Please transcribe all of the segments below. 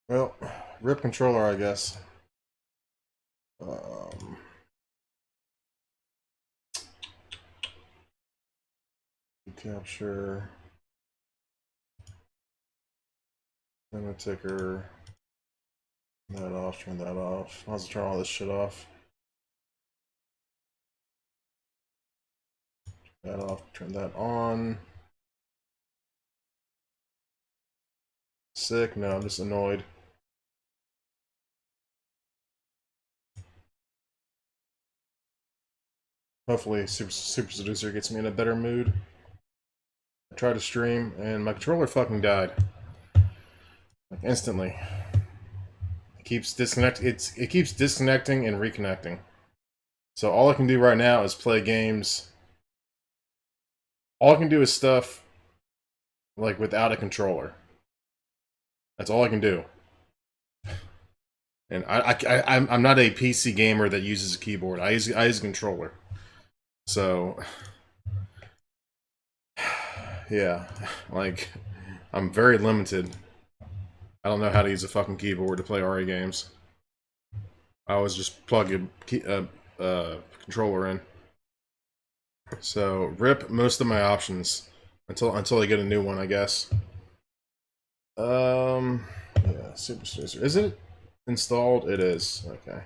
Well, rip controller, I guess. Um, Capture. Limit ticker. Turn that off. Turn that off. Might as well turn all this shit off. Turn that off. Turn that on. Sick? No, I'm just annoyed. Hopefully, Super Seducer gets me in a better mood. I tried to stream, and my controller fucking died. Like, instantly. It keeps it keeps disconnecting and reconnecting. So all I can do right now is play games. All I can do is stuff like without a controller. That's all I can do. And I'm not a PC gamer that uses a keyboard. I use a controller. So yeah, like I'm very limited. I don't know how to use a fucking keyboard to play RE games. I always just plug a controller in. So rip most of my options until I get a new one, I guess. Yeah, Super Seducer. Is it installed? It is. Okay.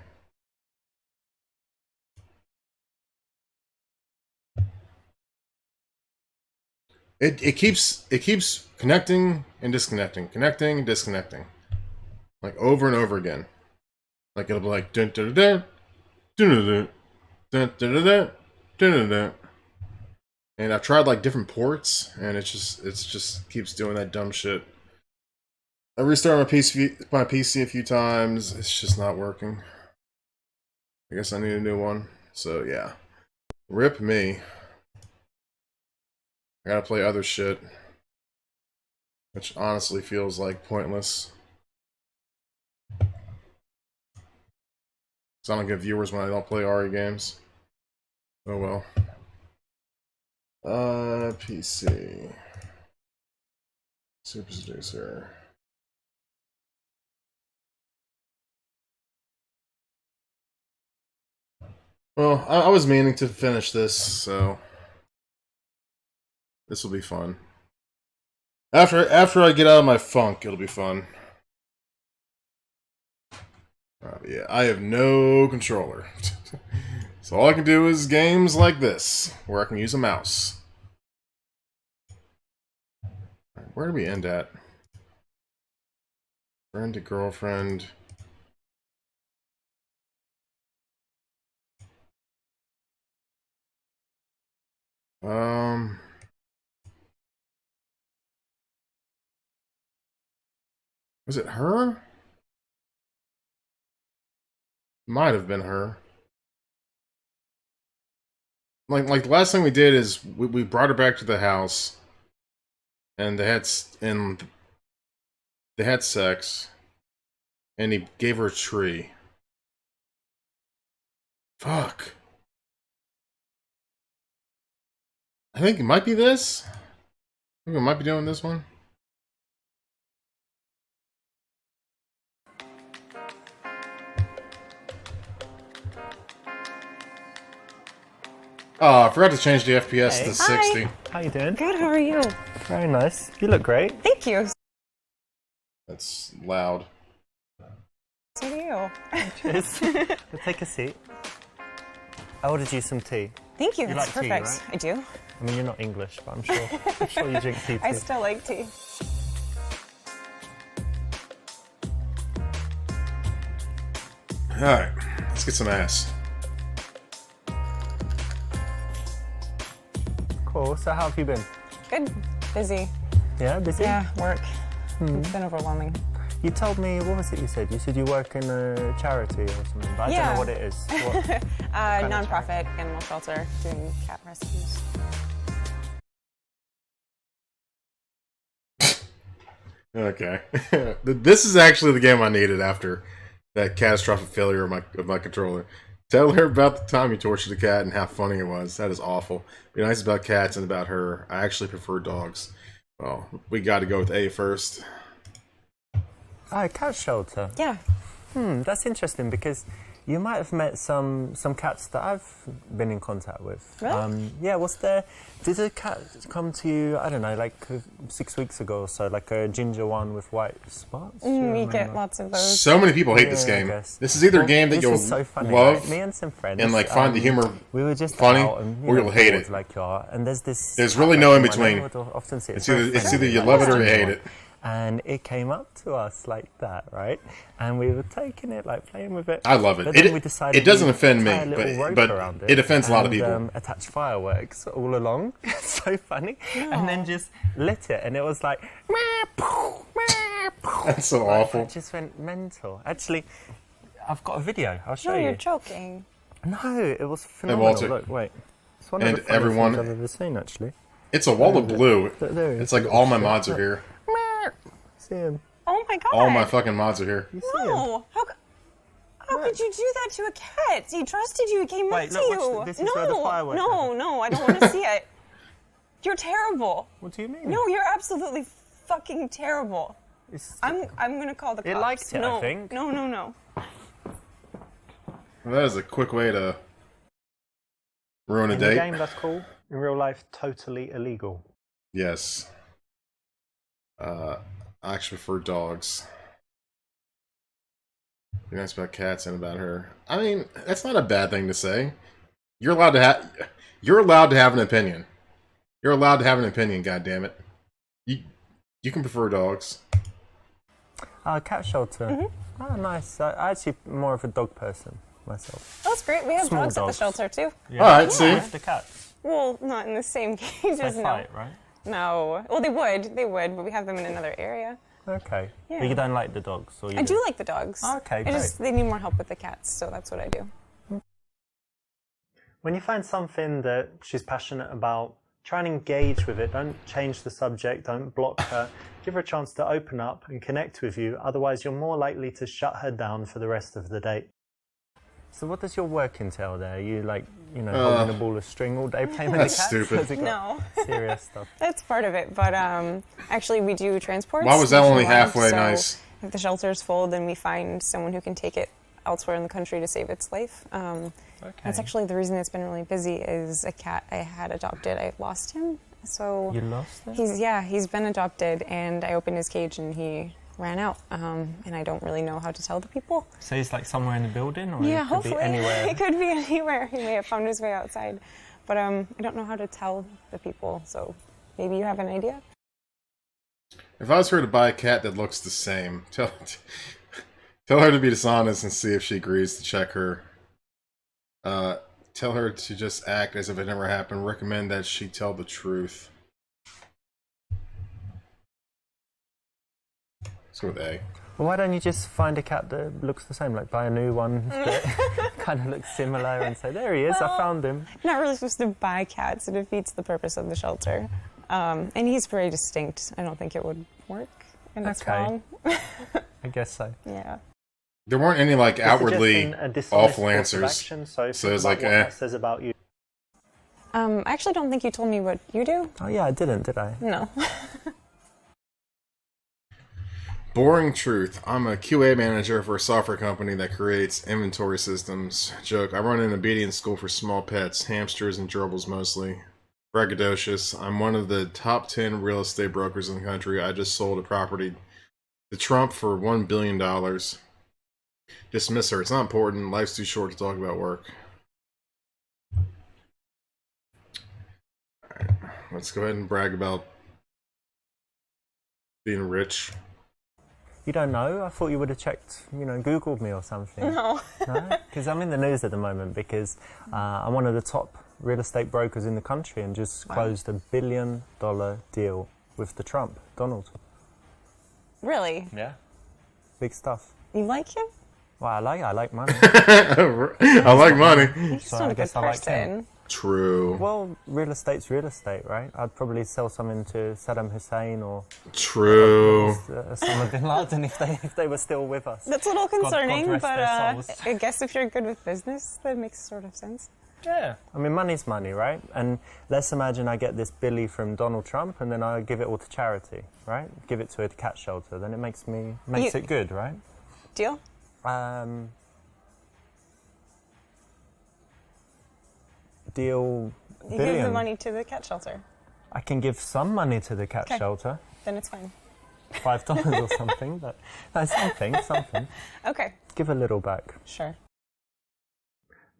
It keeps connecting and disconnecting, connecting and disconnecting, like over and over again. Like it'll be like dun dun dun dun dun dun dun dun dun dun. And I've tried like different ports, and it's just keeps doing that dumb shit. I restarted my PC a few times. It's just not working. I guess I need a new one. So yeah, rip me. I gotta play other shit, which honestly feels like pointless. Because I don't get viewers when I don't play RE games. Oh well. PC. Super Seducer. Well, I was meaning to finish this, so this will be fun. After I get out of my funk, it'll be fun. Yeah, I have no controller. So all I can do is games like this, where I can use a mouse. Where do we end at? Friend to girlfriend. Um... Was it her? Might have been her. Like the last thing we did is we brought her back to the house, and they had sex, and he gave her a tree. Fuck. I think it might be this. I think we might be doing this one. Oh, I forgot to change the FPS Hey. to 60. How you doing? Good, how are you? Very nice. You look great. Thank you. That's loud. So do you. Cheers. We'll take a seat. I ordered you some tea. Thank you, You that's like tea, perfect. right? I do. I mean, you're not English, but I'm sure you drink tea too. I still like tea. Alright, let's get some ass. Cool. So how have you been? Good. Busy. Yeah, busy? Yeah, work. It's been overwhelming. You told me, what was it you said? You said you work in a charity or something, but I don't know what it is. What kind of Non-profit animal shelter doing cat rescues. Okay. This is actually the game I needed after that catastrophic failure of my controller. Tell her about the time you tortured the cat and how funny it was. That is awful. Be nice about cats and about her. I actually prefer dogs. Well, we got to go with A first. Oh, cat shelter. Yeah. That's interesting because you might have met some cats that I've been in contact with. Really? Yeah, did a cat come to you, I don't know, like 6 weeks ago or so, like a ginger one with white spots? Do you We remember? get lots of those. So many people hate Yeah, this I game. guess. This is either a Well, game that this you'll is so funny, love right? Me and some friends and like find the humor we were just funny, out and, or you'll hate bored it. like you are, and there's really cat no in like between. I would often see it. It's very either friendly, you like love it this or you ginger hate one. it. And it came up to us like that, right? And we were taking it, like playing with it. I love it. But then we decided It doesn't we'd offend tie a me, little rope but around it offends a lot of and, people. Attach fireworks all along. It's so funny. And then just lit it, and it was like, That's so like, awful. it just went mental. Actually, I've got a video. I'll show No, you. you're joking. No, it was phenomenal. Walter. Look, wait. It's one And of the funniest everyone- things I've ever seen, actually. It's a wall of blue. There it is. It's like all my mods are here. See him? Oh my god. All my fucking mods are here. You see him? No. How could you do that to a cat? He trusted you. He came Wait, up to look, you. watch this is where the firework no, I don't want to see it. You're terrible. What do you mean? No, you're absolutely fucking terrible. It's, I'm gonna call the cops. It liked it, I no, think. No. Well, that is a quick way to ruin a in the date. game, that's cool. In real life, totally illegal. Yes. I actually prefer dogs. You're nice about cats and about her. I mean, that's not a bad thing to say. You're allowed to have. You're allowed to have an opinion. You're allowed to have an opinion. God damn it. You can prefer dogs. Cat shelter. Oh, nice. I actually more of a dog person myself. That's great. We have Small dogs at the dogs. shelter too. Yeah. All right, see. With the cats. Well, not in the same cages. They No. fight, right? No. Well, they would, but we have them in another area. Okay. Yeah. But you don't like the dogs, or you I do like the dogs. Okay, They need more help with the cats, so that's what I do. When you find something that she's passionate about, try and engage with it. Don't change the subject. Don't block her. Give her a chance to open up and connect with you. Otherwise, you're more likely to shut her down for the rest of the date. So what does your work entail there? You holding a ball of string all day playing with the That's cats? stupid. Has it got No. serious stuff. That's part of it, but actually we do transports. Why was that only nationwide, halfway so nice? If the shelter's full, then we find someone who can take it elsewhere in the country to save its life. That's actually the reason it's been really busy. Is a cat I had adopted. I lost him, so You lost it? he's been adopted, and I opened his cage and he ran out. And I don't really know how to tell the people. So he's like somewhere in the building, or Yeah, it could hopefully be anywhere. he could be anywhere. He may have found his way outside, but I don't know how to tell the people. So maybe you have an idea. If I was her to buy a cat that looks the same, tell her to be dishonest and see if she agrees to check her. Tell her to just act as if it never happened. Recommend that she tell the truth. Let's go with A. Well, why don't you just find a cat that looks the same? Like buy a new one that kind of looks similar and say, there he is, I found him. Not really supposed to buy cats. It defeats the purpose of the shelter. And he's very distinct. I don't think it would work. And it's Okay. wrong. I guess so. Yeah. There weren't any like outwardly Suggesting a dishonest awful course of answers. action, so So think it's about like, what eh. that says about you. I actually don't think you told me what you do. Oh yeah, I didn't, did I? No. Boring truth. I'm a QA manager for a software company that creates inventory systems. Joke. I run an obedience school for small pets, hamsters and gerbils mostly. Braggadocious. I'm one of the top 10 real estate brokers in the country. I just sold a property to Trump for $1 billion. Dismiss her. It's not important. Life's too short to talk about work. Alright. Let's go ahead and brag about being rich. You don't know? I thought you would have checked, Googled me or something. No. No? Because I'm in the news at the moment because I'm one of the top real estate brokers in the country and just closed $1 billion deal with the Trump, Donald. Really? Yeah. Big stuff. You like him? Well, I like money. I like money. He's So not I a good guess I like him. person. True. Well, real estate's real estate, right? I'd probably sell something to Saddam Hussein or True. Osama bin Laden if they were still with us. That's a little concerning, rest but their souls. I guess if you're good with business, that makes sort of sense. Yeah, I mean, money's money, right? And let's imagine I get this Billy from Donald Trump, and then I give it all to charity, right? Give it to a cat shelter. Then it makes it good, right? Deal? Deal. You billion. give the money to the cat shelter. I can give some money to the cat shelter. Then it's fine. $5 or something, but no, something. Okay. Give a little back. Sure.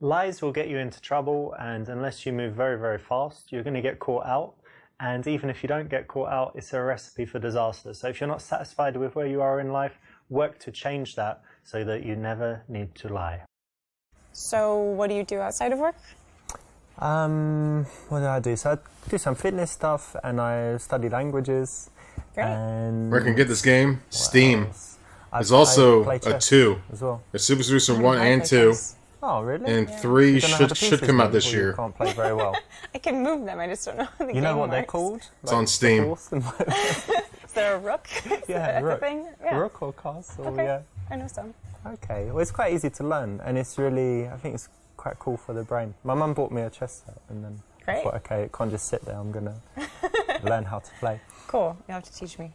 Lies will get you into trouble, and unless you move very, very fast, you're going to get caught out. And even if you don't get caught out, it's a recipe for disaster. So if you're not satisfied with where you are in life, work to change that so that you never need to lie. So what do you do outside of work? What do I do? So I do some fitness stuff, and I study languages. Great. And Where can you get this game? Steam. I There's also play a chess 2. as well. There's Super Seducer I 1 play and 2. chess. Oh, really? And 3 You don't know how the should pieces come out move, this or you year. can't play very well. I can move them. I just don't know how the You know game what they're works. called? It's on Steam. Is there a rook? Yeah, Is that rook. the thing? Yeah. Rook or castle, Okay. yeah. I know some. Okay, well, it's quite easy to learn, and it's really, I think it's quite cool for the brain. My mum bought me a chess set, and then I Great. thought, okay, it can't just sit there, I'm going to learn how to play. Cool. You'll have to teach me.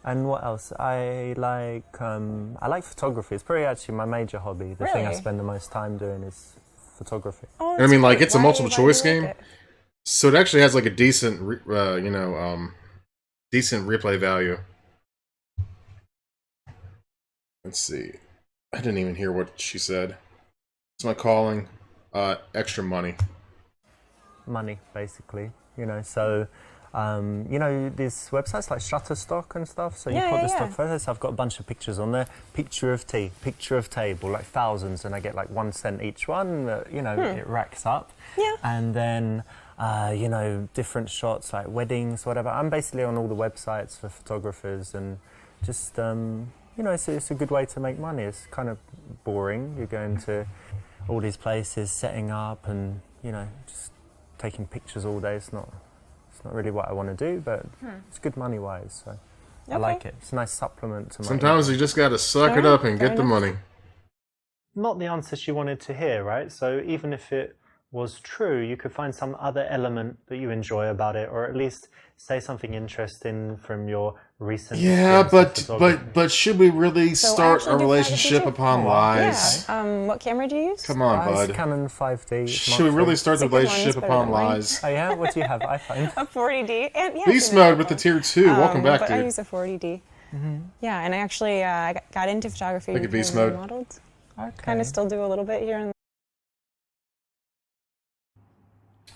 And what else? I like photography. It's probably actually my major hobby. The thing I Really? spend the most time doing is photography. Oh, And I mean, like, that's it's a great. multiple Why do you choice like game. it? So it actually has like a decent, decent replay value. Let's see. I didn't even hear what she said. It's my calling. Extra money. Money, basically. So these websites like Shutterstock and stuff. So you Yeah, put yeah, the yeah. stock photos. I've got a bunch of pictures on there. Picture of tea, picture of table, like thousands, and I get like 1 cent each one. It racks up. Yeah. And then different shots like weddings, whatever. I'm basically on all the websites for photographers, and just it's a good way to make money. It's kind of boring. You're going to all these places, setting up, and just taking pictures all day. It's not really what I want to do, but it's good money wise, so I like it. It's a nice supplement to my Sometimes you just gotta suck it up and get the money. Not the answer she wanted to hear, right? So even if it was true, you could find some other element that you enjoy about it, or at least say something interesting from your recent Yeah, experience with photography. but should we really So I start actually a do relationship photography too. upon Oh, wow. lies? Yeah. What camera do you use? Come on, It's bud. Canon 5D. It's Should we Mark really III. start the It's a good one. relationship It's better upon than mine. lies? Oh yeah, what do you have? iPhone. A 40D. And, yeah, Beast it's an mode with the iPhone. tier 2. Welcome back, but I dude. use a 40D. Yeah, and I actually got into photography Look at because beast I mode. modeled. Okay. Kind of still do a little bit here and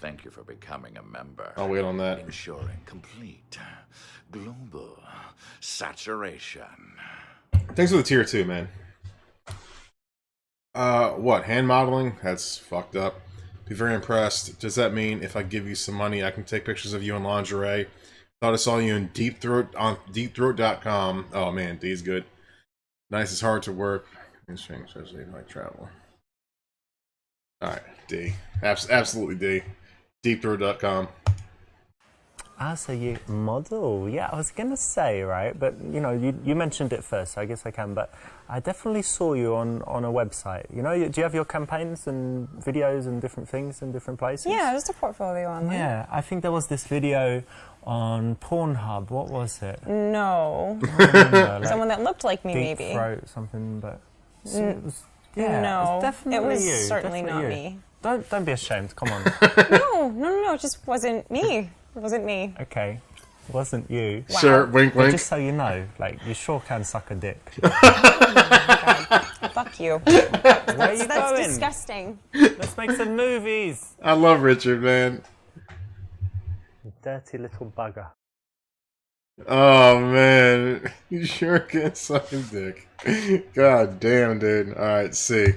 Thank you for becoming a member. I'll wait on that. Ensuring complete global saturation. Thanks for the tier 2, man. What? Hand modeling? That's fucked up. Be very impressed. Does that mean if I give you some money, I can take pictures of you in lingerie? Thought I saw you in Deep Throat on deepthroat.com. Oh man, D's good. Nice is hard to work. Interesting, especially if I travel. Alright, D. Absolutely D. Deepthroat.com. So you model. Yeah, I was going to say, right, but you mentioned it first, so I guess I can, but I definitely saw you on a website. Do you have your campaigns and videos and different things in different places? yeah, just a portfolio online. Yeah, I think there was this video on Pornhub. What was it? No, I don't remember, like someone that looked like me, Deep maybe. Throat something, but it was, yeah, No, it was definitely it was you. certainly definitely not you. me. Don't be ashamed. Come on. No, it just wasn't me. It wasn't me. Okay, it wasn't you. Wow. Sure, wink But wink. just so you know, like you sure can suck a dick. Fuck you. Where are you That's going? disgusting. Let's make some movies. I love Richard, man. Dirty little bugger. Oh man. You sure can suck a dick. God damn, dude. Alright, see.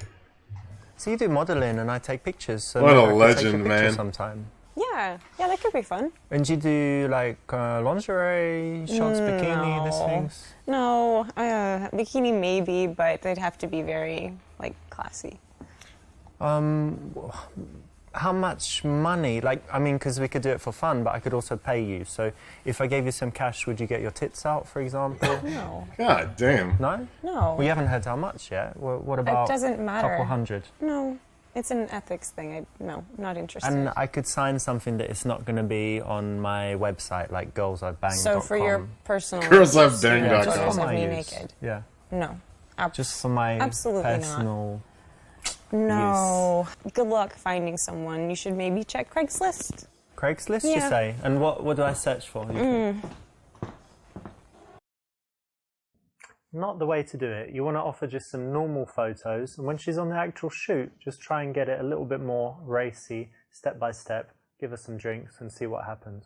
So you do modelling and I take pictures. So What a maybe I could take legend, picture man. Sometime. Yeah, that could be fun. And you do like lingerie shots, bikini, these No. things? No, bikini maybe, but they'd have to be very classy. How much money? Because we could do it for fun, but I could also pay you. So if I gave you some cash, would you get your tits out, for example? No, God damn. No? no. We haven't heard how much yet. What about It doesn't a matter. couple hundred? No, It's an ethics thing. No, not interested. And I could sign something that it's not going to be on my website, like girlsivebang.com. So for your personal Girlsivebang.com. use, Just photos for of my me use. naked. Yeah. No. Just for my Absolutely personal No. Good luck finding someone. You should maybe check Craigslist. Craigslist, you Yeah. say? And what do I search for? you think? Not the way to do it. You want to offer just some normal photos, and when she's on the actual shoot, just try and get it a little bit more racy, step by step. Give her some drinks and see what happens.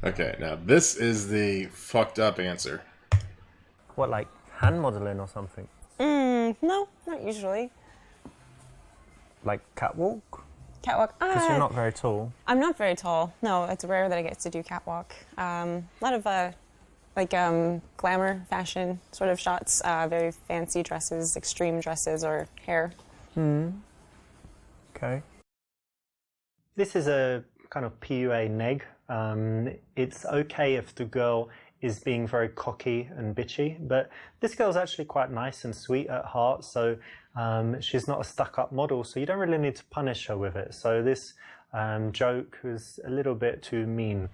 Okay, now this is the fucked up answer. What, like hand modeling or something? No, not usually. Like catwalk? Catwalk. Because you're not very tall. I'm not very tall. No, it's rare that I get to do catwalk. A lot of glamour, fashion sort of shots. Very fancy dresses, extreme dresses, or hair. Okay. This is a kind of PUA neg. It's okay if the girl is being very cocky and bitchy, but this girl's actually quite nice and sweet at heart, so she's not a stuck-up model, so you don't really need to punish her with it. So this joke was a little bit too mean.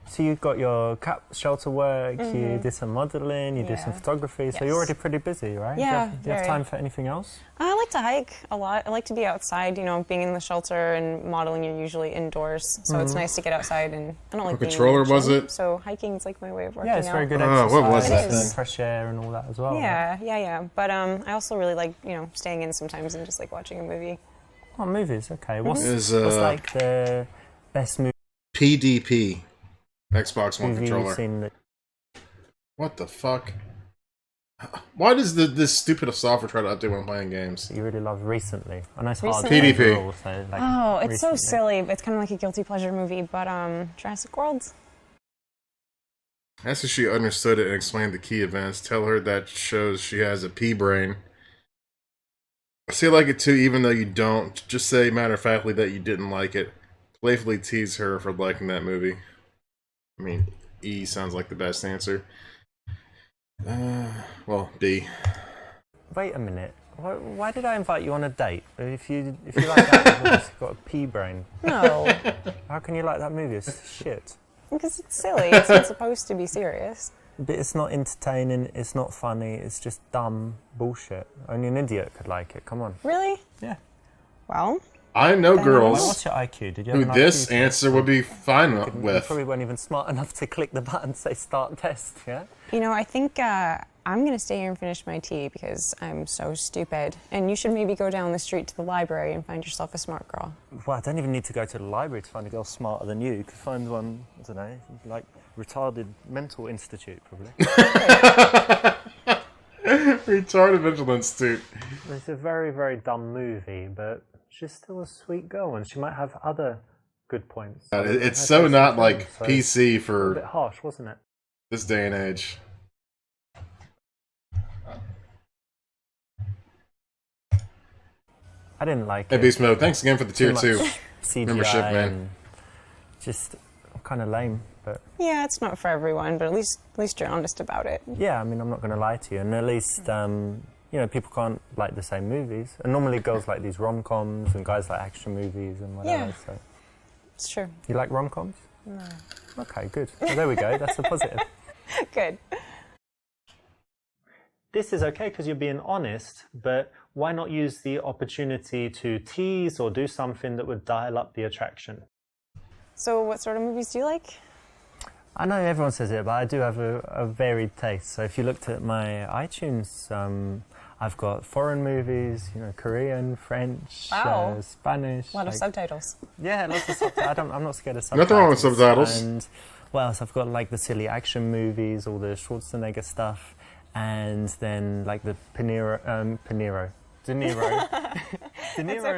So you've got your cat shelter work, you did some modeling, you did some Yeah. photography, so Yes. you're already pretty busy, right? Yeah, Do you have very. time for anything else? I like to hike a lot. I like to be outside. You know, being in the shelter and modeling, you're usually indoors, so it's nice to get outside. And I don't like being in controller the was gym, it? So hiking is like my way of working Yeah, it's out. very good Oh, exercise. what was that and then? fresh air and all that as well. right? Yeah. But I also really like staying in sometimes and just like watching a movie. Oh, movies, okay. What's Is, what's like the best PDP. Xbox One movie controller. you've seen that What the fuck? Why does this stupid software try to update when I'm playing games? you really love recently? I know it's hard Recently? to PDP. overall, so like Oh, it's so recently. silly. It's kind of like a guilty pleasure movie. But Jurassic World. As if she understood it and explained the key events, tell her that shows she has a pea brain. Say like it too, even though you don't. Just say matter-of-factly that you didn't like it. Playfully tease her for liking that movie. I mean, E sounds like the best answer. Well, B. Wait a minute. Why did I invite you on a date? If you like that, you've obviously got a pea brain. No, How can you like that movie? It's shit. because it's silly. It's not supposed to be serious. But it's not entertaining, it's not funny, it's just dumb bullshit. Only an idiot could like it, come on. Really? Yeah. Well, I know Like, girls what's your IQ? Did you have who an this IQ? answer would be fine You with. probably weren't even smart enough to click the button say start test, yeah? I think I'm going to stay here and finish my tea because I'm so stupid. And you should maybe go down the street to the library and find yourself a smart girl. Well, I don't even need to go to the library to find a girl smarter than you. You could find one, I don't know, like retarded mental institute, probably. Retarded Mental Institute. It's a very, very dumb movie, but she's still a sweet girl, and she might have other good points. It's Her so taste not in like film, so PC a bit for harsh, wasn't it? this day and age. I didn't like Hey, it. Beast Mode, thanks again for the tier Too much 2. CGI membership, man. and just kind of lame, but Yeah, it's not for everyone, but at least you're honest about it. yeah, I mean, I'm not going to lie to you, and at least people can't like the same movies. And normally girls like these rom-coms and guys like action movies and whatever. Yeah. So It's true. you like rom-coms? No. Okay, good. Well, there we go. That's a positive. Good. This is okay because you're being honest, but why not use the opportunity to tease or do something that would dial up the attraction? So, what sort of movies do you like? I know everyone says it, but I do have a varied taste. So if you looked at my iTunes, I've got foreign movies, Korean, French, Wow. Spanish. A lot of subtitles. Yeah, lots of subtitles. I'm not scared of subtitles. Nothing wrong with subtitles. And what else? I've got like the silly action movies, all the Schwarzenegger stuff, and then like the De Niro. De Niro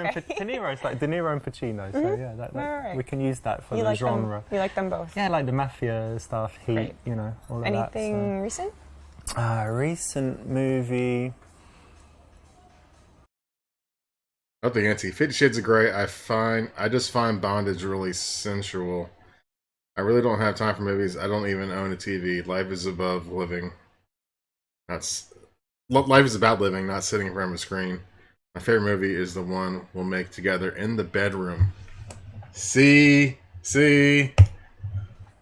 okay. De Niro. It's like De Niro and Pacino. So yeah, Right. we can use that for You the like genre. them? You like them both? Yeah, like the mafia stuff, Heat, Right. All of Anything recent? that. So. Recent movie. Up the ante. 50 Shades of Grey, I just find bondage really sensual. I really don't have time for movies. I don't even own a TV. Life is above living. That's life is about living, not sitting in front of a screen. My favorite movie is the one we'll make together in the bedroom. See.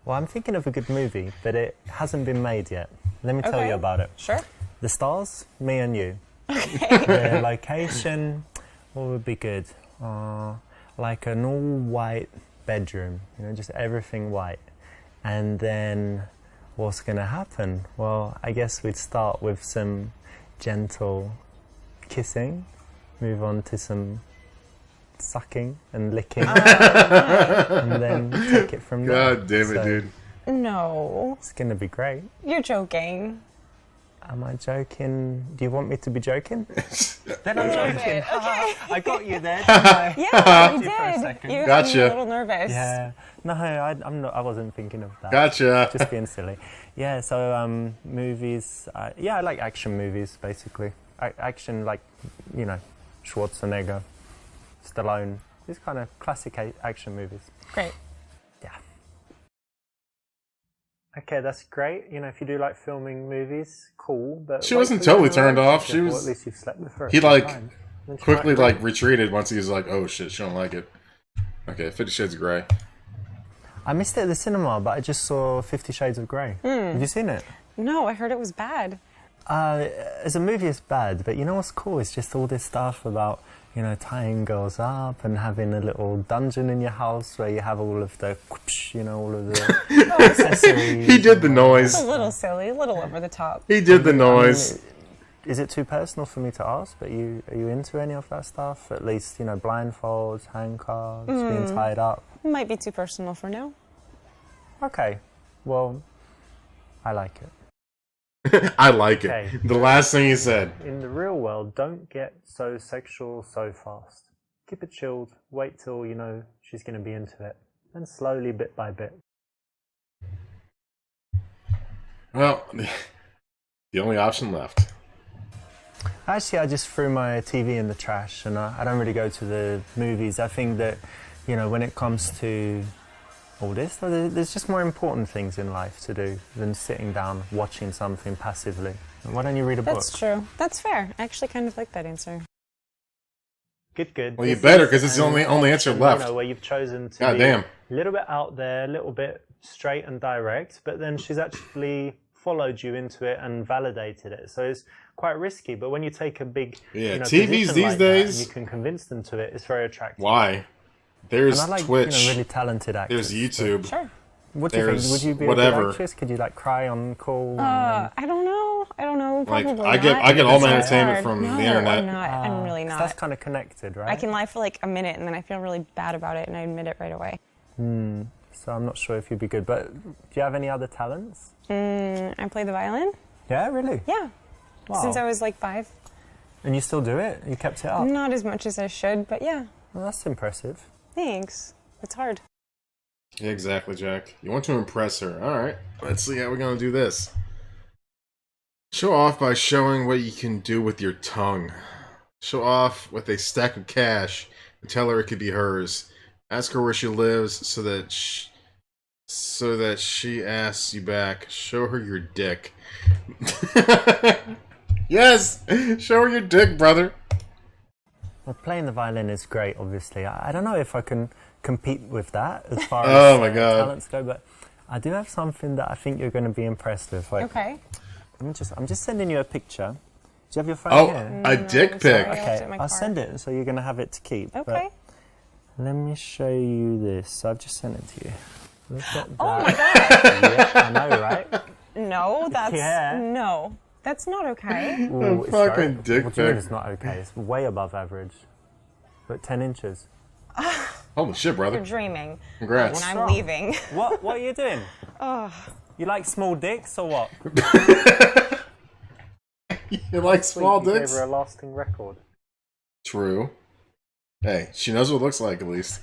Well, I'm thinking of a good movie, but it hasn't been made yet. Let me tell you about it. Sure. The stars, me and you. The location, what would be good? Like an all-white bedroom, just everything white. And then what's going to happen? Well, I guess we'd start with some gentle kissing, move on to some sucking and licking, and then take it from there. God damn it, dude. No. It's going to be great. You're joking. Am I joking? Do you want me to be joking? Then I'm joking. Okay. I got you there, didn't I? Yeah, you for a did. second. You had Gotcha. me a little nervous. Yeah. No, I'm not. I wasn't thinking of that. Gotcha. Just being silly. Yeah. So movies. Yeah, I like action movies basically. Action like Schwarzenegger, Stallone. These kind of classic action movies. Great. Yeah. Okay, that's great. If you do like filming movies, cool. But She wait wasn't till you're totally in a turned off. relationship, She or was- at least you've slept with her. He a few like times. Then she quickly might like retreated once he was like, oh shit, she don't like it. Okay, 50 Shades of Grey. I missed it at the cinema, but I just saw 50 Shades of Grey. Have you seen it? No, I heard it was bad. As a movie, it's bad, but you know what's cool? It's just all this stuff about, tying girls up and having a little dungeon in your house where you have all of the, all of the accessories. He did the noise. It's a little silly, a little over the top. He did the noise. Is it too personal for me to ask? But are you into any of that stuff? At least, blindfolds, handcuffs, being tied up. Might be too personal for now. Okay, well, I like it. I like it. Okay. The last thing he said. In the real world, don't get so sexual so fast. Keep it chilled. Wait till you know she's going to be into it. And slowly, bit by bit. Well, the only option left. Actually, I just threw my TV in the trash, and I don't really go to the movies. I think that, when it comes to all this, there's just more important things in life to do than sitting down watching something passively. Why don't you read a book? That's true. That's fair. I actually kind of like that answer. Good. Well, you This better, is 'cause it's the an only answer option, left. where you've chosen to God be damn. a little bit out there, a little bit straight and direct, but then she's actually followed you into it and validated it. So it's quite risky, but when you take a big Yeah, TVs position these like that days- and you can convince them to it, it's very attractive. Why? There's And I like Twitch. really talented actors. There's YouTube. Sure. What do you think? There's Would you be a whatever. good actress? Could you cry on call? I don't know. Like, Probably I get not. all my It's entertainment hard. from No, the internet. I'm not. I'm really not. That's kind of connected, right? I can lie for like a minute and then I feel really bad about it and I admit it right away. So I'm not sure if you'd be good, but do you have any other talents? I play the violin. Yeah, really? Yeah. Wow. Since I was like 5. And you still do it? You kept it up? Not as much as I should, but yeah. Well, that's impressive. Thanks. It's hard. Yeah, exactly, Jack. You want to impress her. All right. Let's see how we're going to do this. Show off by showing what you can do with your tongue. Show off with a stack of cash and tell her it could be hers. Ask her where she lives so that she asks you back. Show her your dick. Yes! Show her your dick, brother. Well, playing the violin is great, obviously. I don't know if I can compete with that as far Oh as my God. talents go, but I do have something that I think you're going to be impressed with. Like, Okay. I'm just sending you a picture. Do you have your phone Oh, here? a dick I'm pic. sorry. I left it Okay, in my I'll car. send it, so you're going to have it to keep. but Okay. let me show you this. I've just sent it to you. Look at that. Oh my god. Yeah, I know, right? No, that's Yeah. no. That's not okay. Ooh, it's fucking very- dick What do you mean pic. it's not okay? It's way above average. But 10 inches. Holy shit, You're brother. dreaming. Congrats. And I'm Strong. leaving. What are you doing? You like small dicks or what? You like small You dicks? gave her a lasting record. True. Hey, she knows what it looks like at least.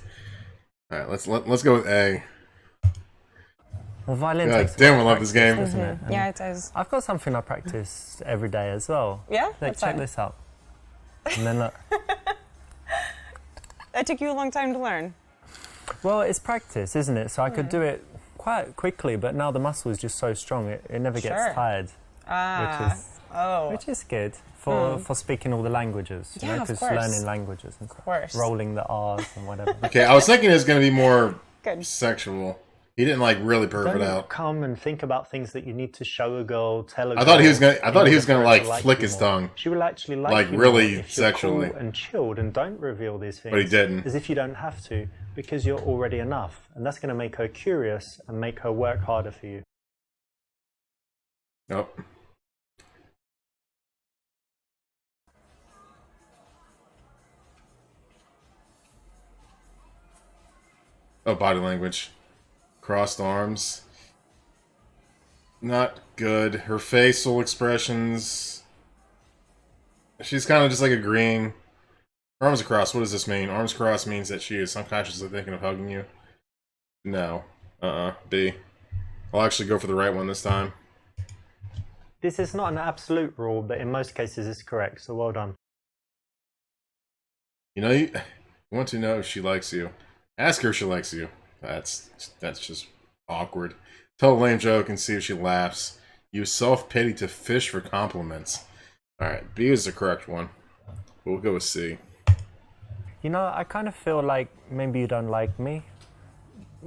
All right, let's go with A. The violin God takes a damn, lot I of love this practice, game. doesn't it? And Yeah, it does. I've got something I practice every day as well. Yeah? Look, What's check that? this out. And then look. That took you a long time to learn. Well, it's practice, isn't it? So I could do it quite quickly, but now the muscle is just so strong, it never gets Sure. tired. Ah. Oh. Which is good for speaking all the languages. You Yeah, know, of because course. learning languages and course. rolling the R's and whatever. Okay, I was thinking it was going to be more Good. sexual. He didn't like really perv it Don't out. come and think about things that you need to show a girl, tell a girl. I thought he was gonna. I in thought he order was gonna for her like to like flick you his more. tongue. She will actually like Like, you really more if you're sexually. cool and chilled and don't reveal these things. But he didn't. As if you don't have to, because you're already enough, and that's going to make her curious and make her work harder for you. Nope. Oh, body language. Crossed arms. Not good. Her facial expressions. She's kind of just like agreeing. Arms across. What does this mean? Arms crossed means that she is unconsciously thinking of hugging you. No. B. I'll actually go for the right one this time. This is not an absolute rule, but in most cases it's correct, so well done. You know, you want to know if she likes you. Ask her if she likes you. That's just awkward. Tell a lame joke and see if she laughs. Use self-pity to fish for compliments. Alright, B is the correct one. We'll go with C. You know, I kind of feel like maybe you don't like me.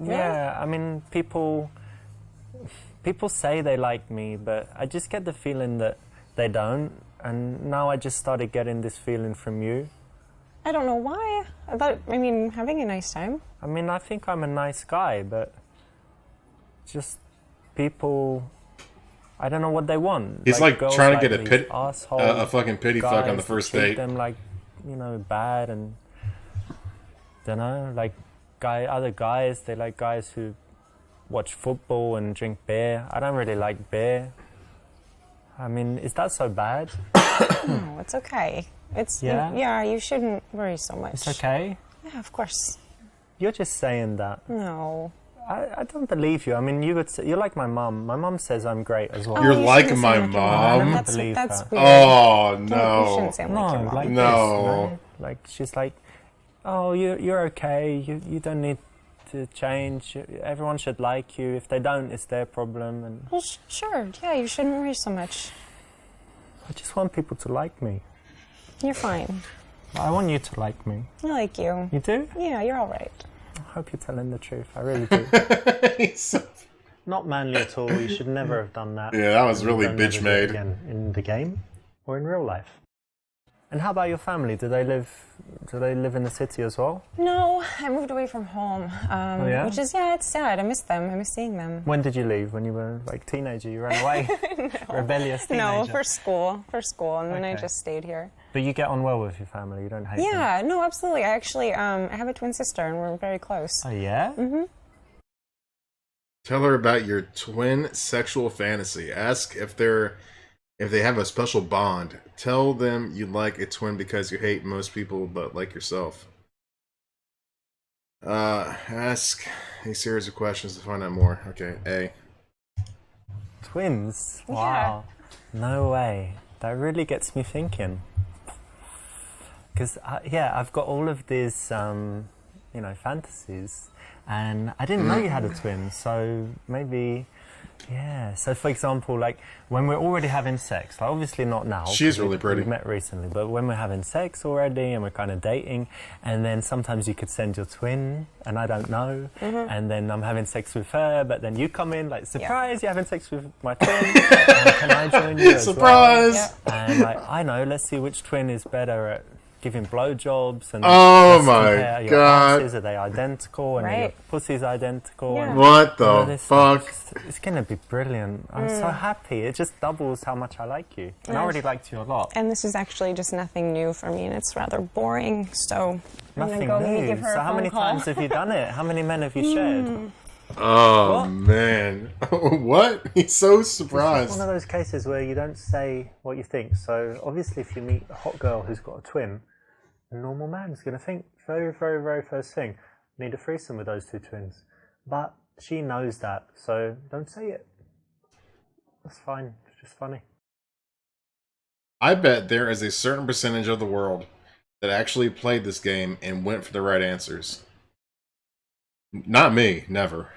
Yeah, I mean, people say they like me, but I just get the feeling that they don't. And now I just started getting this feeling from you. I don't know why. I mean, having a nice time. I mean, I think I'm a nice guy, but just people, I don't know what they want. He's like girls trying to get these asshole a fucking pity fuck on the guys first that treat date. them like, you know, bad and, don't know, like other guys, they like guys who watch football and drink beer. I don't really like beer. I mean, is that so bad? No, it's okay. Yeah? You shouldn't worry so much. It's okay. Yeah, of course. You're just saying that. No. I don't believe you. I mean, you're like my mum. My mum says I'm great as well. You're you like shouldn't my say like your mom. mom? That's Believe that's her. weird. Oh You no. shouldn't say like No, your mom. like No. this, no. Like she's like, oh, you're okay. You don't need to change. Everyone should like you. If they don't, it's their problem. And Well, sure. Yeah, you shouldn't worry so much. I just want people to like me. You're fine. I want you to like me. I like you. You do? Yeah, you're all right. I hope you're telling the truth. I really do. He's so- Not manly at all. You should never have done that. Yeah, that was really Don't never bitch do it made. again in the game or in real life. And how about your family? Do they live in the city as well? No, I moved away from home. Yeah? Which is, it's sad. I miss them. I miss seeing them. When did you leave? When you were like teenager? You ran away? Rebellious teenager? No, for school, and then I Okay. just stayed here. But you get on well with your family? You don't hate them? Yeah, no, absolutely. I actually, I have a twin sister, and we're very close. Oh, yeah? Mm-hmm. Tell her about your twin sexual fantasy. Ask if they have a special bond. Tell them you like a twin because you hate most people but like yourself. Ask a series of questions to find out more. Okay, A. Twins? Yeah. Wow. No way. That really gets me thinking. Because, I've got all of these, fantasies. And I didn't know you had a twin, so maybe... Yeah, so for example, like when we're already having sex, like obviously not now. She's really pretty. We met recently, but when we're having sex already and we're kind of dating, and then sometimes you could send your twin, and I don't know, and then I'm having sex with her, but then you come in like, surprise, you're having sex with my twin, and can I join you as Surprise! well? And like, I know, let's see which twin is better at giving blowjobs and Oh let's my compare your God. asses, are they identical and are your Right. pussy's identical? Yeah. And What all the this stuff. fuck? It's gonna be brilliant. I'm so happy. It just doubles how much I like you. And I already liked you a lot. And this is actually just nothing new for me, and it's rather boring. So I'm Nothing gonna go maybe new. give her So a how phone many call. times have you done it? How many men have you shared? Oh What? man. What? He's so It's surprised. one of those cases where you don't say what you think. So obviously if you meet a hot girl who's got a twin, a normal man's going to think very, very, very first thing, need a threesome with those two twins. But she knows that, so don't say it. That's fine. It's just funny. I bet there is a certain percentage of the world that actually played this game and went for the right answers. Not me, never.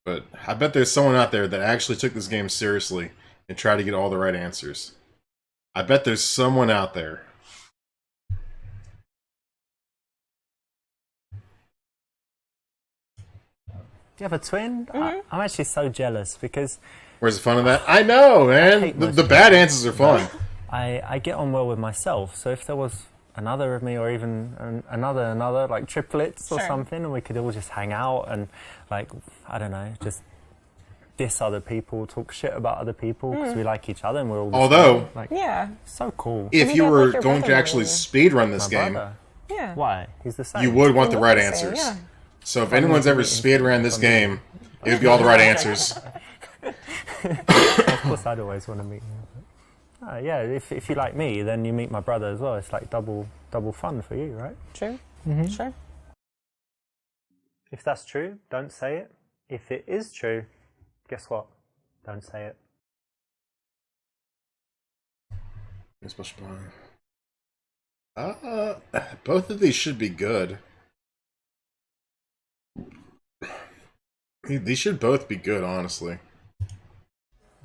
But I bet there's someone out there that actually took this game seriously and tried to get all the right answers. I bet there's someone out there. Do you have a twin? I'm actually so jealous because Where's the fun of that? I know, man. hate The most bad people. answers are fun. I get on well with myself. So if there was another of me, or even another, like triplets or Sure. something, and we could all just hang out and, like, I don't know, just diss other people, talk shit about other people because we like each other and we're all the Although, same. Like, Yeah. so cool. if Maybe you I'd were like your going to brother actually more. speedrun this My game, brother. Yeah. Why? He's the same. you would want the We right look the same, answers. yeah. So if anyone's ever speedrun this game, it would be all the right answers. Of course, I'd always want to meet him. Yeah, if you like me, then you meet my brother as well. It's like double fun for you, right? True. Sure. If that's true, don't say it. If it is true, guess what? Don't say it. Both of these should be good. These should both be good, honestly.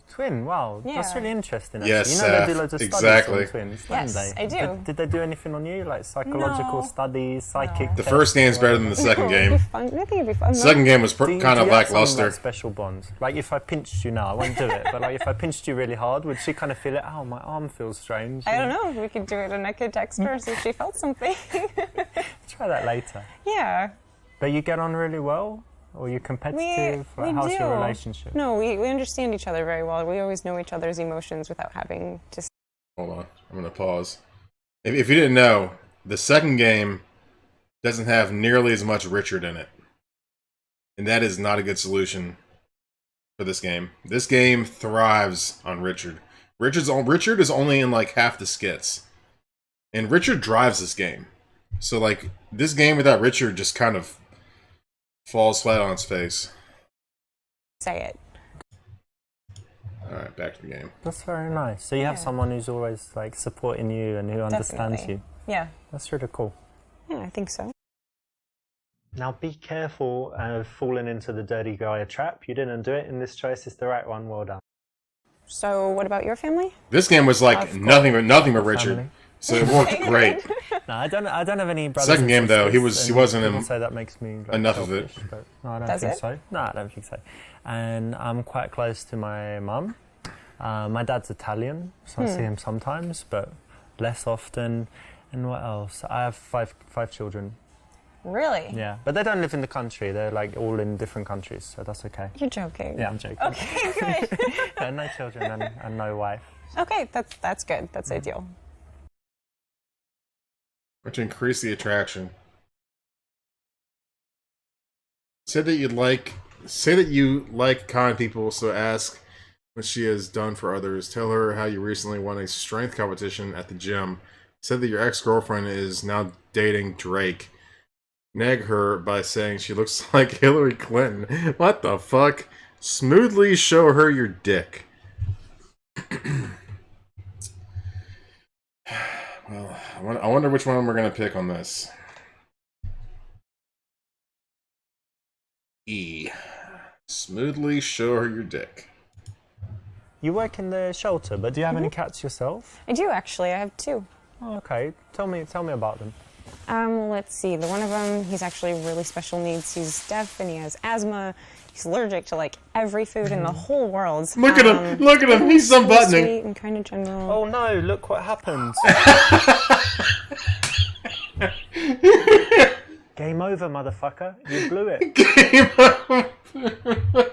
Twin, wow, that's Yeah. really interesting. Actually. Yes, you know they do loads of studies exactly. on twins, Yes, don't they? I do. Did they do anything on you, like psychological No. studies, psychic? The tests, first game's better than whatever? the second No, it'd game. be fun. I think it'd be fun. Second game was Do kind you of have some, lackluster. like, special bonds. Like if I pinched you now, I won't do it. But like if I pinched you really hard, would she kind of feel it? Oh, my arm feels strange. I don't know. We could do it and I could text her see if she felt something. Try that later. Yeah. But you get on really well, or you're competitive. Like, how's do. your relationship? No, we understand each other very well. We always know each other's emotions without having to. Hold on, I'm gonna pause. If you didn't know, the second game doesn't have nearly as much Richard in it, and that is not a good solution for this game. This game thrives on Richard. Richard is only in like half the skits, and Richard drives this game. So like this game without Richard just kind of falls flat on its face. Say it. All right, back to the game. That's very nice. So you have Yeah. someone who's always like supporting you and who understands Definitely. you. Yeah. That's really cool. Yeah, I think so. Now be careful of falling into the dirty guy trap. You didn't do it, and this choice is the right one. Well done. So, what about your family? This game was like Of nothing but Richard, Family. so it worked great. No, I don't have any brothers. Second and game, though, he sisters, and wasn't people in say that makes me like, enough of it. selfish, but no, I don't Does think it? so. No, I don't think so. And I'm quite close to my mum. My dad's Italian, so I see him sometimes, but less often. And what else? I have five children. Really? Yeah, but they don't live in the country. They're like all in different countries, so that's okay. You're joking. Yeah, I'm joking. Okay, good. No children and no wife. Okay, that's good. That's ideal. Or to increase the attraction. Say that you like kind people, so ask what she has done for others. Tell her how you recently won a strength competition at the gym. Say that your ex-girlfriend is now dating Drake. Nag her by saying she looks like Hillary Clinton. What the fuck? Smoothly show her your dick. Well, I wonder which one we're gonna pick on this. E. Smoothly show her your dick. You work in the shelter, but do you have any cats yourself? I do actually. I have two. Oh, okay. Tell me about them. Let's see. The one of them, he's actually really special needs. He's deaf and he has asthma. He's allergic to like every food in the whole world. Look at him! Look at him! He's unbuttoning. Sweet and kind of general. Oh no! Look what happened. Game over, motherfucker. You blew it. Game over.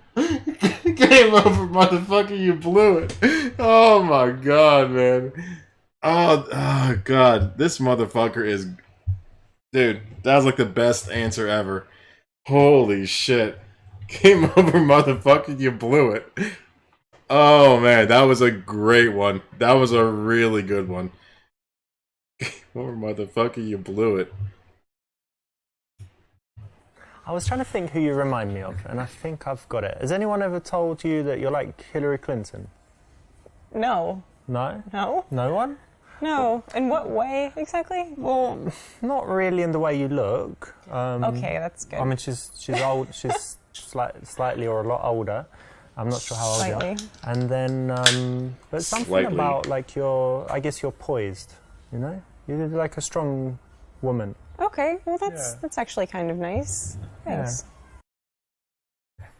Game over, motherfucker. You blew it. Oh my god, man. Oh god. This motherfucker is... Dude, that was like the best answer ever. Holy shit. Game over, motherfucker. You blew it. Oh man, that was a great one. That was a really good one. Game over, motherfucker. You blew it. I was trying to think who you remind me of, and I think I've got it. Has anyone ever told you that you're like Hillary Clinton? No. No? No? No one? No. In what way exactly? Well, not really in the way you look. Okay, that's good. I mean, she's old. She's slightly or a lot older. I'm not sure how old you are. Slightly. And then, but something Slightly. about like I guess you're poised. You know, you're like a strong woman. Okay, well that's actually kind of nice. Thanks.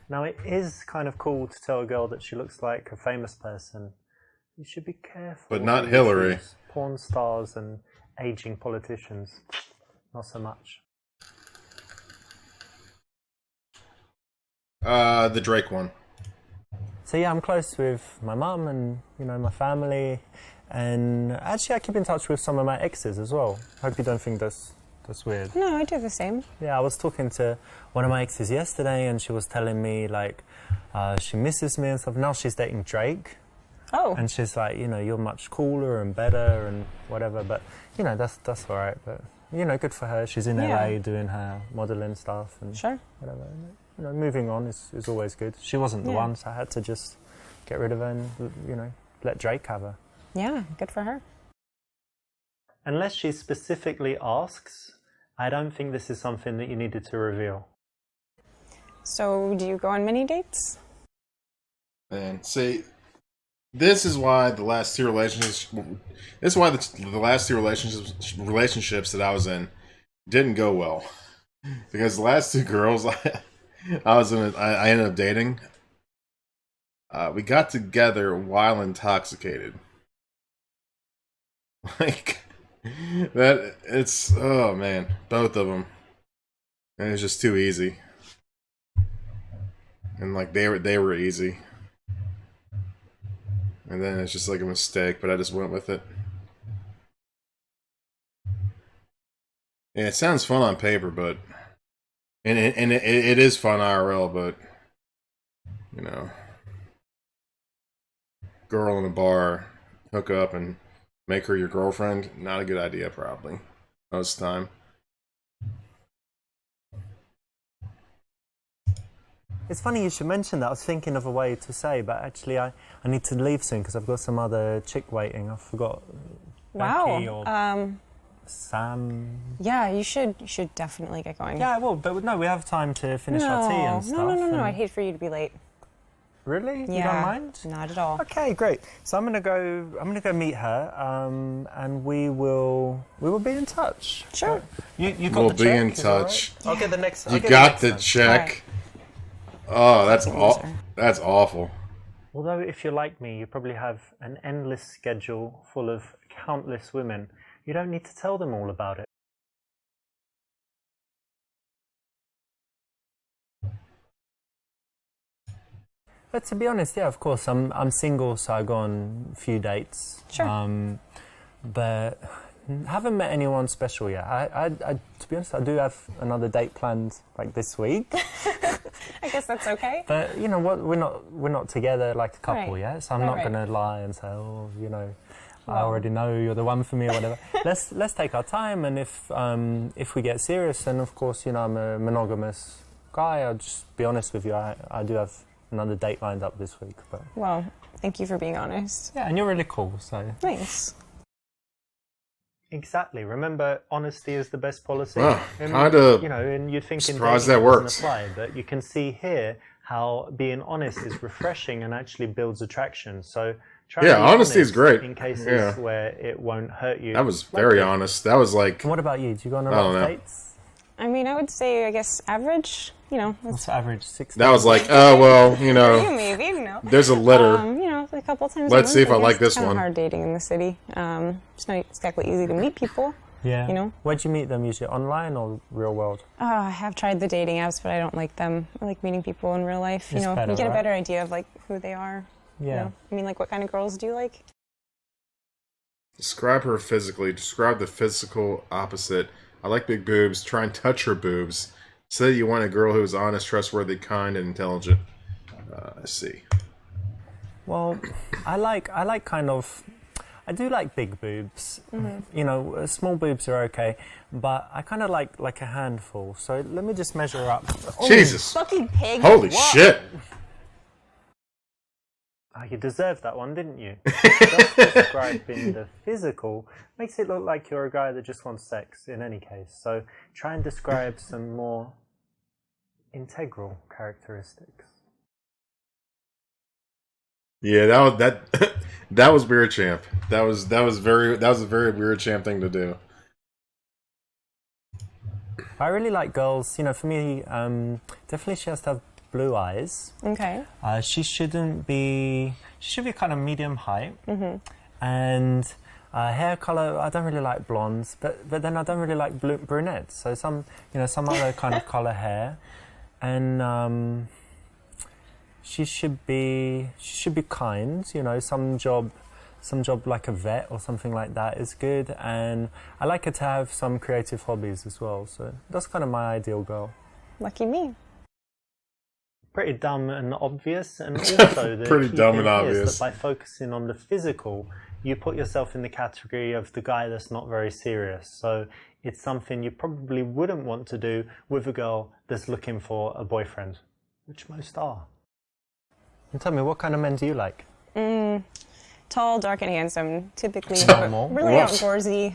Now it is kind of cool to tell a girl that she looks like a famous person. You should be careful. But not who you Hillary. choose. Porn stars and aging politicians, not so much. The Drake one. So yeah, I'm close with my mum and my family, and actually I keep in touch with some of my exes as well. Hope you don't think that's weird. No, I do the same. Yeah, I was talking to one of my exes yesterday, and she was telling me like she misses me and stuff. Now she's dating Drake. Oh. And she's like, you're much cooler and better and whatever. But that's all right. But good for her. She's in LA doing her modeling stuff and Sure. whatever. Moving on is always good. She wasn't the one, so I had to just get rid of her and let Drake have her. Yeah, good for her. Unless she specifically asks, I don't think this is something that you needed to reveal. So, do you go on many dates? And see, this is why the last two relationships. This is why the last two relationships that I was in didn't go well, because the last two girls I ended up dating. We got together while intoxicated. Like that, it's oh man, both of them, and it's just too easy. And like they were easy. And then it's just like a mistake, but I just went with it. Yeah, it sounds fun on paper, but and it is fun IRL, but girl in a bar, hook up and make her your girlfriend, not a good idea probably most of the time. It's funny you should mention that. I was thinking of a way to say, but actually I need to leave soon because I've got some other chick waiting. I forgot. Becky or Sam. Yeah, you should definitely get going. Yeah, I will, but no, we have time to finish our tea and stuff. No. I'd hate for you to be late. Really? Yeah, you don't mind? Not at all. Okay, great. So I'm gonna go meet her, and we will be in touch. Sure. You got We'll the be check, in is that all touch. right? I'll get the next. You got the check. Right. Oh, Loser. that's awful. Although, if you're like me, you probably have an endless schedule full of countless women. You don't need to tell them all about it. But to be honest, yeah, of course, I'm single, so I go on a few dates. Sure. But haven't met anyone special yet. I to be honest, I do have another date planned like this week. I guess that's okay. But you know what? We're not together like a couple Right. yet, so I'm Right, not right. going to lie and say, oh, I Well. already know you're the one for me or whatever. let's take our time, and if we get serious, then of course I'm a monogamous guy. I'll just be honest with you. I do have another date lined up this week, but Well, thank you for being honest. yeah, and you're really cool, so Thanks. exactly. Remember, honesty is the best policy. Well, And, kinda and you'd think in surprised dating that it doesn't works. apply, but you can see here how being honest is refreshing and actually builds attraction. So try Yeah, and be honesty is honest great. in cases Yeah. where it won't hurt you. That was Like very it. honest. That was like And what about you? Do you go on a I lot don't of know. dates? I mean, I would say, I guess, average. What's the average? 6 that was like, oh well, You maybe, there's a letter. A couple times. Let's a see if month, I like guess. this It's kinda one. hard dating in the city. It's not exactly easy to meet people. Yeah. Where'd you meet them usually? Online or real world? I have tried the dating apps, but I don't like them. I like meeting people in real life. It's better, you get a right? better idea of like who they are. Yeah. I mean, like, what kind of girls do you like? Describe her physically. Describe the physical opposite. I like big boobs. Try and touch her boobs. Say that you want a girl who is honest, trustworthy, kind, and intelligent. I see. Well, I do like big boobs. Mm-hmm. Small boobs are okay, but I kind of like a handful. So let me just measure up. Jesus. Fucking pig. Holy What? shit. Oh, you deserved that one, didn't you? Just describing the physical makes it look like you're a guy that just wants sex in any case. So try and describe some more integral characteristics. Yeah, that was weird, champ. That was a very weird champ thing to do. I really like girls. You know, for me, definitely she has to have blue eyes. Okay. She should be kind of medium height, and hair color. I don't really like blondes, but then I don't really like brunettes. So some other kind of color hair, and she should be kind. You know, some job like a vet or something like that is good, and I like her to have some creative hobbies as well. So that's kind of my ideal girl. Lucky me. Pretty dumb and obvious, and also the Pretty key dumb thing and is obvious. that by focusing on the physical, you put yourself in the category of the guy that's not very serious. So it's something you probably wouldn't want to do with a girl that's looking for a boyfriend, which most are. And tell me, what kind of men do you like? Tall, dark, and handsome. Typically, Normal. really Whoops. outdoorsy.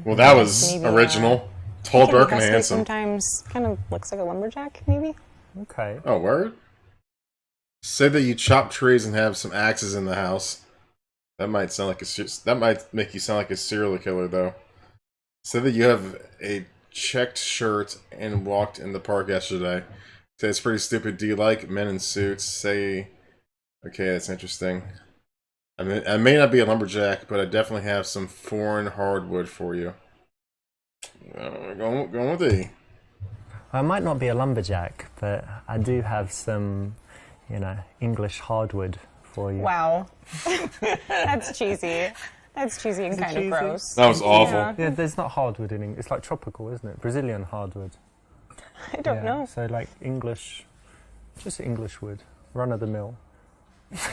Well, that was maybe, original. Tall, can be dark, and husky handsome. Sometimes kind of looks like a lumberjack, maybe. Okay. Oh, word? Say that you chop trees and have some axes in the house. That might make you sound like a serial killer, though. Say that you have a checked shirt and walked in the park yesterday. Say it's pretty stupid. Do you like men in suits? Say, okay, that's interesting. I mean, I may not be a lumberjack, but I definitely have some foreign hardwood for you. Going with E. I might not be a lumberjack, but I do have some, English hardwood for you. Wow. That's cheesy. That's cheesy and kind cheesy? of gross. That was awful. Yeah. Yeah, there's not hardwood in English. It's like tropical, isn't it? Brazilian hardwood. I don't know. So like English, just English wood, run of the mill.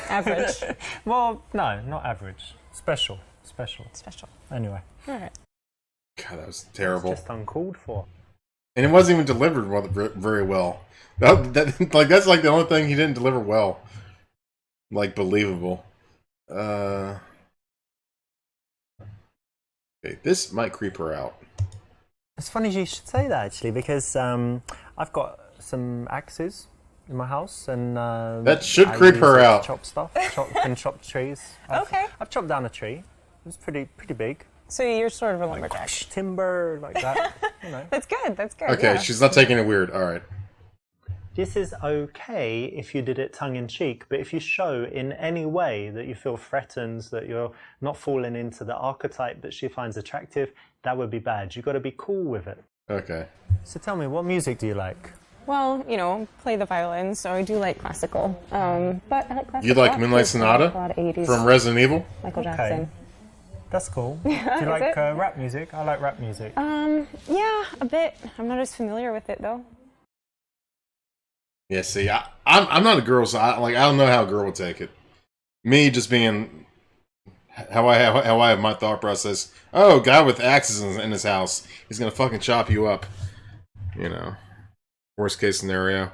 Average. Well, no, not average. Special. Special. Anyway, All right. God, that was terrible. just uncalled for. And it wasn't even delivered very well. That's like the only thing he didn't deliver well. Like, believable. Okay, this might creep her out. It's funny you should say that actually, because I've got some axes in my house, and That should I creep use her it to out. Chop stuff, chop trees. Okay. I've chopped down a tree. It was pretty big. So you're sort of a lumberjack. Timber like that. That's good. That's good. Okay, yeah. she's not taking it weird. All right. This is okay if you did it tongue-in-cheek, but if you show in any way that you feel threatened, that you're not falling into the archetype that she finds attractive, that would be bad. You've got to be cool with it. Okay. So tell me, what music do you like? Well, play the violin, so I do like classical. But I like classical. You like rock, Moonlight too, so I like Sonata a lot of 80s. from Resident Evil? Michael Okay. Jackson. That's cool. Do you Is like it? rap music? I like rap music. Yeah, a bit. I'm not as familiar with it though. Yeah. See, I'm not a girl, so I don't know how a girl would take it. Me just being how I have my thought process. Oh, guy with axes in his house. He's gonna fucking chop you up. Worst case scenario.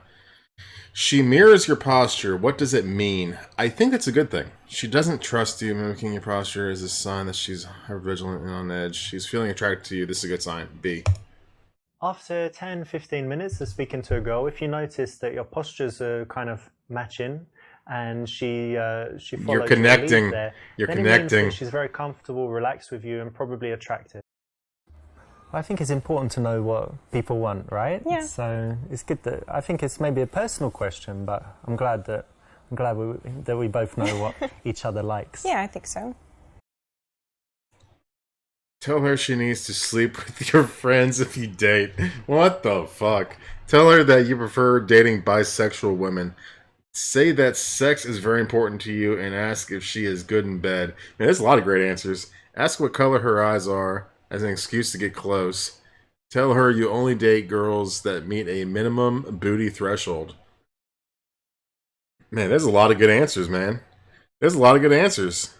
She mirrors your posture. What does it mean? I think that's a good thing. She doesn't trust you. Mimicking your posture is a sign that she's vigilant and on edge. She's feeling attracted to you. This is a good sign. B. After 10-15 minutes of speaking to a girl, if you notice that your postures are kind of matching and she follows your connecting. lead there, You're then it means connecting. that she's very comfortable, relaxed with you, and probably attracted. I think it's important to know what people want, right? Yeah. So it's good that I think it's maybe a personal question, but I'm glad we both know what each other likes. Yeah, I think so. Tell her she needs to sleep with your friends if you date. What the fuck? Tell her that you prefer dating bisexual women. Say that sex is very important to you and ask if she is good in bed. Man, there's a lot of great answers. Ask what color her eyes are as an excuse to get close. Tell her you only date girls that meet a minimum booty threshold. Man, there's a lot of good answers, man. There's a lot of good answers.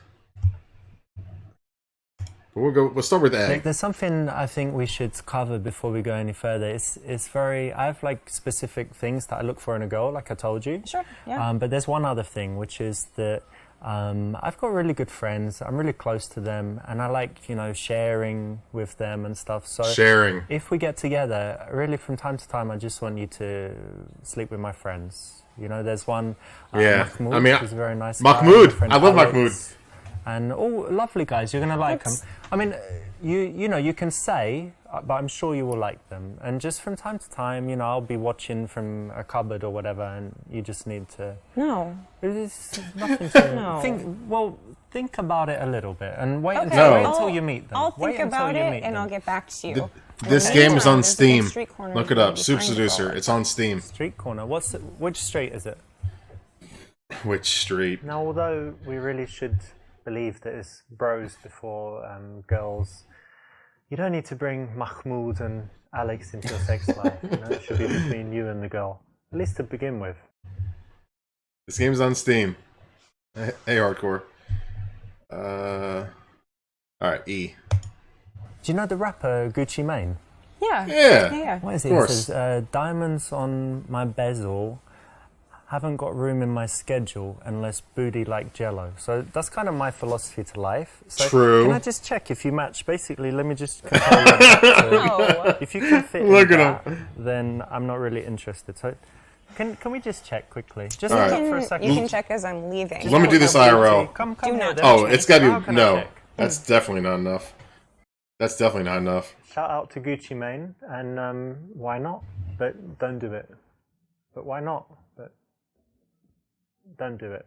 But we'll start with A. There's something I think we should cover before we go any further. I have like specific things that I look for in a girl, like I told you. Sure. Yeah. But there's one other thing, which is that I've got really good friends. I'm really close to them, and I like, you know, sharing with them and stuff. So Sharing. if we get together, really from time to time, I just want you to sleep with my friends. You know, there's one, Yeah. Mahmoud, I mean, who's a very nice guy. Mahmoud. My friend I love Alex, Mahmoud. and all lovely guys. You're gonna like them. I mean, you know, you can say, but I'm sure you will like them. And just from time to time, you know, I'll be watching from a cupboard or whatever, and you just need to. No. There's nothing to No. think about it a little bit and wait, Okay, until, wait No. until you meet them. I'll wait think about until you it meet and them. I'll get back to you. This And game is on there's a big Steam. street corner Look it where up. you Super find it all. Seducer. It's on Steam. Street corner. Which street is it? Which street? Now, although we really should believe that it's bros before girls, you don't need to bring Mahmoud and Alex into your sex life. You know, it should be between you and the girl, at least to begin with. This game's on Steam. Hey, hardcore. Alright, E. Do you know the rapper Gucci Mane? Yeah. Yeah. What is Of it? It course. says, diamonds on my bezel, haven't got room in my schedule unless booty like jello. So that's kind of my philosophy to life. So True. Can I just check if you match? Basically, let me just compare your back to- No. If you can fit Look in at that, then I'm not really interested. So can we just check quickly? Just All look right. up for a second. You can check as I'm leaving. Let me do this IRL. Come Do here, not then. Oh, touch it's me. gotta How be... can I No. check? That's definitely not enough. That's definitely not enough. Shout out to Gucci Mane, and why not? But don't do it. But why not? But don't do it.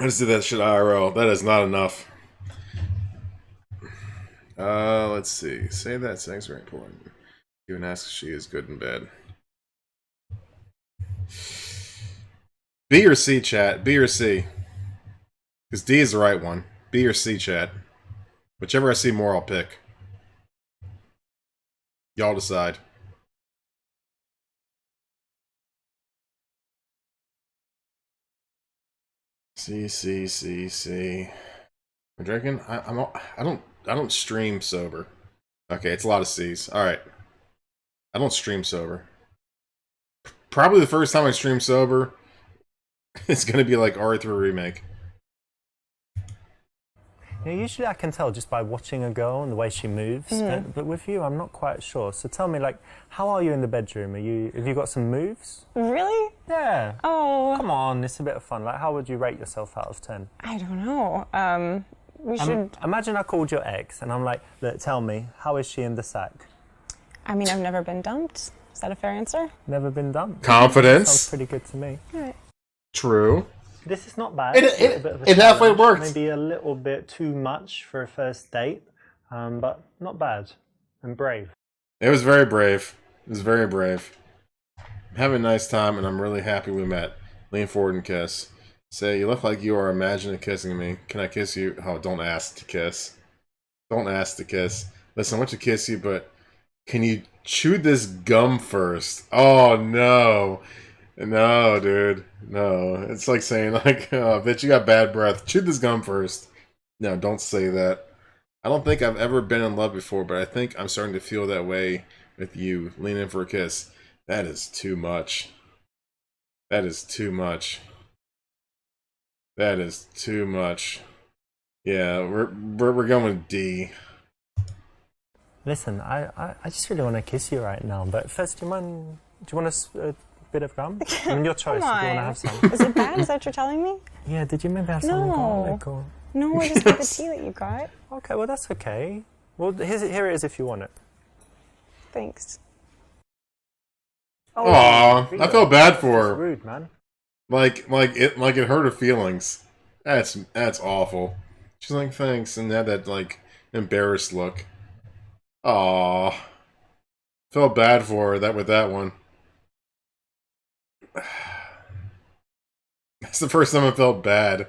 Let's do that shit IRL. That is not enough. Let's see. Say that sex very important. You and ask if she is good and bad. B or C, chat. B or C. Because D is the right one. B or C, chat. Whichever I see more, I'll pick. Y'all decide. C, C, C, C. I'm drinking. I don't stream sober. Okay, it's a lot of C's. All right. I don't stream sober. Probably the first time I stream sober, it's gonna be like RE3 remake. You know, usually I can tell just by watching a girl and the way she moves, but with you, I'm not quite sure. So tell me, like, how are you in the bedroom? Have you got some moves? Really? Yeah. Oh, Come on, it's a bit of fun. Like, how would you rate yourself out of 10? I don't know. We should. Imagine I called your ex and I'm like, look, tell me, how is she in the sack? I mean, I've never been dumped. Is that a fair answer? Never been done. Sounds Confidence. pretty good to me. True. This is not bad. It- It's it- a bit of a it halfway challenge. worked. Maybe a little bit too much for a first date, but not bad and brave. It was very brave. It was very brave. I'm having a nice time, and I'm really happy we met. Lean forward and kiss. Say, you look like you are imagining kissing me. Can I kiss you? Oh, don't ask to kiss. Don't ask to kiss. Listen, I want to kiss you, but can you chew this gum first? Oh, no. No, dude. No. It's like saying, like, oh, bitch, you got bad breath. Chew this gum first. No, don't say that. I don't think I've ever been in love before, but I think I'm starting to feel that way with you. Lean in for a kiss. That is too much. That is too much. That is too much. Yeah, we're going with D. Listen, I just really want to kiss you right now, but first, do you want a bit of gum? I mean, your choice. Come If you want to on. have some. Is it bad? Is that what you're telling me? Yeah, did you maybe have some No. garlic or? No, I just got the tea that you got. Okay, well that's okay. Well, here it is if you want it. Thanks. Aw, I felt bad for That's her. rude, man. Like it hurt her feelings. That's awful. She's like, thanks, and had that like embarrassed look. Aw, felt bad for her with that one. That's the first time I felt bad.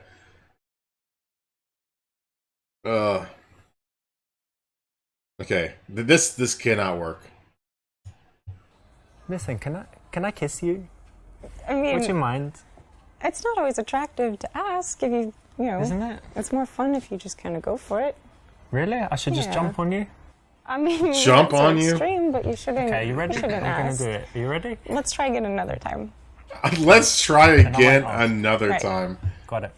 Okay, this cannot work. Listen, can I kiss you? I mean, Would you mind? it's not always attractive to ask if you know. Isn't it? It's more fun if you just kind of go for it. Really? I should just Yeah. jump on you? I mean, Jump not so on you? extreme, but you shouldn't. Okay, you ready? You I'm shouldn't gonna ask. do it. Are you ready? Let's try again another time. Let's try again ask. another Right. time. Got it.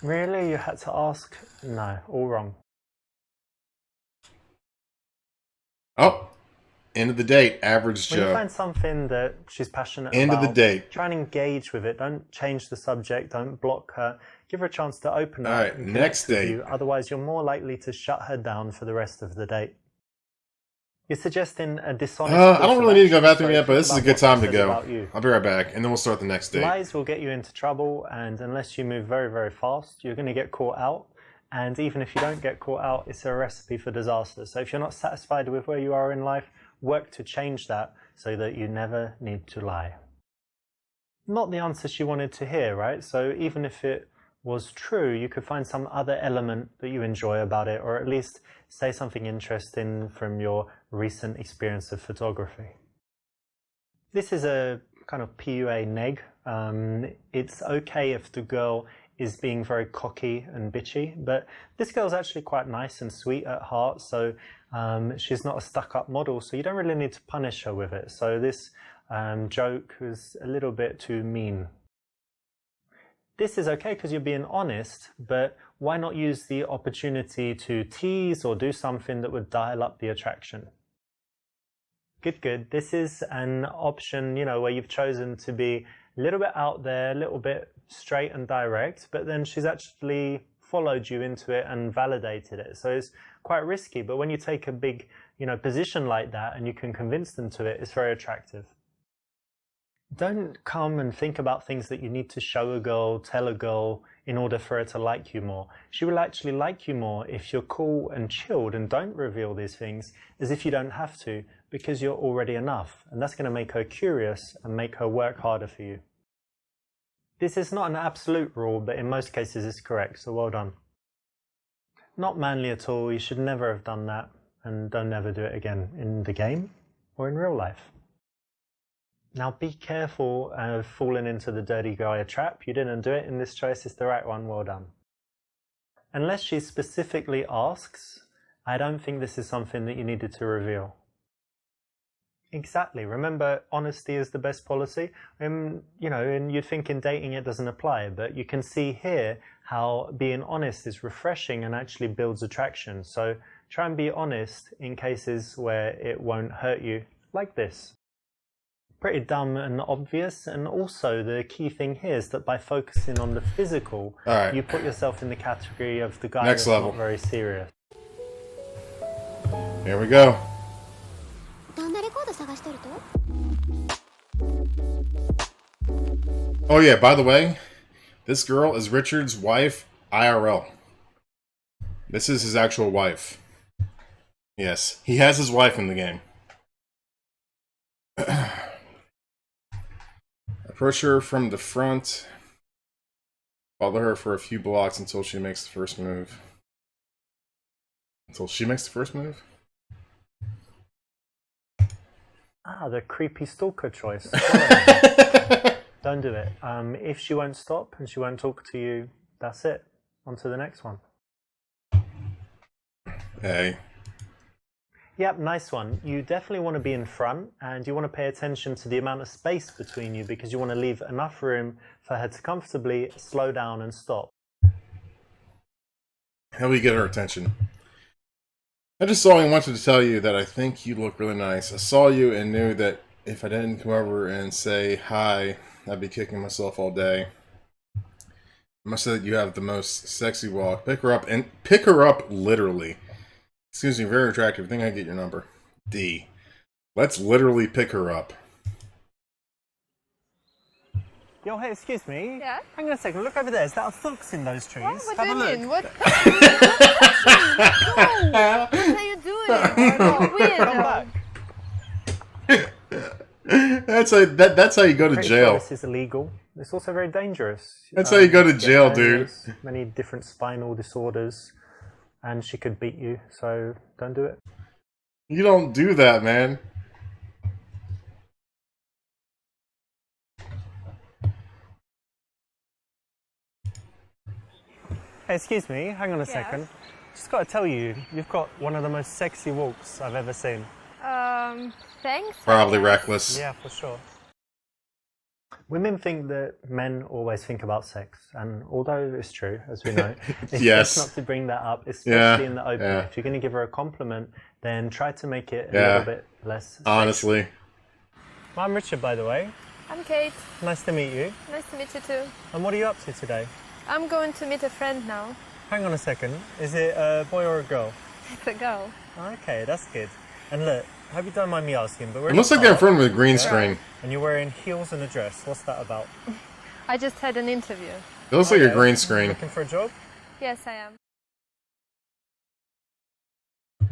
Really? You had to ask? No, all wrong. Oh, end of the date. Average When you Joe. find something that she's passionate End about, of the date. try and engage with it. Don't change the subject. Don't block her. Give her a chance to open up Alright, and next connect with date. you. Otherwise, you're more likely to shut her down for the rest of the date. You're suggesting a dishonest I don't course of really need to go action, bathroom so yet, but think this is a about good what time this to says go. about you. I'll be right back, and then we'll start the next date. Lies will get you into trouble, and unless you move very, very fast, you're going to get caught out. And even if you don't get caught out, it's a recipe for disaster. So if you're not satisfied with where you are in life, work to change that so that you never need to lie. Not the answer she wanted to hear, right? So even if it was true, you could find some other element that you enjoy about it, or at least say something interesting from your recent experience of photography. This is a kind of PUA neg. It's okay if the girl is being very cocky and bitchy, but this girl's actually quite nice and sweet at heart, so she's not a stuck-up model, so you don't really need to punish her with it. So this joke was a little bit too mean. This is okay because you're being honest, but why not use the opportunity to tease or do something that would dial up the attraction? Good, good. This is an option, you know, where you've chosen to be a little bit out there, a little bit straight and direct, but then she's actually followed you into it and validated it. So it's quite risky, but when you take a big, you know, position like that and you can convince them to it, it's very attractive. Don't come and think about things that you need to show a girl, tell a girl in order for her to like you more. She will actually like you more if you're cool and chilled and don't reveal these things as if you don't have to, because you're already enough. And that's going to make her curious and make her work harder for you. This is not an absolute rule, but in most cases it's correct, so well done. Not manly at all. You should never have done that, and don't ever do it again in the game or in real life. Now be careful of falling into the dirty guy trap. You didn't do it, and this choice is the right one. Well done. Unless she specifically asks, I don't think this is something that you needed to reveal. Exactly. Remember, honesty is the best policy. You know, and you'd think in dating it doesn't apply, but you can see here how being honest is refreshing and actually builds attraction. So try and be honest in cases where it won't hurt you, like this. Pretty dumb and obvious, and also the key thing here is that by focusing on the physical, you put yourself in the category of the guy that's not very serious. Here we go. Oh yeah, by the way, this girl is Richard's wife, IRL. This is his actual wife. Yes, he has his wife in the game. Approach her from the front. Follow her for a few blocks until she makes the first move. Until she makes the first move? Ah, the creepy stalker choice. Don't do it. If she won't stop and she won't talk to you, that's it. On to the next one. Hey. Yep, nice one. You definitely want to be in front, and you want to pay attention to the amount of space between you because you want to leave enough room for her to comfortably slow down and stop. How do we get her attention? I just saw you and wanted to tell you that I think you look really nice. I saw you and knew that if I didn't come over and say hi, I'd be kicking myself all day. I must say that you have the most sexy walk. Pick her up, and pick her up literally. Excuse me, very attractive. I think I get your number. D. Let's literally pick her up. Yo, hey, excuse me. Yeah? Hang on a second. Look over there. Is that a fox in those trees? What Have do a you look. mean? What? No! What are you doing? Oh, weird. That's how you go to Pretty jail. sure this is illegal. It's also very dangerous. That's how you go to get jail, hernias, dude. Many different spinal disorders, and she could beat you. So don't do it. You don't do that, man. Hey, excuse me. Hang on a second. Just got to tell you, you've got one of the most sexy walks I've ever seen. Thanks. Probably reckless. Yeah, for sure. Women think that men always think about sex, and although it's true, as we know, it's Yes. best not to bring that up, especially Yeah, in the open. yeah. If you're going to give her a compliment, then try to make it a Yeah. little bit less Honestly. I'm Richard, by the way. I'm Kate. Nice to meet you. Nice to meet you too. And what are you up to today? I'm going to meet a friend now. Hang on a second. Is it a boy or a girl? It's a girl. Okay, that's good. And look, I hope you don't mind me asking, but we're It looks like they're in front of a green screen. and you're wearing heels and a dress. What's that about? I just had an interview. It looks like a green screen. Looking for a job? Yes, I am.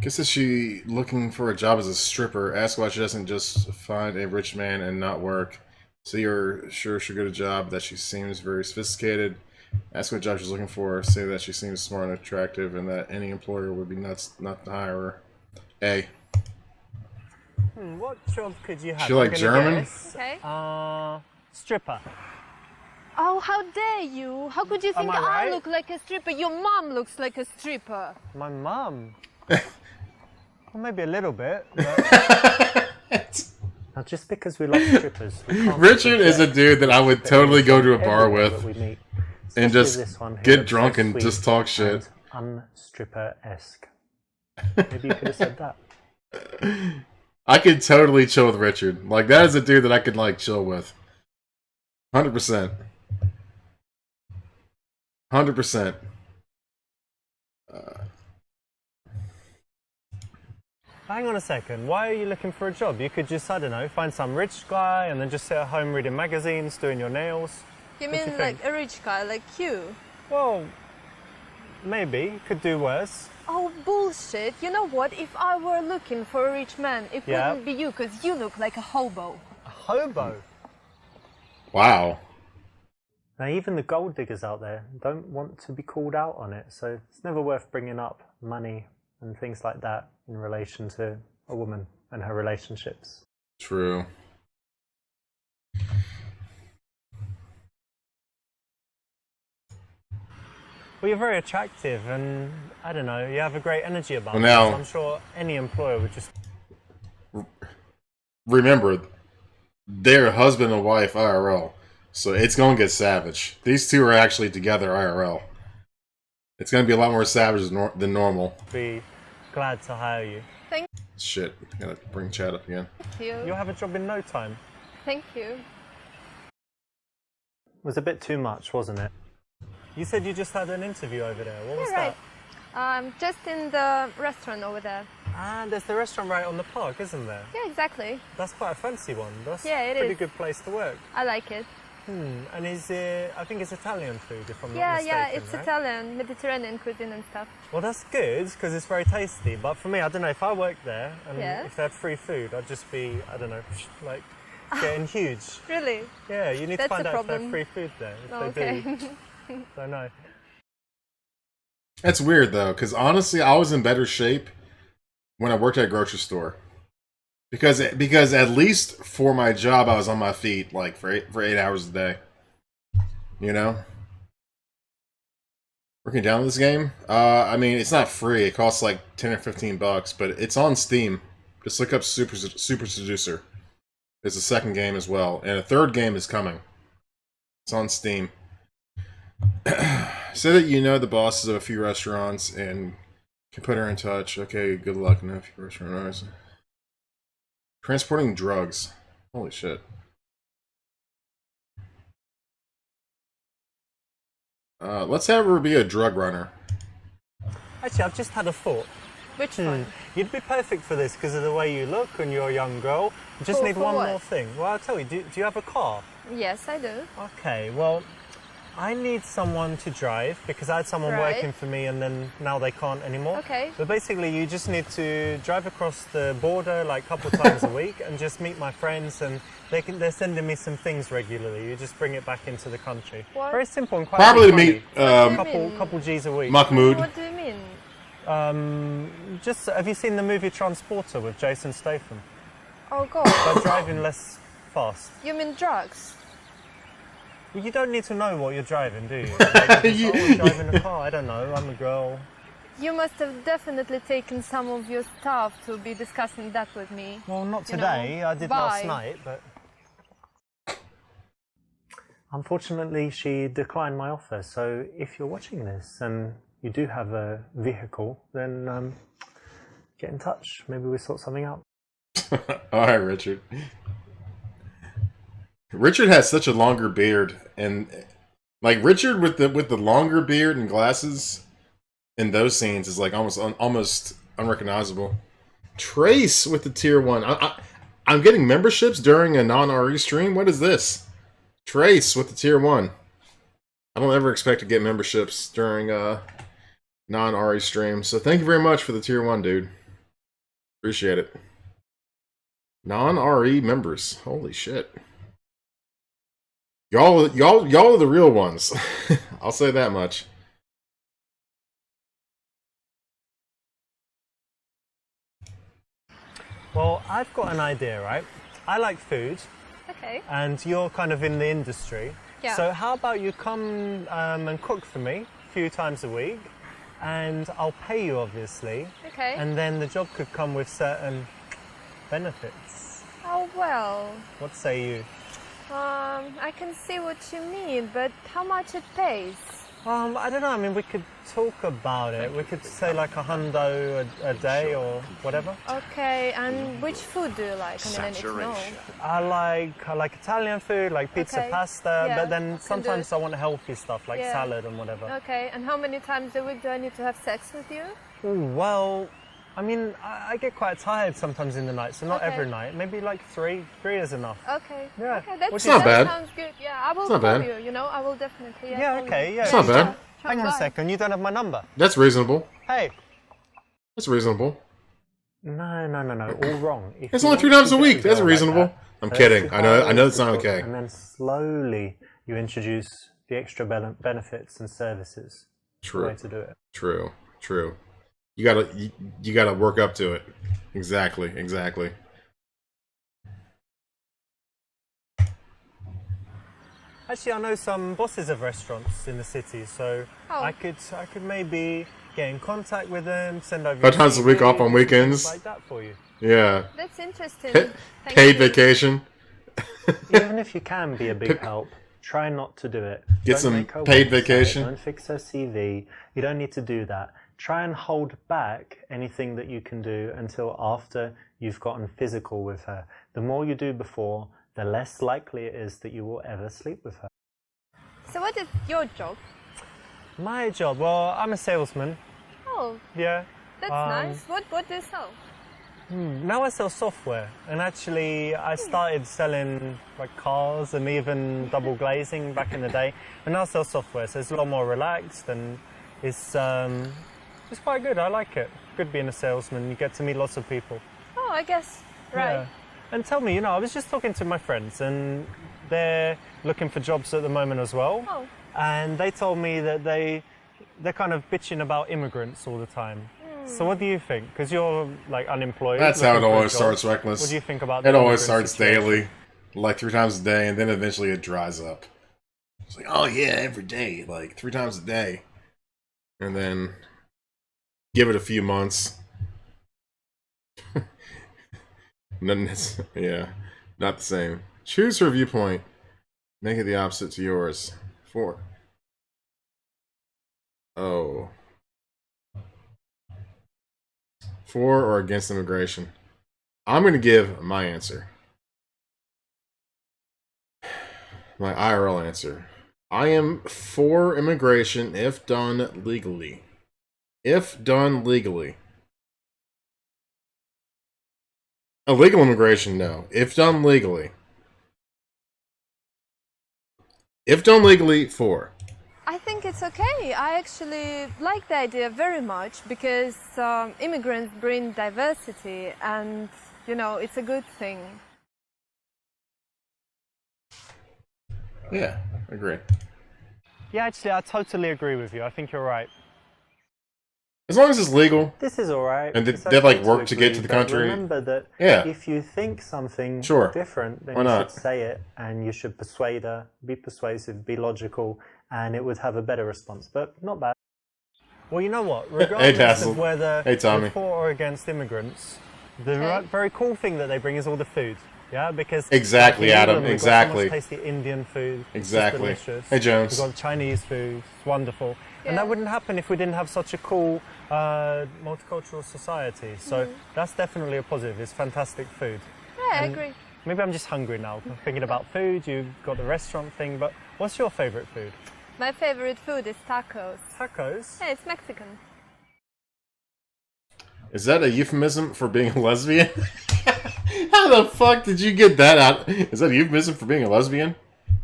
Guess is she looking for a job as a stripper? Ask why she doesn't just find a rich man and not work. So you're sure she'll get a job, that she seems very sophisticated. Ask what job she's looking for. Say that she seems smart and attractive and that any employer would be nuts not to hire her. A. What job could you have? She like I'm gonna German? guess, Okay. stripper. Oh, how dare you? How could you think I right? I look like a stripper? Your mom looks like a stripper. My mum. Well, maybe a little bit. But... Now, just because we love strippers, we can't Richard is a dude that I would totally go to a bar everywhere with that we meet, and especially just this one who get looks drunk so and sweet just talk shit. and unstripper-esque. Maybe you could have said that. I could totally chill with Richard. Like, that is a dude that I could, like, chill with. 100%. 100%. Hang on a second. Why are you looking for a job? You could just, I don't know, find some rich guy and then just sit at home reading magazines, doing your nails. You What do mean you like think? a rich guy like you? Well, maybe. Could do worse. Oh, bullshit. You know what? If I were looking for a rich man, it Yeah. wouldn't be you because you look like a hobo. A hobo. Wow. Now, even the gold diggers out there don't want to be called out on it, so it's never worth bringing up money and things like that in relation to a woman and her relationships. True. Well, you're very attractive and, I don't know, you have a great energy about Well, you. now- So I'm sure any employer would just... Remember, they're husband and wife IRL. So it's going to get savage. These two are actually together IRL. It's going to be a lot more savage than normal. be glad to hire you. Shit. Gotta bring Chad up again. Thank you. You'll have a job in no time. Thank you. It was a bit too much, wasn't it? You said you just had an interview over there. What was right. that? Just in the restaurant over there. And there's the restaurant right on the park, isn't there? Yeah, exactly. That's quite a fancy one. That's Yeah, it a pretty is. good place to work. I like it. And is it, I think it's Italian food, if I'm not Yeah, mistaken, yeah, it's right? Italian, Mediterranean cuisine and stuff. Well, that's good, because it's very tasty. But for me, I don't know, if I worked there, and Yes. if they had free food, I'd just be, I don't know, like, getting huge. Really? Yeah, you need to That's find a out if they problem. have free food there. If Oh, they okay. do, don't know. That's weird, though, because honestly, I was in better shape when I worked at a grocery store. Because at least for my job, I was on my feet, like, for 8 hours a day. You know? Working down this game? I mean, it's not free. It costs like 10 or 15 bucks, but it's on Steam. Just look up Super Seducer. It's a second game as well. And a third game is coming. It's on Steam. Say that you know the bosses of a few restaurants and can put her in touch. Okay, good luck. Know a few restaurant owners. Transporting drugs. Holy shit. Let's have her be a drug runner. Actually, I've just had a thought. Which one? You'd be perfect for this because of the way you look and you're a young girl. You just need For one what? more thing. Well, I'll tell you, do you have a car? Yes, I do. Okay, well, I need someone to drive because I had someone Right. working for me and then now they can't anymore. Okay. But basically, you just need to drive across the border like a couple times a week and just meet my friends and they're sending me some things regularly. You just bring it back into the country. What? Very simple and quite Probably to funny. meet couple G's a week. Mahmoud. What do you mean? Just have you seen the movie Transporter with Jason Statham? Oh god. By driving less fast. You mean drugs? Well, you don't need to know what you're driving, do you? Like, you just, oh, I'm driving a car. I don't know. I'm a girl. You must have definitely taken some of your stuff to be discussing that with me. Well, not You know, today. I did last bye. night, but Unfortunately, she declined my offer. So if you're watching this and you do have a vehicle, then get in touch. Maybe we sort something out. All right, Richard. Richard has such a longer beard, and like Richard with the longer beard and glasses in those scenes is like almost unrecognizable. Trace with the tier 1. I'm getting memberships during a non-RE stream. What is this? Trace with the tier 1. I don't ever expect to get memberships during non-RE streams. So thank you very much for the tier 1, dude. Appreciate it. Non-RE members. Holy shit. Y'all are the real ones. I'll say that much. Well, I've got an idea, right? I like food, Okay. and you're kind of in the industry. Yeah. So how about you come and cook for me a few times a week, and I'll pay you, obviously. Okay. And then the job could come with certain benefits. Oh, well. What say you? I can see what you mean, but how much it pays? I don't know. I mean, we could talk about it. We could say like $100 a day or whatever. Okay, and which food do you like? I mean, I need to know. Saturation. I like Italian food, like pizza, Okay. pasta, Yeah, but then can do sometimes it. I want healthy stuff like Yeah. salad and whatever. Okay, and how many times a week do I need to have sex with you? Ooh, well, I mean, I get quite tired sometimes in the night, so not Okay. every night. Maybe like three. Three is enough. Okay. Yeah. Okay, that's It's not that bad. sounds good. Yeah, I will It's not call bad. you. You know, I will definitely. Yeah, call okay, you. yeah. It's not bad. Hang on a Bye. second, you don't have my number. That's reasonable. Hey. That's reasonable. No, all wrong. If It's you only want 3 times to a get week. That's girl like reasonable. that, I'm first kidding. you I know hire it's not the cook, okay. And then slowly you introduce the extra benefits and services. The True. way to do it. True. You gotta work up to it. Exactly. Actually, I know some bosses of restaurants in the city, so Oh. I could maybe get in contact with them, send over 5 times a week off on things weekends. like that for you. Yeah. That's interesting. Pa- Thank Paid you. vacation. Even if you can be a big help, try not to do it. Get Don't some make her paid website, vacation. Don't fix her CV. You don't need to do that. Try and hold back anything that you can do until after you've gotten physical with her. The more you do before, the less likely it is that you will ever sleep with her. So, what is your job? My job? Well, I'm a salesman. Oh, Yeah. that's nice. What do you sell? Now I sell software, and actually I started selling like cars and even double glazing back in the day. But now I sell software, so it's a lot more relaxed and it's quite good. I like it. Good being a salesman. You get to meet lots of people. Oh, I guess. Right. Yeah. And tell me, I was just talking to my friends, and they're looking for jobs at the moment as well. Oh. And they told me that they're kind of bitching about immigrants all the time. So what do you think? Because you're like unemployed. That's how it looking for a always job. starts, Reckless. What do you think about It the always immigrant starts situation? daily, like 3 times a day, and then eventually it dries up. It's like, oh yeah, every day, like 3 times a day. And then give it a few months. Yeah, not the same. Choose her viewpoint. Make it the opposite to yours. 4. Oh. For or against immigration? I'm going to give my answer. My IRL answer. I am for immigration if done legally. If done legally. Illegal immigration, no. If done legally. If done legally, for. I think it's okay. I actually like the idea very much because immigrants bring diversity and, it's a good thing. Yeah, I agree. Yeah, actually, I totally agree with you. I think you're right. As long as it's legal. This is all right. And It's they've, okay worked to get agree, to the but country. Remember that Yeah. if you think something Sure. different, then Why you not? should say it, and you should persuade her, be persuasive, be logical, and it would have a better response. But not bad. Well, you know what? Regardless Tassel. of whether Hey, Tommy. you're for or against immigrants, the Okay. very cool thing that they bring is all the food. Yeah, because Exactly, like in Adam, England, exactly. We've got so much tasty Indian food. Exactly. It's delicious. Hey, Jones. We've got Chinese food. It's wonderful. And Yeah. that wouldn't happen if we didn't have such a cool multicultural society. So that's definitely a positive. It's fantastic food. Yeah, I agree. Maybe I'm just hungry now. I'm thinking about food. You've got the restaurant thing, but what's your favorite food? My favorite food is tacos. Tacos. Yeah, it's Mexican. Is that a euphemism for being a lesbian? How the fuck did you get that out? Is that a euphemism for being a lesbian?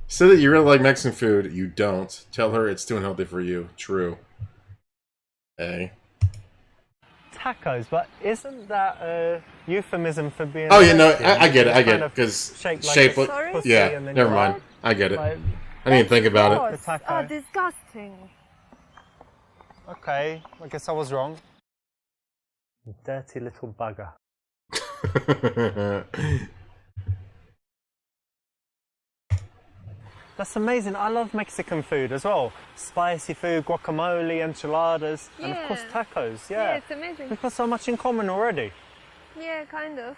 Say that you really like Mexican food. You don't. Tell her it's too unhealthy for you. True. Hey. Tacos, but isn't that a euphemism for being? Oh, yeah, no, lesbian? I get it. It's I get kind it. of Because shaped like shape. a Sorry? pussy Yeah, and then never you're mind. I get it. like, I didn't even think about it. Gross. taco. Oh, disgusting. okay, I guess I was wrong. Dirty little bugger. That's amazing. I love Mexican food as well. Spicy food, guacamole, enchiladas, and of course Yeah. tacos. Yeah, Yeah. it's amazing. We've got so much in common already. Yeah, kind of.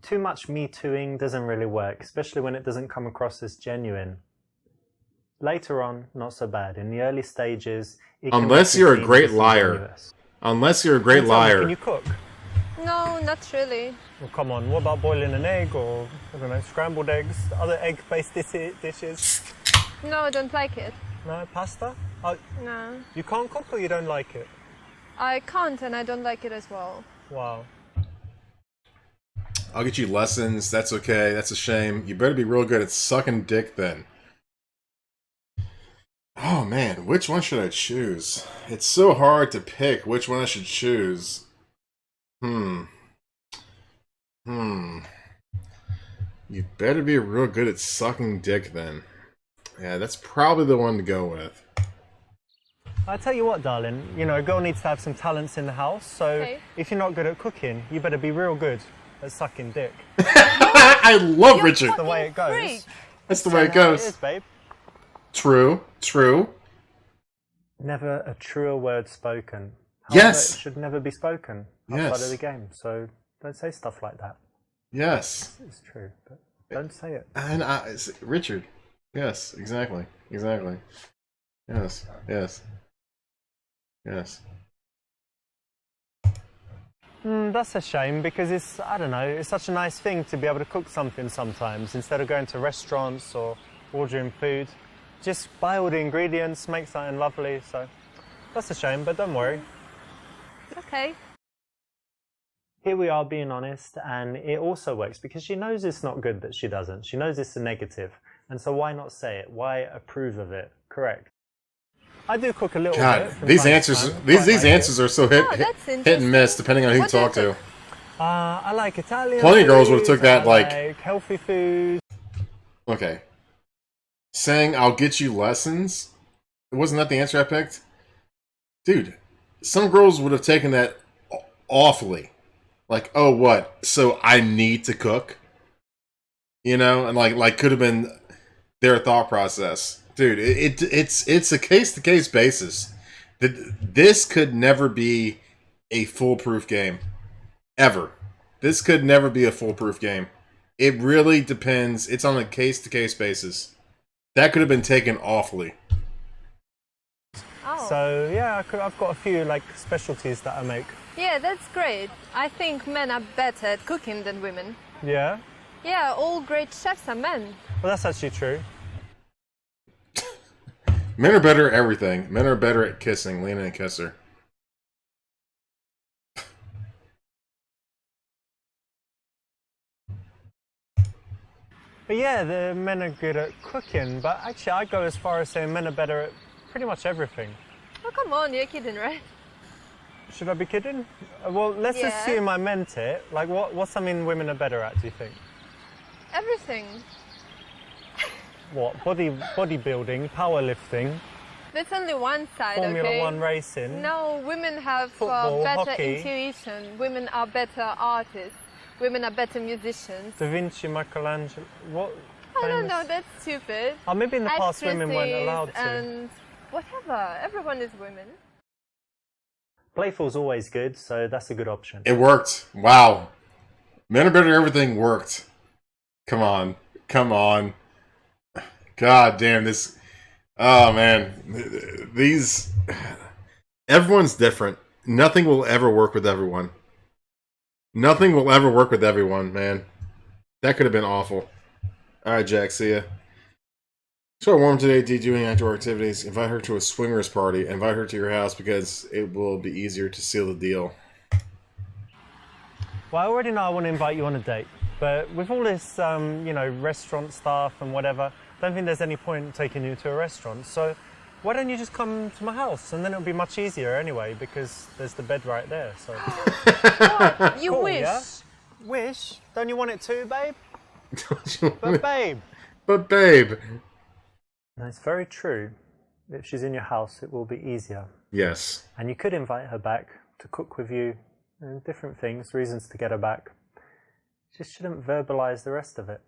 Too much me tooing doesn't really work, especially when it doesn't come across as genuine. Later on, not so bad. In the early stages, it can Unless make you you're a seem great liar. disingenuous. Unless you're a great Tell me, liar. Can you cook? No, not really. Well, come on, what about boiling an egg or, I don't know, scrambled eggs, other egg-based dishes? No, I don't like it. No, pasta? Oh, No. you can't cook or you don't like it? I can't and I don't like it as well. Wow. I'll get you lessons. That's okay. That's a shame. You better be real good at sucking dick then. Oh man, which one should I choose? It's so hard to pick which one I should choose. You better be real good at sucking dick then. Yeah, that's probably the one to go with. I tell you what, darling, you know, a girl needs to have some talents in the house, so Okay. if you're not good at cooking, you better be real good at sucking dick. I love Richard. That's the way it goes. Freak. That's the way it That's how it goes. is, babe. True, true. Never a truer word spoken. Yes. It should never be spoken outside Yes. of the game, so don't say stuff like that. Yes. It's true, but don't say it. And Richard. Yes, exactly. Exactly. Yes, yes. Yes. That's a shame because it's, I don't know, it's such a nice thing to be able to cook something sometimes instead of going to restaurants or ordering food. Just buy all the ingredients, make something lovely, so that's a shame, but don't worry. Okay. Here we are being honest, and it also works because she knows it's not good that she doesn't. She knows it's a negative, and so why not say it? Why approve of it? Correct. I do cook a little God, bit. from these time to answers, time. these Quite like answers are so hit Oh, that's hit and interesting. miss depending on who you What do you talk to. think? I like Italian. Plenty of girls would've food, took that, I like- healthy food. Okay. Saying I'll get you lessons. Wasn't that the answer I picked? Dude, some girls would have taken that awfully. Like, oh, what? So I need to cook? You know, and like could have been their thought process. Dude, it's a case to case basis. This could never be a foolproof game, ever. This could never be a foolproof game. It really depends. It's on a case to case basis. That could have been taken awfully. Oh. So yeah, I've got a few like specialties that I make. Yeah, that's great. I think men are better at cooking than women. Yeah, Yeah, all great chefs are men. well that's actually true. Men are better at everything. Men are better at kissing. Lena and Kisser. But yeah, the men are good at cooking, but actually I go as far as saying men are better at pretty much everything. Oh, come on, you're kidding, right? Should I be kidding? Well, let's Yeah. assume I meant it. Like, what's something women are better at, do you think? Everything. What? Bodybuilding, powerlifting, There's only one side, Formula okay? One racing. No, women have Football, better hockey. intuition. Women are better artists. Women are better musicians. Da Vinci, Michelangelo. What? I don't famous- know, that's stupid. Oh, maybe in the past women weren't Actresses allowed to. and whatever. Everyone is women. Playful's always good, so that's a good option. It worked. Wow. Men Are Better Everything worked. Come on. Come on. God damn this. Oh, man. These... Everyone's different. Nothing will ever work with everyone. Nothing will ever work with everyone, man. That could have been awful. Alright, Jack, see ya. So warm today, do doing outdoor activities. Invite her to a swingers party. Invite her to your house because it will be easier to seal the deal. Well, I already know I want to invite you on a date, but with all this, you know, restaurant stuff and whatever, I don't think there's any point in taking you to a restaurant. So why don't you just come to my house, and then it'll be much easier anyway because there's the bed right there. So What? You cool, wish. yeah? Wish? Don't you want it too, babe? But babe. But babe. And it's very true. If she's in your house, it will be easier. Yes. And you could invite her back to cook with you, and different things, reasons to get her back. Just shouldn't verbalize the rest of it.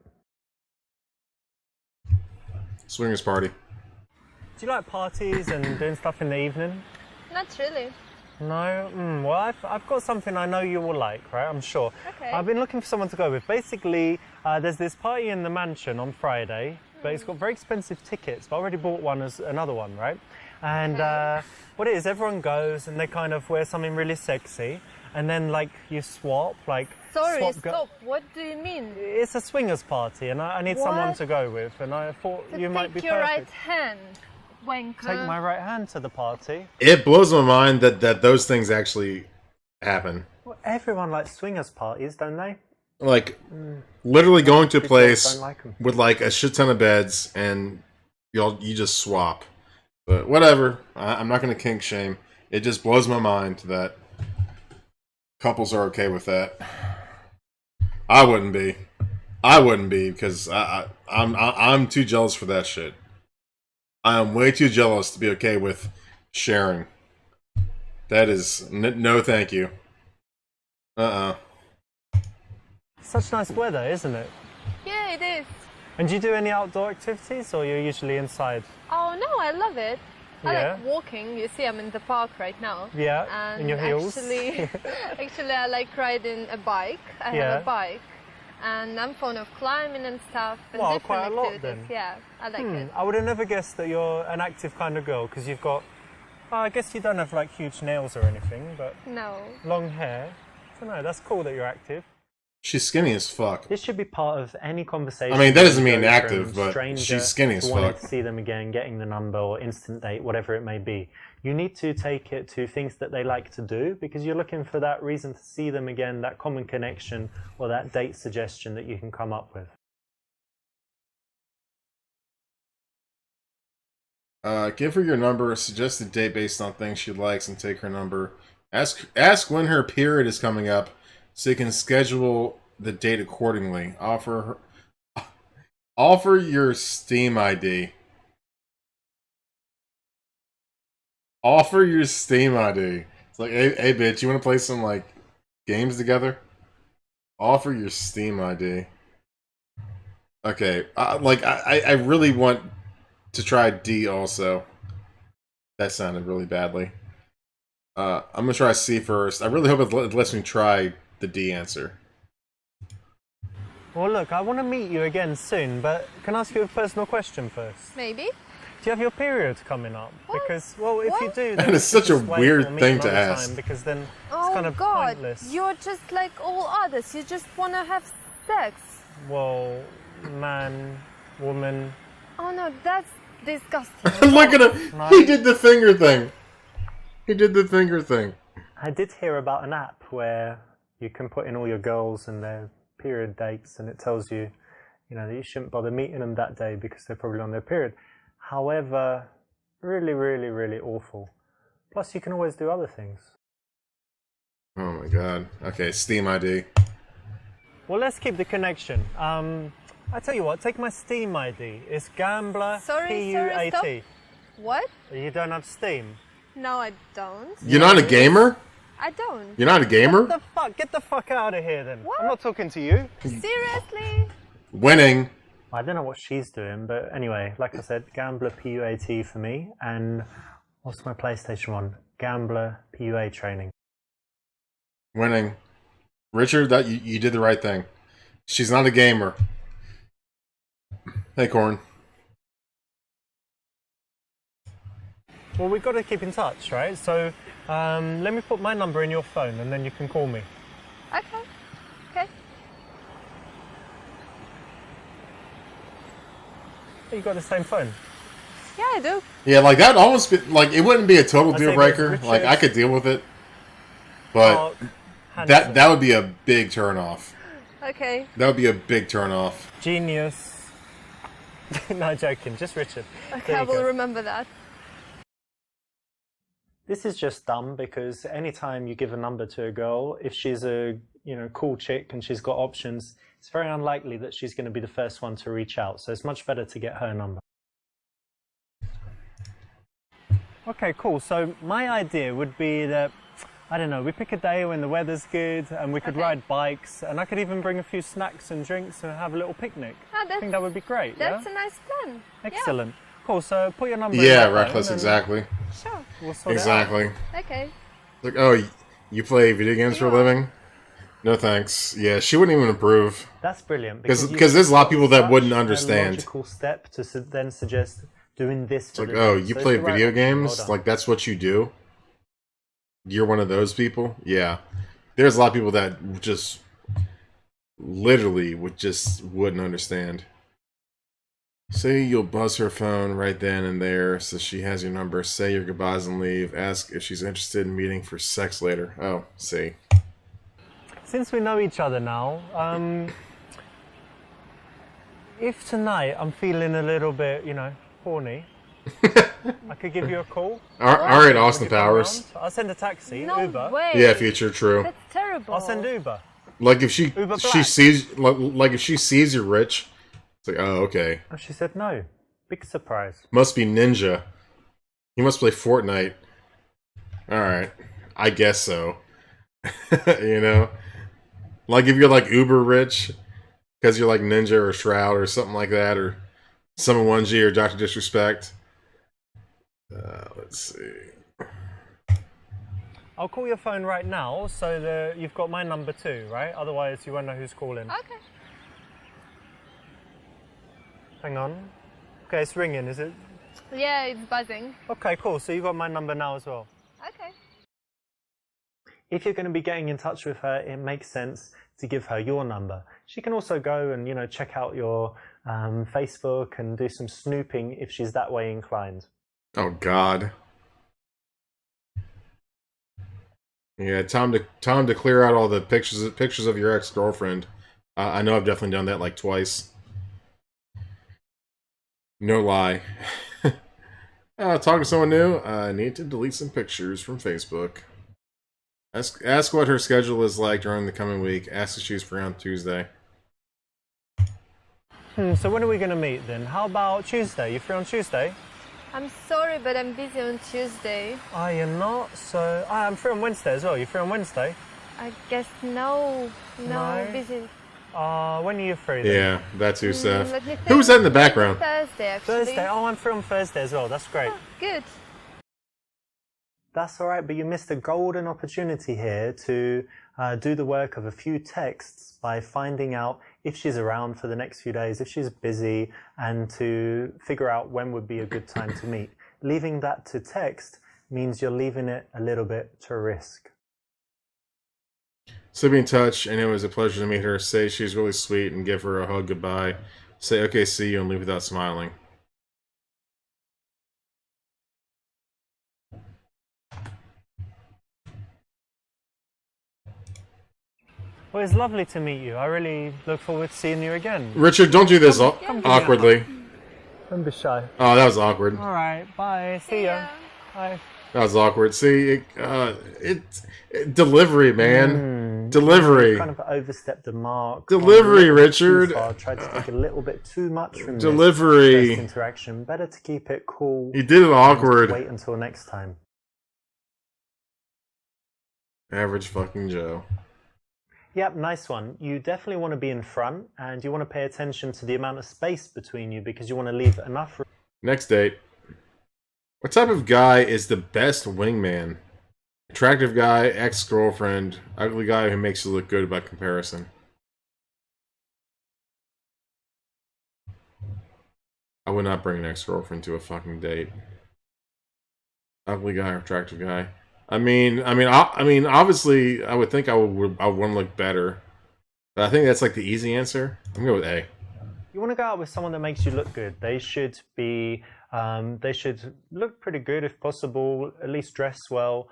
Swingers party. Do you like parties and doing stuff in the evening? Not really. No? Well, I've got something I know you will like, right? I'm sure. Okay. I've been looking for someone to go with. Basically, there's this party in the mansion on Friday, but it's got very expensive tickets, but I already bought one as another one, right? And what it is, everyone goes and they kind of wear something really sexy, and then like you swap, like Sorry, swap stop. What do you mean? It's a swingers party, and I need someone What? to go with, and I thought you might be Take your right perfect. hand, wanker. Take my right hand to the party. It blows my mind that those things actually happen. Well, everyone likes swingers parties, don't they? Like, literally going to a People place don't like 'em. with like a shit ton of beds and you just swap. But whatever. I'm not going to kink shame. It just blows my mind that couples are okay with that. I wouldn't be. I wouldn't be because I'm too jealous for that shit. I am way too jealous to be okay with sharing. That is no, thank you. Such nice weather, isn't it? Yeah, it is. And do you do any outdoor activities, or you're usually inside? Oh no, I love it. I Yeah. like walking. You see, I'm in the park right now. Yeah, And in your heels. actually, I like riding a bike. I Yeah. have a bike, and I'm fond of climbing and stuff and Wow, different quite a lot activities. then. Yeah, I like it. I would have never guessed that you're an active kind of girl, because you've got, I guess you don't have like huge nails or anything, but No. long hair. I don't know, that's cool that you're active. She's skinny as fuck. This should be part of any conversation. I mean, that doesn't you mean go active, from but stranger she's skinny as to wanting fuck. to see them again, getting the number or instant date, whatever it may be. You need to take it to things that they like to do, because you're looking for that reason to see them again, that common connection or that date suggestion that you can come up with. Give her your number, suggest a date based on things she likes, and take her number. Ask when her period is coming up, so you can schedule the date accordingly. Offer your Steam ID. Offer your Steam ID. It's like, hey bitch, you want to play some like games together? Offer your Steam ID. Okay, I really want to try D also. That sounded really badly. I'm gonna try C first. I really hope it lets me try the D answer. Well, look, I want to meet you again soon, but can I ask you a personal question first? Maybe. Do you have your period coming up? What? Because, well, if you What? do, then That we is should such a just wait weird or meet thing to another ask. time, because then Oh it's kind of God, pointless. you're just like all others. You just want to have sex. Well, man, woman. Oh no, that's disgusting. Look at him! He did the finger thing. He did the finger thing. I did hear about an app where you can put in all your girls and their period dates, and it tells you, you know, that you shouldn't bother meeting them that day because they're probably on their period. However, really, really, really awful. Plus, you can always do other things. Oh my god. Okay, Steam ID. Well, let's keep the connection. I tell you what, take my Steam ID. It's Gambler Sorry, P-U-A-T. stop. What? You don't have Steam? No, I don't. You're not a gamer? I don't. You're not a gamer? Get the fuck out of here then. What? I'm not talking to you. Seriously? Winning. I don't know what she's doing, but anyway, like I said, Gambler P-U-A-T for me, and what's my PlayStation one? Gambler PUA training. Winning. Richard, that you did the right thing. She's not a gamer. Hey, Corn. Well, we've got to keep in touch, right? So let me put my number in your phone and then you can call me. Okay. Okay. You got the same phone. Yeah, I do. Yeah, like that almost be, like it wouldn't be a total I deal think breaker. it's Like I Richard. could deal with it, but Mark, that would be a big turn off. Okay. That would be a big turn off. Genius. No, joking. Just Richard. Okay, There I you will go. remember that. This is just dumb because anytime you give a number to a girl, if she's a cool chick and she's got options, it's very unlikely that she's going to be the first one to reach out. So it's much better to get her number. Okay, cool. So my idea would be that, I don't know, we pick a day when the weather's good and we could ride bikes, and I could even bring a few snacks and drinks and have a little picnic. I think that would be great. That's yeah? a nice plan. Excellent. Cool. So put your number in Yeah, my phone reckless. and Exactly. Yeah. Sure. We'll sort Exactly. it out. Okay. Like, oh, you play video games for a living? No thanks. Yeah, she wouldn't even approve. That's brilliant. Because you've there's a lot of people that such wouldn't a understand. logical step to then suggest doing this. It's like, oh, you play video games? Well Like, that's what you do? You're one of those people? Yeah. There's a lot of people that just literally wouldn't understand. Say you'll buzz her phone right then and there so she has your number. Say your goodbyes and leave. Ask if she's interested in meeting for sex later. Oh, see. Since we know each other now, if tonight I'm feeling a little bit, horny, I could give you a call. All right, Would Austin you come Powers. around? I'll send a taxi, No Uber. way. Yeah, future, true. That's terrible. I'll send Uber. Like if she Uber she Black. sees like if she sees you're rich, it's like, oh, okay. And she said no. Big surprise. Must be Ninja. He must play Fortnite. Alright. I guess so. Like if you're like uber rich, because you're like Ninja or Shroud or something like that, or Summon 1G or Dr. Disrespect. Let's see. I'll call your phone right now so that you've got my number too, right? Otherwise you won't know who's calling. Okay. Hang on. Okay, it's ringing, is it? Yeah, it's buzzing. Okay, cool. So you've got my number now as well. Okay. If you're going to be getting in touch with her, it makes sense to give her your number. She can also go and check out your Facebook and do some snooping if she's that way inclined. Oh God. Yeah, time to clear out all the pictures of your ex-girlfriend. I know I've definitely done that like twice. No lie. Talking to someone new. I need to delete some pictures from Facebook. Ask what her schedule is like during the coming week. Ask if she's free on Tuesday. So when are we going to meet then? How about Tuesday? You free on Tuesday? I'm sorry, but I'm busy on Tuesday. Oh, you're not? So I'm free on Wednesday as well. You free on Wednesday? I guess no. No? Busy. When are you free then? Yeah, that's who, Seth. Let me think. Who was that in the background? Thursday, actually. Thursday? Oh, I'm free on Thursday as well. That's great. Oh, good. That's all right, but you missed a golden opportunity here to do the work of a few texts by finding out if she's around for the next few days, if she's busy, and to figure out when would be a good time to meet. Leaving that to text means you're leaving it a little bit to risk. So be in touch, and it was a pleasure to meet her. Say she's really sweet and give her a hug goodbye. Say, okay, see you, and leave without smiling. Well, it's lovely to meet you. I really look forward to seeing you again. Richard, don't do this awkwardly. Don't be shy. Oh, that was awkward. All right, bye. See ya. Yeah. Bye. That was awkward. See, delivery, man. Delivery. Kind of overstepped the mark. Delivery, Too Richard. far, tried to take a little bit too much from this Delivery. first interaction. Better to keep it cool. You did it awkward. Wait until next time. Average fucking Joe. Yep, nice one. You definitely want to be in front, and you want to pay attention to the amount of space between you because you want to leave enough room. Next date. What type of guy is the best wingman? Attractive guy, ex-girlfriend, ugly guy who makes you look good by comparison. I would not bring an ex-girlfriend to a fucking date. Ugly guy or attractive guy. I mean, obviously, I would think I would want to look better, but I think that's like the easy answer. I'm going with A. You want to go out with someone that makes you look good. They should be. They should look pretty good if possible. At least dress well.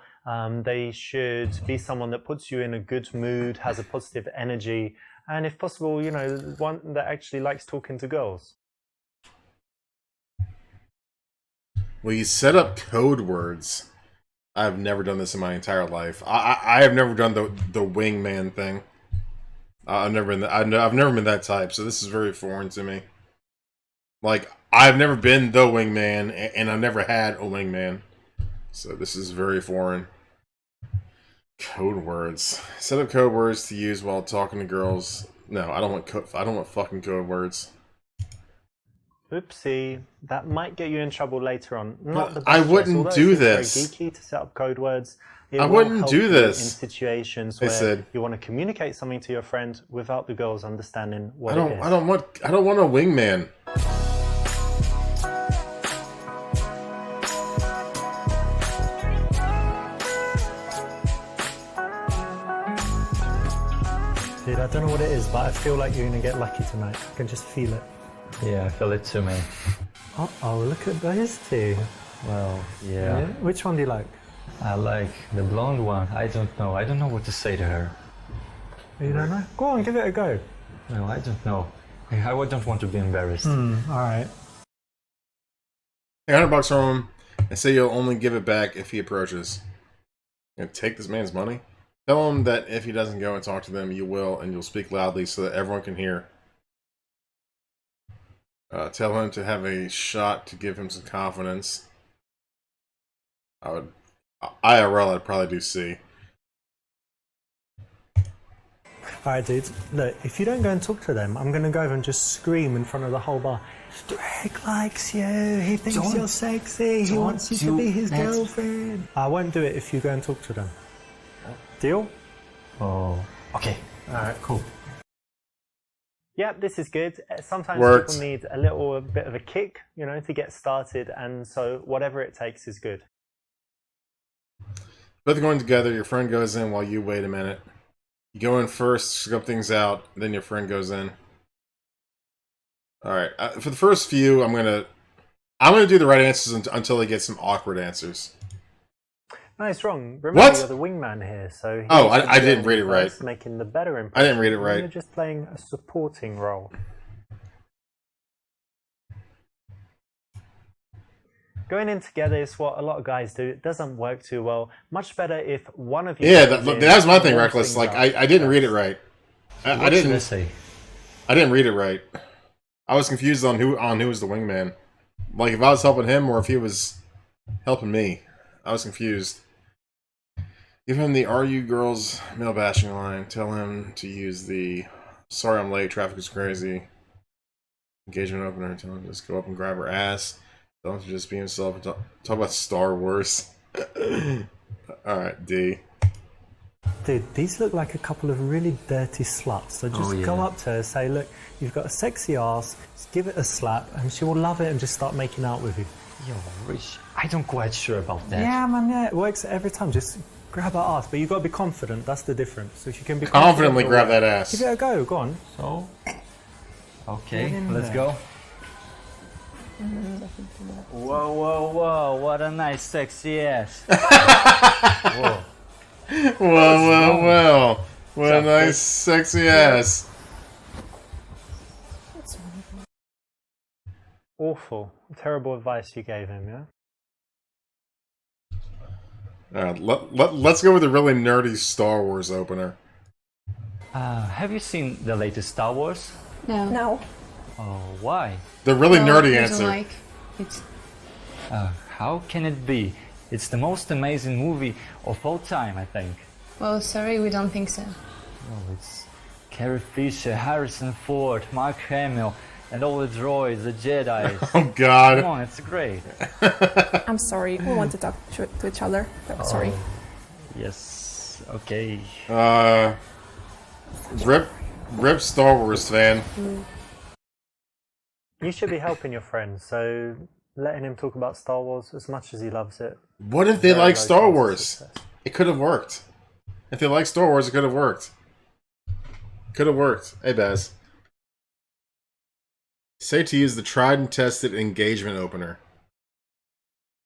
They should be someone that puts you in a good mood, has a positive energy, and if possible, you know, one that actually likes talking to girls. Well, you set up code words. I've never done this in my entire life. I have never done the wingman thing. I've never been that type, so this is very foreign to me. Like, I've never been the wingman, and I've never had a wingman, so this is very foreign. Code words. Set up code words to use while talking to girls. No, I don't want fucking code words. Oopsie, that might get you in trouble later on. But Not the best I wouldn't choice. do Although this. It's very geeky to set up code words. I wouldn't do this. In situations They where said. you want to communicate something to your friend without the girls understanding what I don't it is. I don't want a wingman. Dude, I don't know what it is, but I feel like you're going to get lucky tonight. I can just feel it. Yeah, I feel it too, man. Uh-oh, look at those two. Well, yeah. Which one do you like? I like the blonde one. I don't know. I don't know what to say to her. You don't know? Go on, give it a go. No, I don't know. I don't want to be embarrassed. Alright. Hey, $100 from him, and say you'll only give it back if he approaches. You gonna take this man's money? Tell him that if he doesn't go and talk to them, you will, and you'll speak loudly so that everyone can hear. Tell him to have a shot to give him some confidence. IRL, I'd probably do C. Alright, dude. Look, if you don't go and talk to them, I'm going to go over and just scream in front of the whole bar. Rick likes you. He thinks you're sexy. He wants you to be his girlfriend. I won't do it if you go and talk to them. Deal? Oh, okay. Alright, cool. Yep, this is good. Sometimes Works. people need a little bit of a kick, you know, to get started, and so whatever it takes is good. Both are going together. Your friend goes in while you wait a minute. You go in first, scope things out, then your friend goes in. All right. For the first few, I'm gonna do the right answers until they get some awkward answers. No, it's wrong. Remember, What? you're the wingman here, so... Oh, I didn't read it right. Making the better impression. I didn't read it right. You're just playing a supporting role. Going in together is what a lot of guys do. It doesn't work too well. Much better if one of you... Yeah, goes in that was my thing, and warms Reckless. things Like, up. I didn't read it right. I What should I didn't. say? I didn't read it right. I was confused on who was the wingman. Like, if I was helping him or if he was helping me. I was confused. Give him the "Are you girls" male bashing line. Tell him to use the "Sorry I'm late, traffic is crazy" engagement opener. Tell him to just go up and grab her ass. Tell him to just be himself and talk about Star Wars. Alright, D. Dude, these look like a couple of really dirty sluts. So just go up to her, say, look, you've got a sexy ass, just give it a slap, and she will love it and just start making out with you. Yo, Rich, I don't quite sure about that. Yeah, man, yeah, it works every time. Just grab her ass, but you've got to be confident. That's the difference. So if you can be Confidently confident, grab that ass. give it a go. Go on. So, okay, Get in let's there. go. Whoa, whoa, whoa, what a nice sexy ass. Whoa. Well. What a What's up, nice, Chris? sexy ass. Awful, terrible advice you gave him. Yeah. Alright, let's go with a really nerdy Star Wars opener. Have you seen the latest Star Wars? No. Oh, why? The really No, nerdy I don't answer. like it. How can it be? It's the most amazing movie of all time, I think. Well, sorry, we don't think so. Oh, it's Carrie Fisher, Harrison Ford, Mark Hamill, and all the droids, the Jedi. Oh Come god. on, it's great. I'm sorry, we want to talk to each other. Sorry. Yes. Okay. Rip Star Wars fan. You should be helping your friend, so letting him talk about Star Wars as much as he loves it. What if they Very like low Star chance of Wars? success. It could have worked. If they like Star Wars, it could have worked. Could have worked. Hey, Baz. Say to use the tried and tested engagement opener.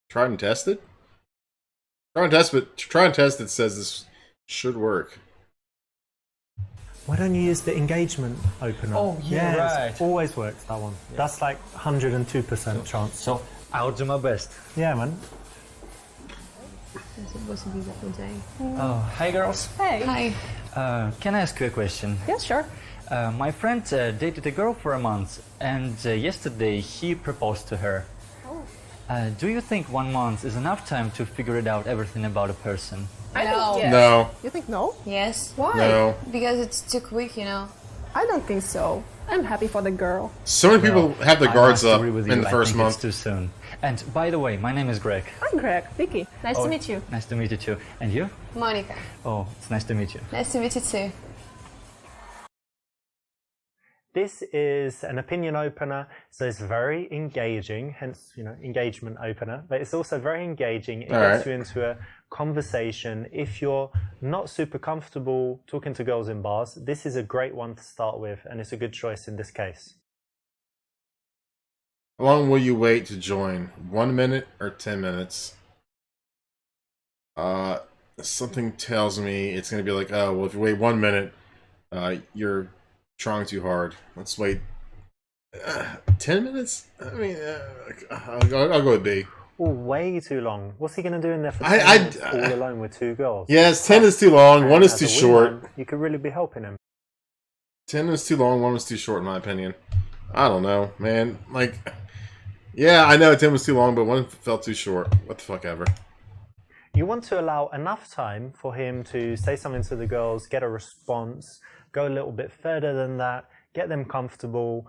Tried and tested? Tried and tested says this should work. Why don't you use the engagement opener? Oh, yeah, right. It always works, that one. Yeah. That's like 102% chance. So I'll do my best. Yeah, man. It's supposed to be the whole day. Oh, hi girls. Hey. Hi. Can I ask you a question? Yeah, sure. My friend dated a girl for a month, and yesterday he proposed to her. Do you think 1 month is enough time to figure it out everything about a person? I know. Yes. No. You think no? Yes. Why? No. Because it's too quick, you know. I don't think so. I'm happy for the girl. So many people have their guards I must up agree with in you. the I first think month. It's too soon. And by the way, my name is Greg. I'm Greg. Vicky. Nice to meet you. Nice to meet you too. And you? Monica. Oh, it's nice to meet you. Nice to meet you too. This is an opinion opener, so it's very engaging, hence, engagement opener, but it's also very engaging. It gets you into a conversation. If you're not super comfortable talking to girls in bars, this is a great one to start with, and it's a good choice in this case. How long will you wait to join? 1 minute or 10 minutes? Something tells me it's going to be like, oh, well, if you wait 1 minute, you're trying too hard. Let's wait 10 minutes? I mean, I'll go with B. Oh, way too long. What's he going to do in there for 10 minutes all alone with two girls? Yes, 10 is too long, 1 is too short. You could really be helping him. 10 is too long, 1 was too short, in my opinion. I don't know, man. Like, yeah, I know 10 was too long, but 1 felt too short. What the fuck ever. You want to allow enough time for him to say something to the girls, get a response, go a little bit further than that, get them comfortable,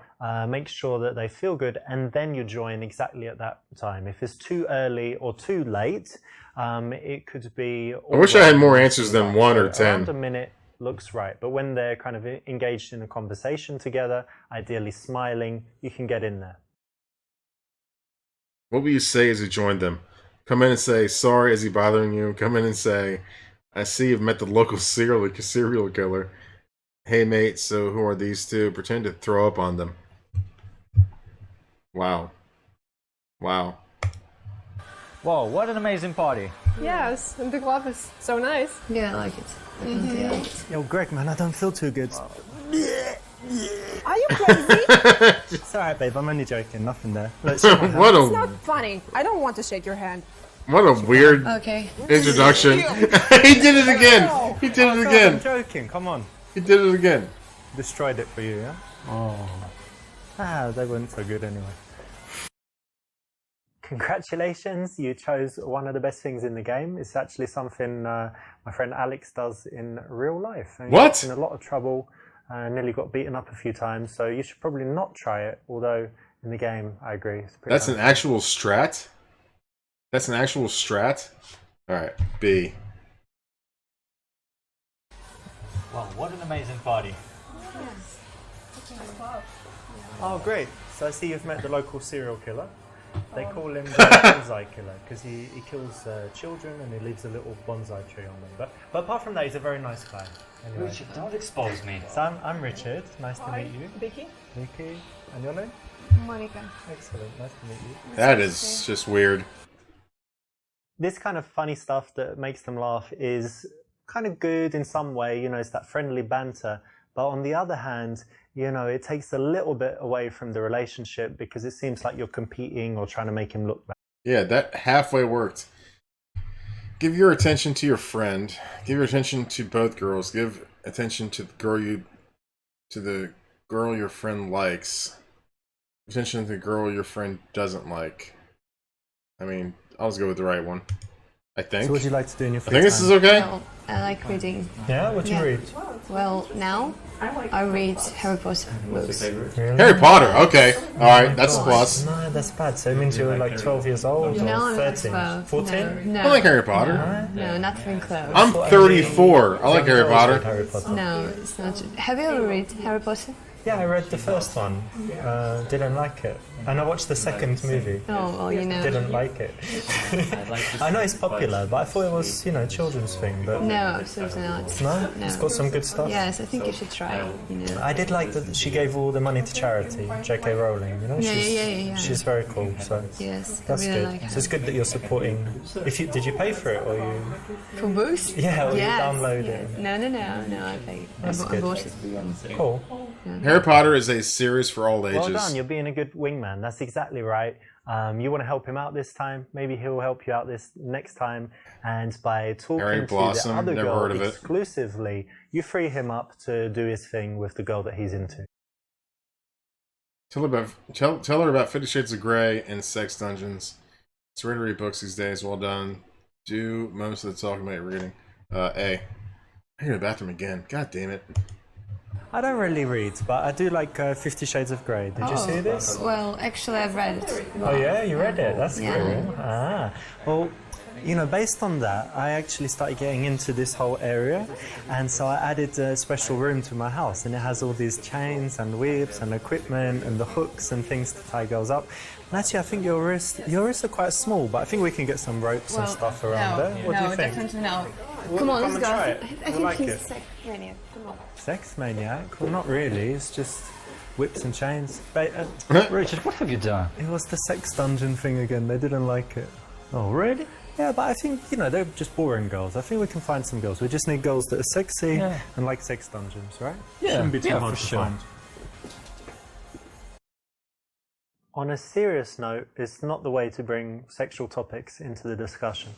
make sure that they feel good, and then you join exactly at that time. If it's too early or too late, it could be... I wish I had more answers than 1 or 10. Around a minute looks right, but when they're kind of engaged in a conversation together, ideally smiling, you can get in there. What will you say as you join them? Come in and say, sorry, is he bothering you? Come in and say, I see you've met the local serial killer. Hey, mate, so who are these two? Pretend to throw up on them. Wow. Wow. Whoa, what an amazing party. Yes, and the club is so nice. Yeah, I like it. Definitely like it. Yo, Greg, man, I don't feel too good. Are you crazy? It's alright, babe, I'm only joking. Nothing there. Look, It's not funny. I don't want to shake your hand. What a weird introduction. He did it again. He did it again. I'm joking. Come on. He did it again. Destroyed it for you, yeah? Oh. They weren't so good anyway. Congratulations, you chose one of the best things in the game. It's actually something my friend Alex does in real life. And What? He's in a lot of trouble. Nearly got beaten up a few times, so you should probably not try it. Although in the game, I agree. That's an actual strat? That's an actual strat? Alright, B. Wow, what an amazing party. Oh, great. So I see you've met the local serial killer. They call him the bonsai killer because he kills children and he leaves a little bonsai tree on them. But apart from that, he's a very nice guy. Anyway. Richard, don't expose me. So I'm Richard. Nice to meet you. Vicky? Vicky. And your name? Monica. Excellent. Nice to meet you. That is just weird. This kind of funny stuff that makes them laugh is kind of good in some way. It's that friendly banter. But on the other hand, it takes a little bit away from the relationship because it seems like you're competing or trying to make him look bad. Yeah, that halfway worked. Give your attention to your friend. Give your attention to both girls. Give attention to the girl your friend likes. Attention to the girl your friend doesn't like. I mean, I'll just go with the right one. I think. So what do you like to do in your I free think this time? is okay. Well, I like reading. Yeah, what do you Yeah. read? Well, now I read Harry Potter books. Harry Potter. Okay. All right. That's a plus. No, that's bad. So it means you're like 12 years old or No, I'm not 13? 12. 14? No, I like Harry Potter. no, not even close. I'm 34. I like Harry Young girls Potter. read Harry Potter. No, it's not. Have you ever read Harry Potter? Yeah, I read the first one. Didn't like it. And I watched the second movie. Oh, well, you know. Didn't like it. I know it's popular, but I thought it was, you know, a children's thing. But No, absolutely not. no, No. it's got some good stuff. Yes, I think you should try. You know. I did like that she gave all the money to charity, J.K. Rowling. You know, Yeah, she's, yeah. she's very cool. So Yes, that's I really good. like her. So it's good that you're supporting. Did you pay for it or you? For books? Yeah, or you Yes, download yeah. it. No, I paid. That's I good. bought it. Cool. Harry Potter is a series for all ages. Well done. You're being a good wingman. That's exactly right. You want to help him out this time. Maybe he'll help you out this next time. And by talking Harry to Blossom, the other never girl heard of it. exclusively, you free him up to do his thing with the girl that he's into. Tell her about 50 Shades of Grey and Sex Dungeons. It's rare to read books these days. Well done. Do most of the talking about your reading. A. I need a bathroom again. God damn it. I don't really read, but I do like 50 Shades of Grey. Did you see this? Well, actually, I've read it. Oh yeah, you read it. That's Yeah. cool. Ah, well, you know, based on that, I actually started getting into this whole area, and so I added a special room to my house, and it has all these chains and whips and equipment and the hooks and things to tie girls up. And actually, I think your wrists are quite small, but I think we can get some ropes and stuff around there. What do you think? Definitely no. Well, Come on, come let's and go. try it. I I think like he's it. sick. Maniac. Come on. Sex maniac? Well, not really. It's just whips and chains. Richard, what have you done? It was the sex dungeon thing again. They didn't like it. Oh, really? Yeah, but I think, you know, they're just boring girls. I think we can find some girls. We just need girls that are sexy Yeah. and like sex dungeons, right? Yeah, Shouldn't be too yeah, hard for to sure. find. On a serious note, it's not the way to bring sexual topics into the discussion.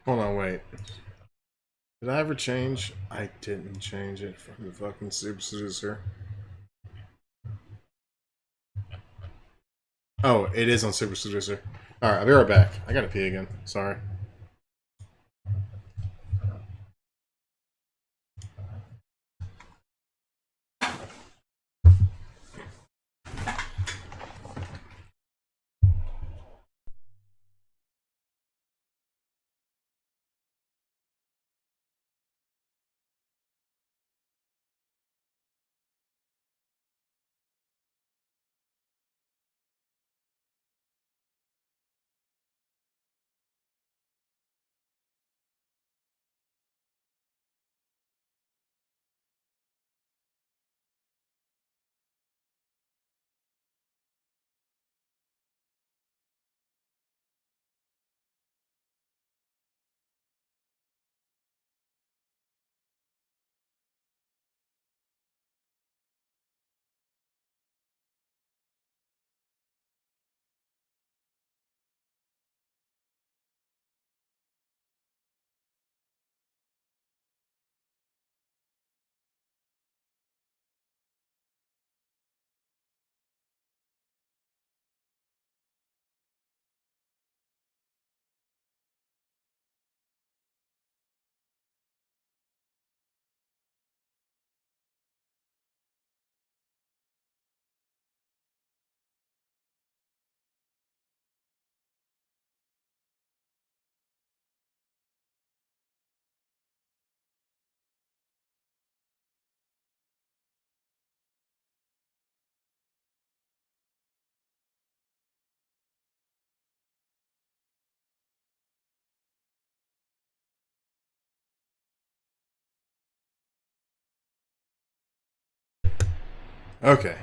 Hold on, wait. Did I ever change? I didn't change it from the fucking Super Seducer. Oh, it is on Super Seducer. Alright, I'll be right back. I gotta pee again. Sorry. Okay.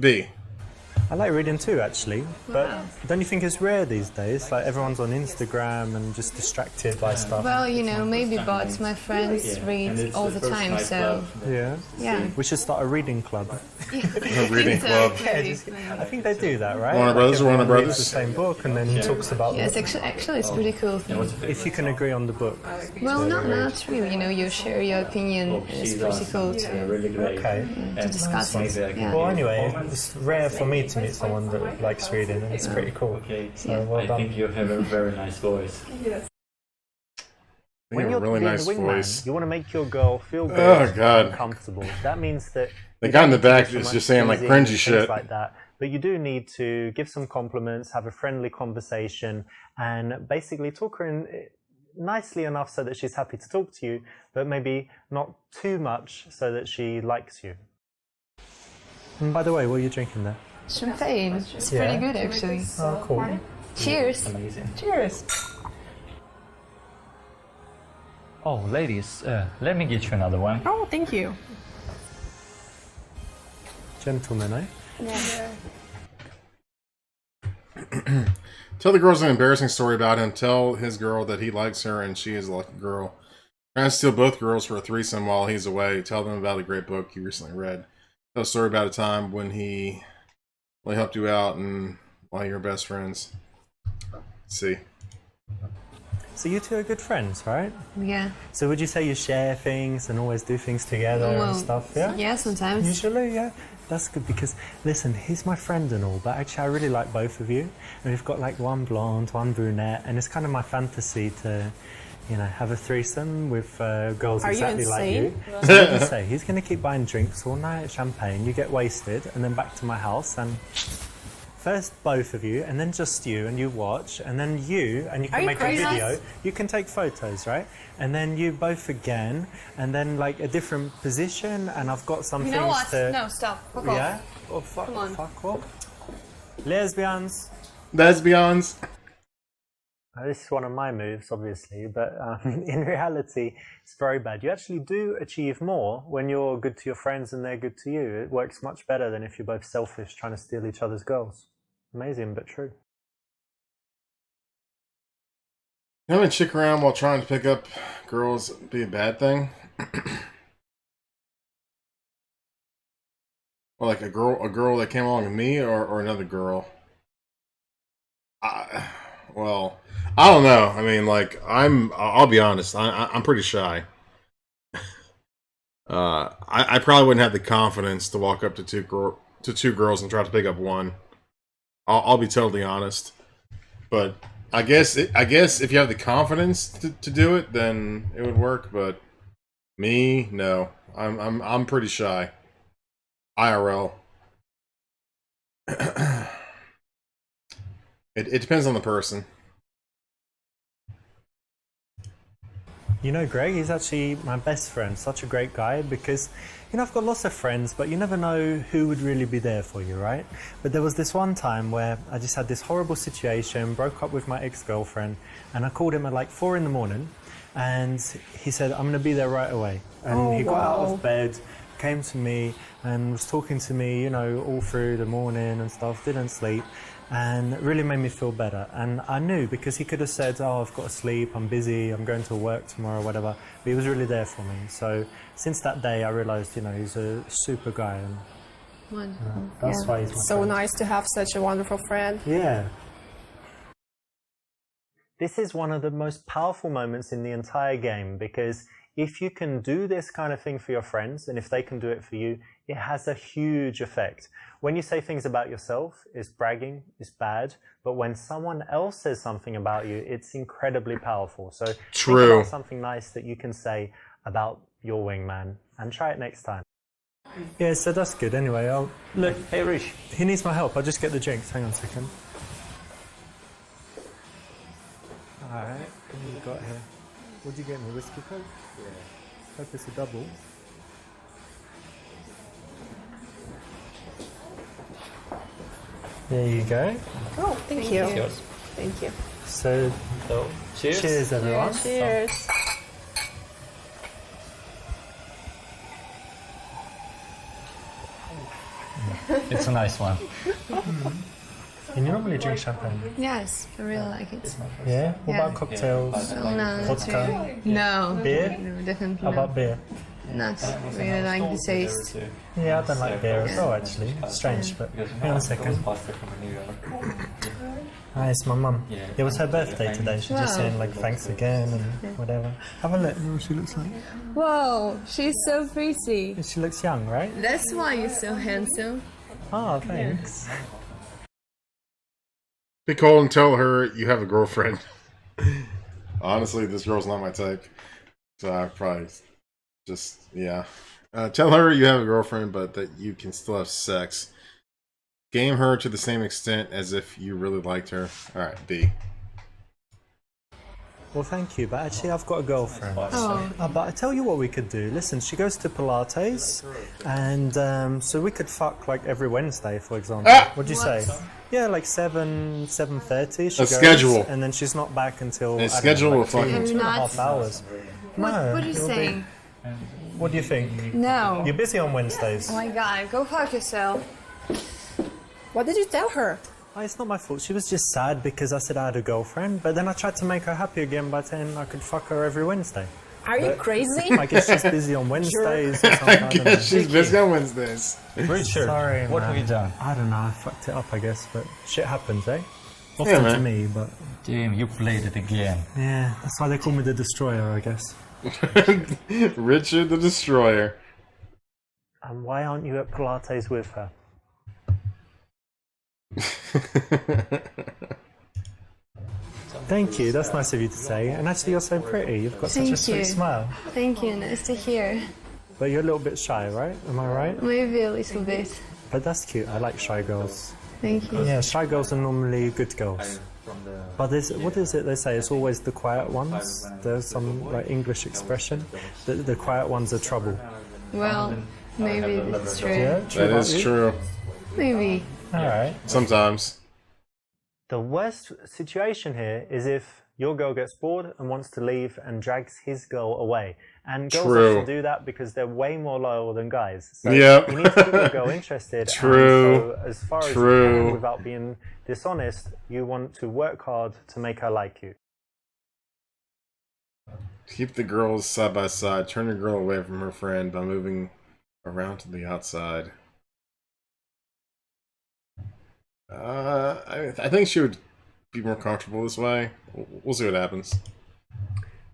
B. I like reading too, actually, but don't you think it's rare these days? Like, everyone's on Instagram and just distracted by stuff. Well, you know, maybe, but my friends read all the time, so Yeah? yeah. We should start a reading club. A reading club. I think they do that, right? Warner Brothers or Warner everyone reads Brothers? the same book and then talks about Yes, actually, it's pretty cool. if you can agree on the book. Well, not really. You know, you share your opinion. It's pretty cool to discuss it. Yeah. Well, anyway, it's rare for me to meet someone that likes reading, and it's pretty cool. So well done. I think you have a very nice voice. They have a really nice voice. You want to make your girl feel good and comfortable. That means that the guy in the back is just saying like cringy shit like that. But you do need to give some compliments, have a friendly conversation, and basically talk her in nicely enough so that she's happy to talk to you, but maybe not too much so that she likes you. And by the way, what are you drinking there? Champagne. It's pretty good, actually. Oh, cool. Cheers. Amazing. Cheers. Oh, ladies, let me get you another one. Oh, thank you. Gentlemen, eh? Tell the girls an embarrassing story about him. Tell his girl that he likes her and she is a lucky girl. Trying to steal both girls for a threesome while he's away. Tell them about a great book you recently read. Tell a story about a time when he helped you out and while you're best friends. Let's see. So you two are good friends, right? Yeah. So would you say you share things and always do things together and stuff? Yeah. Yeah, sometimes. Usually, yeah. That's good because, listen, he's my friend and all, but actually I really like both of you. And we've got like one blonde, one brunette, and it's kind of my fantasy to, you know, have a threesome with girls exactly like you. So what do you say? He's going to keep buying drinks all night, champagne, you get wasted, and then back to my house and... First both of you, and then just you, and you watch, and then you, and you can make a video. You can take photos, right? And then you both again, and then like a different position, and I've got some things what? to... No, stop. Fuck Yeah? off. Oh, fuck, Come on. fuck off. Lesbians. Lesbians. This is one of my moves, obviously, but in reality, it's very bad. You actually do achieve more when you're good to your friends and they're good to you. It works much better than if you're both selfish trying to steal each other's girls. Amazing, but true. Having a chick around while trying to pick up girls be a bad thing? Or like a girl that came along with me, or another girl? Well, I don't know. I mean, like, I'll be honest. I'm pretty shy. I probably wouldn't have the confidence to walk up to two girls and try to pick up one. I'll be totally honest. But I guess if you have the confidence to do it, then it would work. But me, no. I'm pretty shy. IRL. It depends on the person. You know, Greg, he's actually my best friend. Such a great guy because, you know, I've got lots of friends, but you never know who would really be there for you, right? But there was this one time where I just had this horrible situation, broke up with my ex-girlfriend, and I called him at like 4 in the morning, and he said, I'm going to be there right away. And he got out of bed, came to me, and was talking to me, you know, all through the morning and stuff, didn't sleep. And it really made me feel better. And I knew because he could have said, oh, I've got to sleep, I'm busy, I'm going to work tomorrow, whatever. But he was really there for me. So since that day, I realized, you know, he's a super guy. And that's why he's my So friend. nice to have such a wonderful friend. Yeah. This is one of the most powerful moments in the entire game because if you can do this kind of thing for your friends and if they can do it for you, it has a huge effect. When you say things about yourself, it's bragging, it's bad, but when someone else says something about you, it's incredibly powerful. So think about something nice that you can say about your wingman and try it next time. Yeah, so that's good. Anyway, look, hey Rish, he needs my help. I'll just get the drinks. Hang on a second. Alright, what have you got here? What did you get me? Whiskey Coke? Yeah. Hope it's a double. There you go. Oh, thank you. Cheers. Thank you. So cheers everyone. Cheers. It's a nice one. And you normally drink champagne? Yes, I really like it. Yeah? What Yeah. about cocktails? Oh, no, not Vodka? really. No. Beer? No, definitely How not. about beer? not really like the taste. Yeah, I don't like beer as well, actually. Strange, but hang on a second. Hi, it's my mum. It was her birthday today. She's just saying, like, thanks again and whatever. Have a look. What she looks like. Whoa, she's so pretty. She looks young, right? That's why you're so handsome. Oh, thanks. Be cold and tell her you have a girlfriend. Honestly, this girl's not my type. So I probably just, yeah. Tell her you have a girlfriend, but that you can still have sex. Game her to the same extent as if you really liked her. Alright, B. Well, thank you, but actually I've got a girlfriend. But I tell you what we could do. Listen, she goes to Pilates, and so we could fuck like every Wednesday, for example. What'd you say? Yeah, like 7:30. She goes, schedule. and then she's not back until A schedule or fucking 2.5 hours. What are you it'll be- saying? What do you think? No. You're busy on Wednesdays. Oh my god, go fuck yourself. What did you tell her? Oh, it's not my fault. She was just sad because I said I had a girlfriend, but then I tried to make her happy again by saying I could fuck her every Wednesday. Are you crazy? I guess she's busy on Wednesdays. Or something, I I don't know. guess she's busy on Wednesdays. Richard, Sorry, what man. have you done? I don't know. I fucked it up, I guess, but shit happens, eh? Yeah, Often to man. me, but Damn, you played it again. yeah, that's why they call me the Destroyer, I guess. Richard the Destroyer. And why aren't you at Pilates with her? Thank you. That's nice of you to say. And actually, you're so pretty. You've got such a Thank sweet you. smile. Thank you, nice to hear. But you're a little bit shy, right? Am I right? Maybe a little bit. But that's cute. I like shy girls. Thank you. Yeah, shy girls are normally good girls. But what is it they say? It's always the quiet ones. There's some like English expression. The quiet ones are trouble. Well, maybe that's true. Yeah, That is true. Maybe. All right. Sometimes. The worst situation here is if your girl gets bored and wants to leave and drags his girl away. And girls True. often do that because they're way more loyal than guys. So Yep. you need to keep your girl interested. True. And so as far as you True. can, without being dishonest, you want to work hard to make her like you. Keep the girls side by side. Turn the girl away from her friend by moving around to the outside. I think she would be more comfortable this way. We'll see what happens.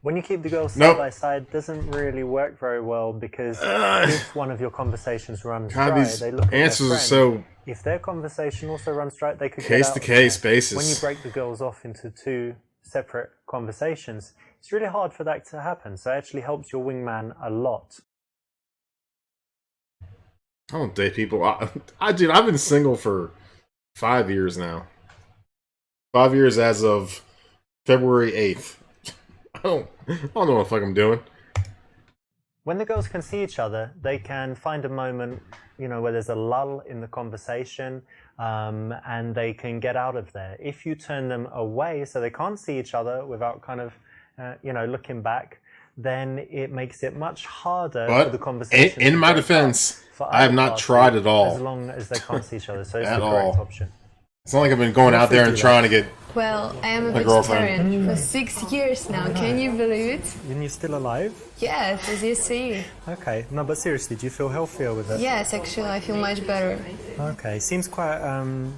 When you keep the girls side Nope. by side, doesn't really work very well because if one of your conversations runs God, dry, these they look at their answers are friend. so If their conversation also runs dry, they could get case out to of case there. basis. When you break the girls off into two separate conversations, it's really hard for that to happen. So it actually helps your wingman a lot. I don't date people. Dude, I've been single for 5 years now. 5 years as of February 8th. I don't know what the fuck I'm doing. When the girls can see each other, they can find a moment, where there's a lull in the conversation, and they can get out of there. If you turn them away so they can't see each other without kind of, looking back, then it makes it much harder for the But conversation. in to my break defense, up for I have either not party, tried at all. As long as they can't see each other, so it's At the correct all. option. It's not like I've been going out there and trying to get Well, I am a my girlfriend. vegetarian for 6 years now. Can you believe it? And you're still alive? Yes, as you see. Okay. No, but seriously, do you feel healthier with it? Yes, actually, I feel much better. Okay, seems quite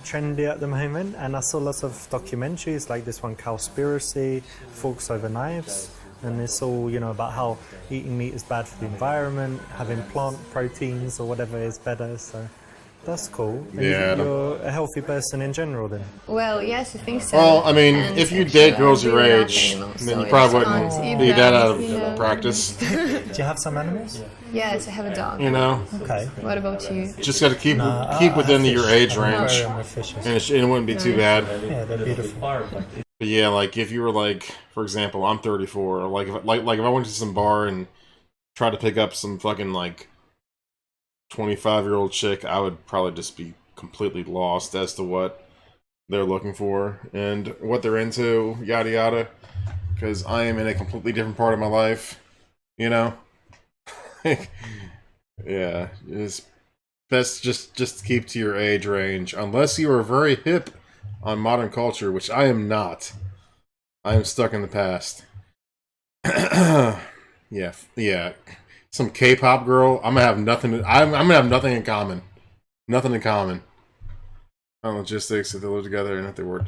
trendy at the moment, and I saw lots of documentaries like this one, Cowspiracy, Forks Over Knives, and it's all about how eating meat is bad for the environment, having plant proteins or whatever is better. So that's cool. And Yeah. you're a healthy person in general, then. Well, yes, I think so. Well, I mean, And if you actually, date girls I your do love age, animals, then so you I probably just wouldn't can't eat be that them, out of you know. practice. Do you have some animals? Yes, I have a dog. Okay. What about you? Just got to keep I within have your fish. age I'm an range, aquarium with fishes. and it wouldn't be too bad. Yeah, they're beautiful. But yeah, like if you were like, for example, I'm 34. Like if if I went to some bar and tried to pick up some fucking like 25-year-old chick, I would probably just be completely lost as to what they're looking for and what they're into, yada yada. Because I am in a completely different part of my life, Yeah, it's best just keep to your age range, unless you are very hip on modern culture, which I am not. I am stuck in the past. Yeah. some K-pop girl, I'm gonna have nothing. I'm gonna have nothing in common. Nothing in common. On logistics, if they live together and if they work.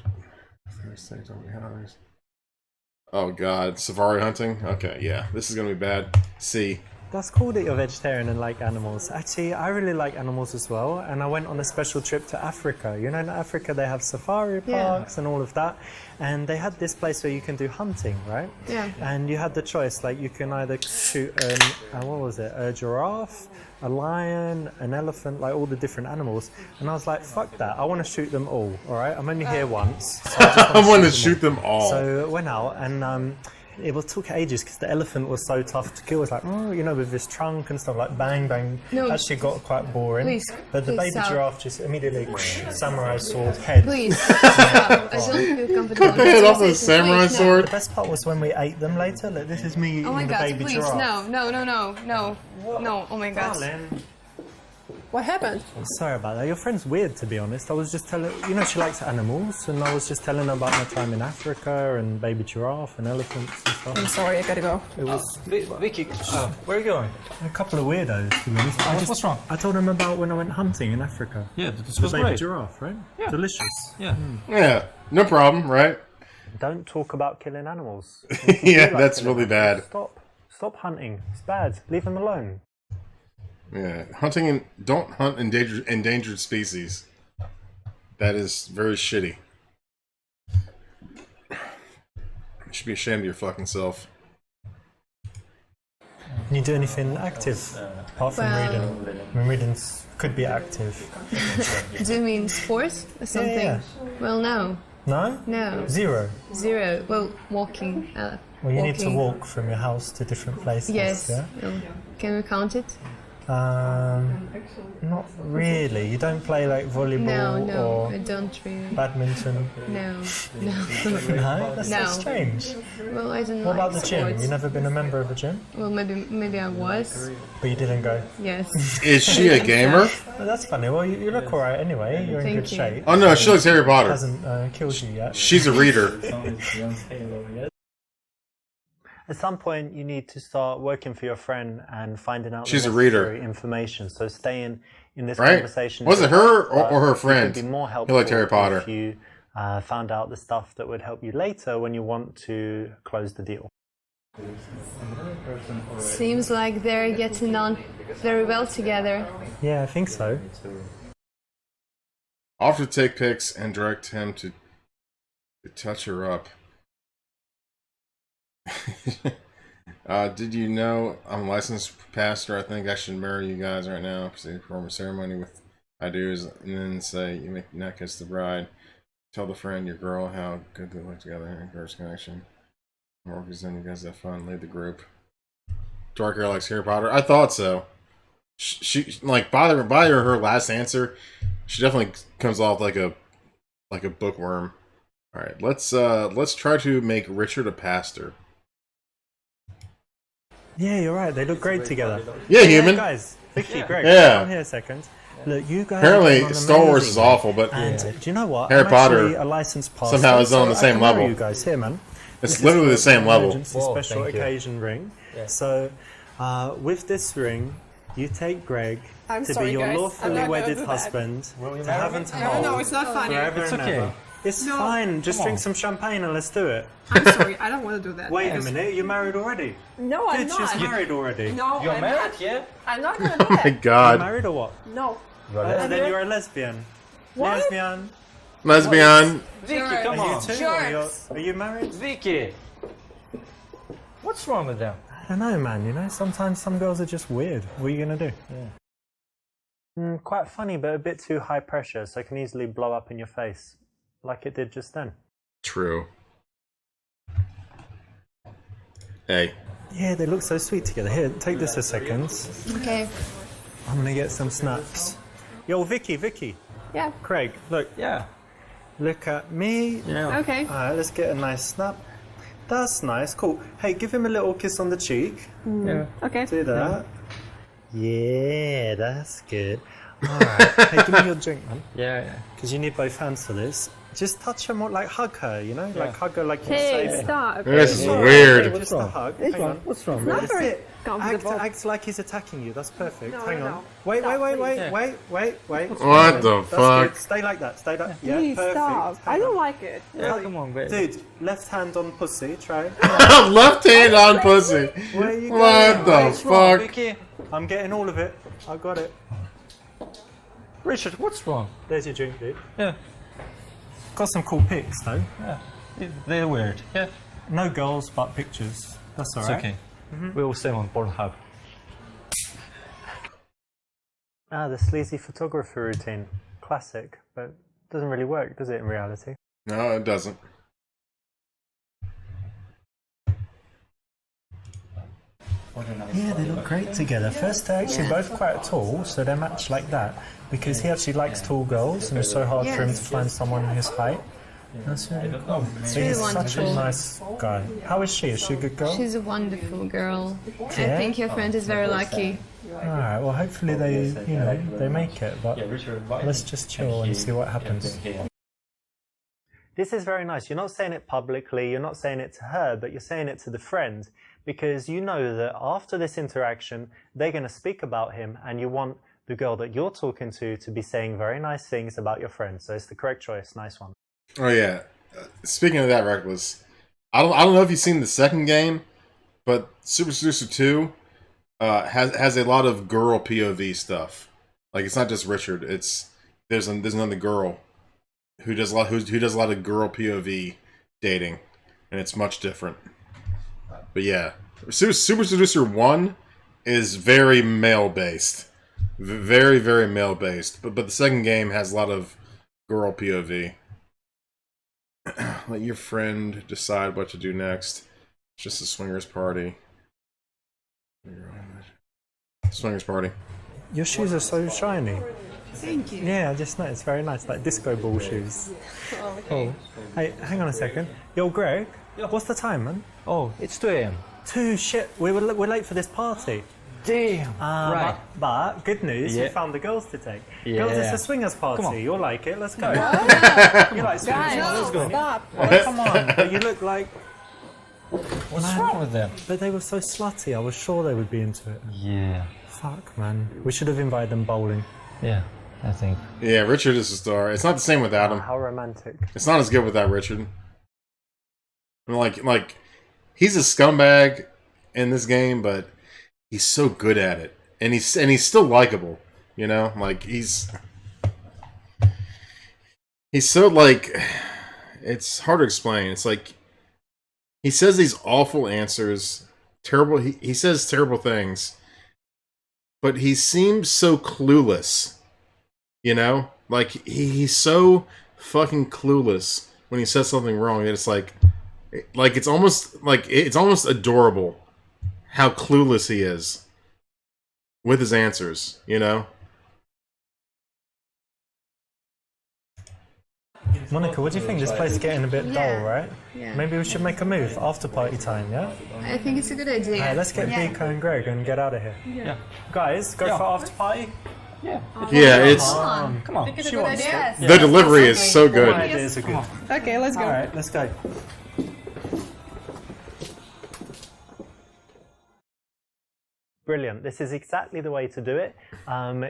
Oh god, safari hunting? Okay, yeah. This is gonna be bad. C. That's cool that you're vegetarian and like animals. Actually, I really like animals as well, and I went on a special trip to Africa. You know, in Africa they have safari parks and all of that, and they had this place where you can do hunting, right? Yeah. And you had the choice, like you can either shoot what was it, a giraffe, a lion, an elephant, like all the different animals. And I was like, fuck that, I want to shoot them all, all right? I'm only here once. So I want to shoot them all. So I went out and it took ages because the elephant was so tough to kill. It was like, you know, with his trunk and stuff, like bang, bang. No. Actually got quite boring. Please, but the please baby stop. giraffe just immediately samurai sword head. Please, stop. I don't feel comfortable. Cut the head off with a Please, samurai no. sword. The best part was when we ate them later. Like, this is me Oh my eating the god, baby please, giraffe. no, oh my god. Darling. What happened? Sorry about that. Your friend's weird, to be honest. I was just telling, you know, she likes animals, and I was just telling her about my time in Africa and baby giraffe and elephants and stuff. I'm sorry, I gotta go. It was Vicky, where are you going? a couple of weirdos, to be honest. What's wrong? I told him about when I went hunting in Africa. Yeah, this The was baby great. giraffe, right? Yeah. Delicious. Yeah. Yeah, no problem, right? Don't talk about killing animals. Yeah, that's really bad. Stop hunting. It's bad. Leave them alone. Yeah, don't hunt endangered species. That is very shitty. You should be ashamed of your fucking self. Can you do anything active apart from reading? I mean, reading could be active. Do you mean sports or something? Yeah. Well, no. No? Zero. Well, walking. Well, you need to walk from your house to different places. Yes. Yeah? Can we count it? Not really. You don't play like volleyball No, or I don't really. badminton. No. No, that's No. so strange. Well, I don't What like about the gym? sports. You never been a member of a gym, Well, maybe I was. but you didn't go. Yes. Is she a gamer? Oh, that's funny. Well, you look alright anyway. You're in Thank good you. shape. Oh no, she likes Harry Potter. Hasn't killed you yet. She's a reader. At some point, you need to start working for your friend and finding out She's the a reader. necessary information. So staying in this Right? conversation. Was it her or her It friend would be more who helpful liked Harry Potter? if you found out the stuff that would help you later when you want to close the deal. Seems like they're getting on very well together. Yeah, I think so. Offer to take pics and direct him to touch her up. Did you know I'm a licensed pastor? I think I should marry you guys right now. Perform a ceremony with I do's and then say you make not kiss the bride. Tell the friend, your girl, how good they look together and encourage connection. Work is done, you guys have fun. Lead the group. Dark hair likes Harry Potter. I thought so. She like by her last answer, she definitely comes off like a bookworm. All right, let's try to make Richard a pastor. Yeah, you're right. They look great together. Yeah, human. Guys, Vicky, Greg, Yeah. come here a second. Look, you guys. Apparently, are Star Wars amazing. is awful, but And do you know what? Harry I'm Potter actually a licensed pastor, somehow is on the so same I can marry level. You guys here, man. It's This is literally for the same an level. emergency Whoa, special thank you. occasion ring. So, with this ring, you take Greg I'm to sorry, be your guys. I'm lawfully not gonna wedded do that. husband to have and to No, hold it's not funny. forever It's and okay. ever. It's No. fine. Just drink some champagne and let's do it. I'm sorry, I don't want to do that. Wait a minute. You're married already? No, I'm Dude, she's not. married already. No, You're I'm married, not. yeah? I'm not gonna do My that. You're God, married or what? No. Then you're a lesbian. What? Lesbian. lesbian. Vicky, Jerks. come Are you on. too? Jerks. Are you married? Vicky! What's wrong with them? I don't know, man. You know, sometimes some girls are just weird. What are you gonna do? Quite funny, but a bit too high pressure, so it can easily blow up in your face, like it did just then. True. Hey, Yeah, they look so sweet together. Here, take this a second. Okay. I'm gonna get some snaps. Yo, Vicky, Yeah. Craig, look, Yeah. look at me. Yeah. Okay. Alright, let's get a nice snap. That's nice, cool. Hey, give him a little kiss on the cheek. Yeah. Okay. Do that. Yeah, that's good. Alright, hey, give me your drink, man. Yeah. Because you need both hands for this. Just touch her more, like hug her, you know? Like hug her like you Hey, say. stop. This is weird. Just a hug. Hang on. What's wrong? Not very Act, comfortable. act like he's attacking you. That's perfect. No, Hang no, on. no. Wait. What Good. the That's fuck? good. Stay like that. Stay like. Yeah, Please perfect. stop. I Hang don't on. like it. Yeah, come on, babe. Dude, left hand on pussy. Try. Left hand on pussy. Where you What going? the fuck? Vicky? I'm getting all of it. I got it. Richard, what's wrong? There's your drink, dude. Yeah, Got some cool pics though. they're weird. Yeah, No girls, but pictures. That's it's alright. okay. We will sell on Pornhub. Ah, the sleazy photographer routine. Classic, but doesn't really work, does it, in reality? No, it doesn't. Yeah, they look great together. First, they're actually both quite tall, so they're matched like that. Because he actually likes tall girls, and it's so hard for him to find someone his height. That's really cool. So really he's such a wonderful. nice guy. How is she? Is she a good girl? She's a wonderful girl. Yeah? I think your friend is very lucky. Alright, well hopefully they make it, but let's just chill and see what happens. This is very nice. You're not saying it publicly, you're not saying it to her, but you're saying it to the friend, because you know that after this interaction, they're going to speak about him, and you want the girl that you're talking to be saying very nice things about your friend. So it's the correct choice. Nice one. Oh yeah. Speaking of that, Reckless, I don't know if you've seen the second game, but Super Seducer 2 has a lot of girl POV stuff. Like it's not just Richard. There's another girl who does a lot of girl POV dating, and it's much different. But yeah, Super Seducer 1 is very male based, very male based. But the second game has a lot of girl POV. Let your friend decide what to do next. It's just a swingers party. Swingers party. Your shoes are so shiny. Thank you. Yeah, I just noticed. Very nice, like disco ball shoes. Oh, hey, hang on a second. Yo, Greg, what's the time, man? Oh, it's 2 a.m. 2, shit. We're late for this party. Damn. Right. But good news, Yeah. you found the girls to take. Yeah. Girls, it's a swingers party. Come on. You'll like it. Let's go. Yeah. You like swingers? Guys, Let's go. stop. Oh, come on. But you look like. What's wrong with them? But they were so slutty. I was sure they would be into it. Yeah. Fuck, man. We should have invited them bowling. Yeah, I think. Yeah, Richard is a star. It's not the same without him. How romantic. It's not as good without Richard. I mean, like he's a scumbag in this game, but he's so good at it, and he's still likable. You know, like he's so like it's hard to explain. It's like he says these awful answers, terrible. He says terrible things, but he seems so clueless. You know, like he's so fucking clueless when he says something wrong. It's like it's almost adorable how clueless he is with his answers. You know. Monica, what do you think? This place is getting a bit Yeah. dull, right? Yeah. Maybe we should make a move after party time, yeah? I think it's a good idea. Alright, let's get Vika and Greg and get out of here. Yeah. Guys, go for after party. Yeah. Yeah, it's Come on. She wants it. the delivery is so All my good. ideas are good. Okay, let's go. Alright, let's go. Brilliant. This is exactly the way to do it.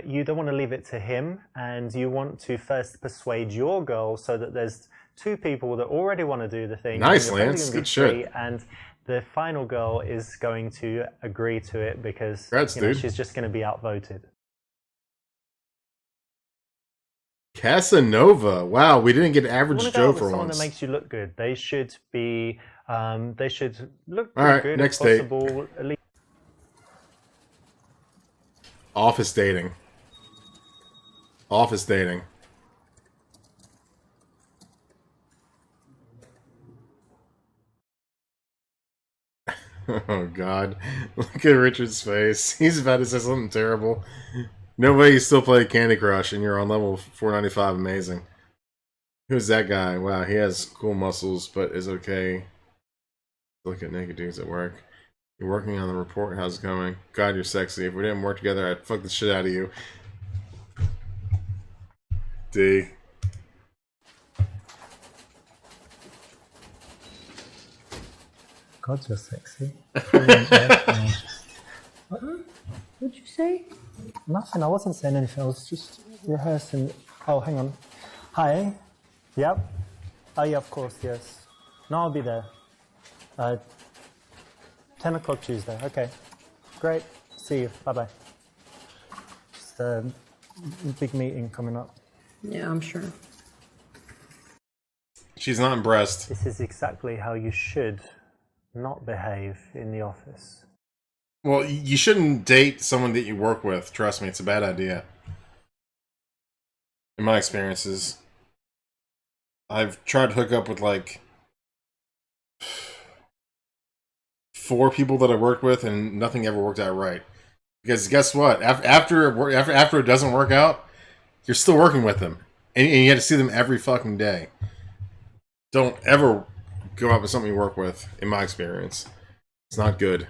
You don't want to leave it to him, and you want to first persuade your girl so that there's two people that already want to do the thing. Nice, and you're Lance. probably gonna be Good shit. free, and the final girl is going to agree to it because Congrats, dude. she's just going to be outvoted. Casanova. Wow, we didn't get You average want to Joe go with for someone once. that makes you look good. They should be. They should look All right, good next if date. possible. At least. Office dating. Office dating. Oh God! Look at Richard's face. He's about to say something terrible. No way you still play Candy Crush and you're on level 495. Amazing. Who's that guy? Wow, he has cool muscles, but is okay. Look at naked dudes at work. You're working on the report. How's it going? God, you're sexy. If we didn't work together, I'd fuck the shit out of you. D. God, you're sexy. What'd you say? Nothing, I wasn't saying anything, I was just rehearsing. Oh, hang on. Hi. Yep. Oh, yeah, of course, yes. No, I'll be there. 10 o'clock Tuesday, okay. Great, see you, bye-bye. Just a big meeting coming up. Yeah, I'm sure. She's not impressed. This is exactly how you should not behave in the office. Well, you shouldn't date someone that you work with. Trust me, it's a bad idea. In my experiences. I've tried to hook up with like 4 people that I worked with, and nothing ever worked out right. Because guess what? After it doesn't work out, you're still working with them, and you have to see them every fucking day. Don't ever go out with someone you work with. In my experience, it's not good.